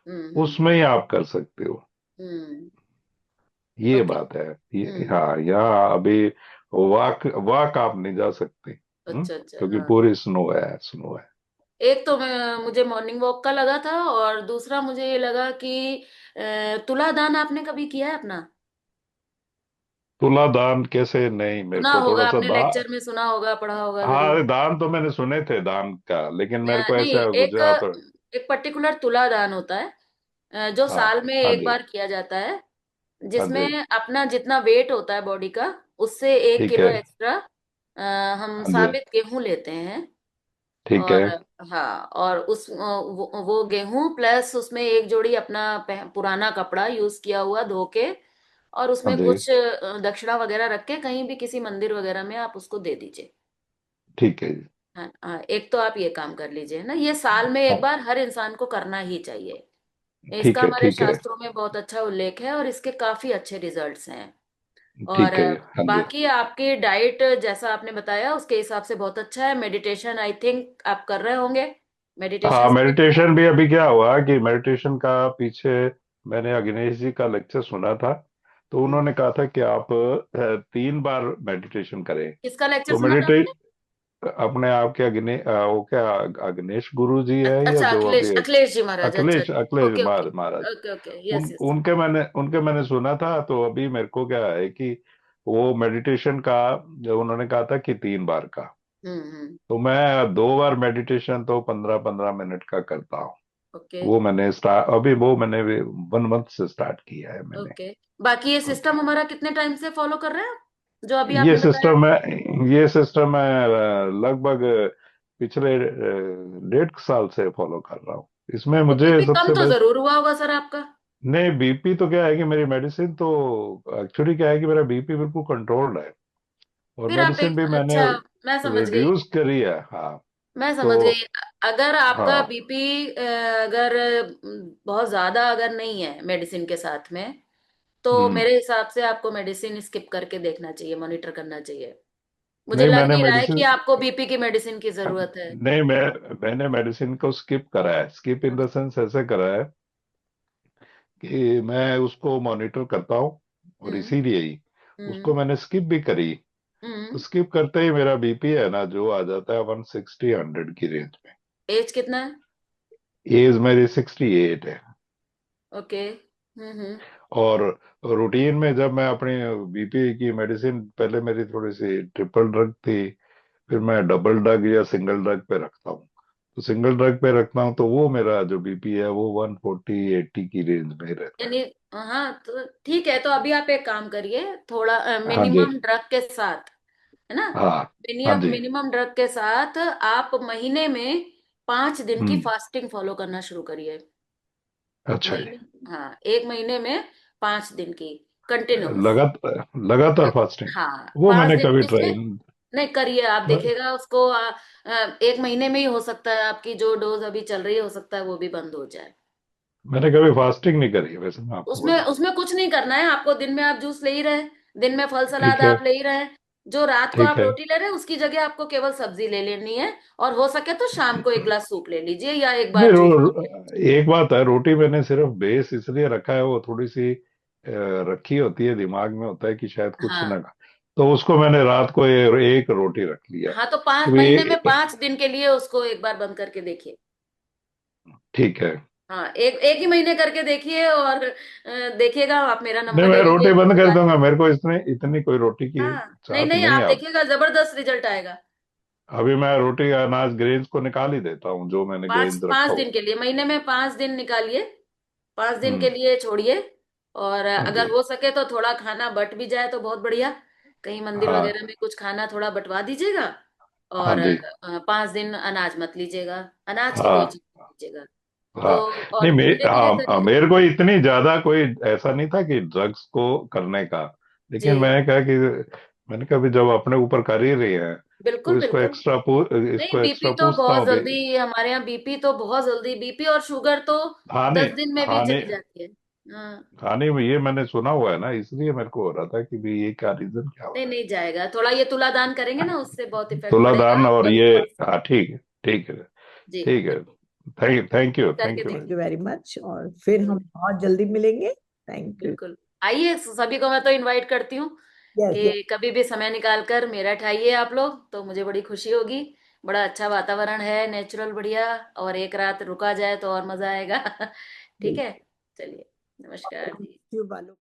हम्म। उसमें ही आप कर सकते हो। हम्म। ये ओके। बात है। हम्म। हाँ, यहाँ अभी वॉक वॉक आप नहीं जा सकते। अच्छा अच्छा। क्योंकि हाँ। पूरी स्नो है, स्नो है। एक तो मुझे मॉर्निंग वॉक का लगा था, और दूसरा मुझे ये लगा कि तुला दान आपने कभी किया है अपना? तुला दान कैसे? नहीं, मेरे सुना को थोड़ा होगा सा आपने, लेक्चर में सुना होगा, पढ़ा होगा जरूर। हाँ, दान तो मैंने सुने थे दान का, लेकिन मेरे को नहीं, ऐसा एक गुजरात और एक पर्टिकुलर तुला दान होता है, जो हाँ। साल में हाँ एक जी। बार किया जाता है, हाँ जिसमें जी। अपना जितना वेट होता है बॉडी का, उससे एक ठीक किलो है। एक्स्ट्रा हम हाँ जी। साबित गेहूं लेते हैं। ठीक है। और हाँ, और वो गेहूं प्लस उसमें एक जोड़ी अपना पुराना कपड़ा यूज किया हुआ धो के, और हाँ उसमें जी। कुछ दक्षिणा वगैरह रख के कहीं भी किसी मंदिर वगैरह में आप उसको दे दीजिए। ठीक है जी। हाँ हाँ, एक तो आप ये काम कर लीजिए ना, ये साल में एक हाँ। बार हर इंसान को करना ही चाहिए। इसका ठीक है। हमारे ठीक है। शास्त्रों में बहुत अच्छा उल्लेख है, और इसके काफी अच्छे रिजल्ट्स हैं। और ठीक है। हाँ जी। बाकी आपकी डाइट जैसा आपने बताया उसके हिसाब से बहुत अच्छा है। मेडिटेशन आई थिंक आप कर रहे होंगे, मेडिटेशन हाँ, से भी होगा। मेडिटेशन भी अभी क्या हुआ कि मेडिटेशन का पीछे मैंने अग्नेश जी का लेक्चर सुना था। तो हम्म। उन्होंने कहा था कि आप 3 बार मेडिटेशन करें। किसका लेक्चर तो सुना था आपने? अपने आप के वो क्या अग्नेश गुरु जी है या अच्छा, जो अखिलेश अभी अखिलेश जी महाराज, अच्छा अखिलेश अच्छा। Akhilesh okay okay. Maharaj. Okay okay, yes yes. उनके मैंने सुना था। तो अभी मेरे को क्या है कि वो मेडिटेशन का जो उन्होंने कहा था कि 3 बार का। हम्म। तो मैं 2 बार मेडिटेशन तो 15-15 मिनट का करता हूँ। ओके वो मैंने स्टार्ट अभी वो मैंने 1 मंथ से स्टार्ट किया है मैंने। ओके। बाकी ये सिस्टम हमारा कितने टाइम से फॉलो कर रहे हैं आप, जो अभी ये आपने बताया? सिस्टम है ये सिस्टम मैं लगभग पिछले 1.5 साल से फॉलो कर रहा हूँ। इसमें तो मुझे बीपी कम सबसे तो बेस्ट। जरूर हुआ होगा सर आपका। नहीं, बीपी तो क्या है कि मेरी मेडिसिन तो एक्चुअली क्या है कि मेरा बीपी बिल्कुल कंट्रोल्ड है। और फिर आप मेडिसिन एक, भी मैंने अच्छा, मैं समझ गई। रिड्यूस करी है। हाँ। मैं समझ तो गई। अगर आपका हाँ। बीपी अगर बहुत ज्यादा अगर नहीं है मेडिसिन के साथ में, तो हम्म। मेरे हिसाब से आपको मेडिसिन स्किप करके देखना चाहिए, मॉनिटर करना चाहिए। मुझे नहीं, लग मैंने नहीं रहा है कि मेडिसिन आपको बीपी की मेडिसिन की जरूरत है। नहीं, मैंने मेडिसिन को स्किप करा है। स्किप इन द सेंस ऐसे करा है कि मैं उसको मॉनिटर करता हूँ। और हम्म। इसीलिए ही हम्म। उसको मैंने स्किप भी करी। तो हम्म। स्किप करते ही मेरा बीपी है ना जो आ जाता है 160-100 की रेंज में। एज कितना है? एज मेरी 68 है। ओके। हम्म। और रूटीन में जब मैं अपनी बीपी की मेडिसिन, पहले मेरी थोड़ी सी ट्रिपल ड्रग थी, फिर मैं डबल ड्रग या सिंगल ड्रग पे रखता हूँ। तो सिंगल ड्रग पे रखता हूँ तो वो मेरा जो बीपी है वो 140-80 की रेंज में ही रहता यानी हाँ, तो ठीक है, तो अभी आप एक काम करिए, थोड़ा है। हाँ जी। मिनिमम ड्रग के साथ, है ना? हाँ। हाँ जी। मिनिमम ड्रग के साथ आप महीने में 5 दिन की हम्म। फास्टिंग फॉलो करना शुरू करिए। अच्छा जी। महीने, हाँ, एक महीने में 5 दिन की कंटिन्यूस। लगातार फास्टिंग? हाँ, वो पांच मैंने दिन कभी इसमें ट्राई। नहीं करिए, आप देखिएगा उसको एक महीने में ही हो सकता है आपकी जो डोज अभी चल रही है, हो सकता है वो भी बंद हो जाए। मैंने कभी फास्टिंग नहीं करी है, वैसे मैं आपको उसमें बताऊं। उसमें कुछ नहीं करना है आपको। दिन में आप जूस ले ही रहे हैं, दिन में फल सलाद ठीक है। आप ले ही रहे हैं, जो रात को ठीक आप है। रोटी ले रहे हैं उसकी जगह आपको केवल सब्जी ले लेनी है, और हो सके तो शाम को एक ग्लास सूप ले लीजिए या एक नहीं, बार जूस पी लीजिए। एक बात है, रोटी मैंने सिर्फ बेस इसलिए रखा है, वो थोड़ी सी रखी होती है, दिमाग में होता है कि शायद कुछ हाँ ना खा। तो उसको मैंने रात को एक रोटी रख लिया हाँ, तो पांच कि महीने में भाई। 5 दिन के लिए उसको एक बार बंद करके देखिए। ठीक है। हाँ, एक एक ही महीने करके देखिए, और देखिएगा, आप मेरा नहीं, नंबर ले मैं लीजिए, रोटी बंद मुझसे कर बात दूंगा, कीजिए। मेरे को इतनी कोई रोटी की हाँ, नहीं चाहत नहीं, नहीं आप है अब। देखिएगा जबरदस्त रिजल्ट आएगा। अभी मैं रोटी अनाज ग्रेन्स को निकाल ही देता हूँ, जो मैंने पांच ग्रेन्स पांच रखा दिन हुआ। के लिए, महीने में 5 दिन निकालिए, 5 दिन के हम्म। लिए छोड़िए। और हाँ जी। अगर हो सके तो थोड़ा खाना बट भी जाए तो बहुत बढ़िया। कहीं मंदिर हाँ। वगैरह में कुछ खाना थोड़ा बंटवा दीजिएगा। हाँ और जी। 5 दिन अनाज मत लीजिएगा, अनाज की कोई हाँ। चीज नहीं लीजिएगा। हाँ। तो नहीं, और धीरे धीरे हाँ, करिए। मेरे को इतनी ज्यादा कोई ऐसा नहीं था कि ड्रग्स को करने का। जी, लेकिन मैंने कहा भी जब अपने ऊपर कर ही रही है, बिल्कुल तो बिल्कुल। नहीं, इसको बीपी एक्स्ट्रा तो पूछता बहुत हूँ भी। जल्दी, हमारे यहाँ बीपी तो बहुत जल्दी, बीपी और शुगर तो खाने 10 दिन में भी खाने चली जाती है। हाँ। खाने में ये मैंने सुना हुआ है ना, इसलिए मेरे को हो रहा था कि भी ये क्या रीजन क्या हो नहीं रहा है। नहीं जाएगा, थोड़ा ये तुला दान करेंगे ना, उससे बहुत इफेक्ट पड़ेगा तुलादान और और ये। उपवास। हाँ, ठीक है। ठीक है। जी, ठीक है। बिल्कुल थैंक यू, करके थैंक यू। थैंक यू देखिए। वेरी मच, और फिर हम बहुत जल्दी मिलेंगे। Thank you. बिल्कुल, आइए, सभी को मैं तो इनवाइट करती हूँ यस यस। कि कभी भी समय निकाल कर मेरा खाइए आप लोग, तो मुझे बड़ी खुशी होगी। बड़ा अच्छा वातावरण है, नेचुरल, बढ़िया। और एक रात रुका जाए तो और मजा आएगा। ठीक है, चलिए, नमस्कार जी। बालू।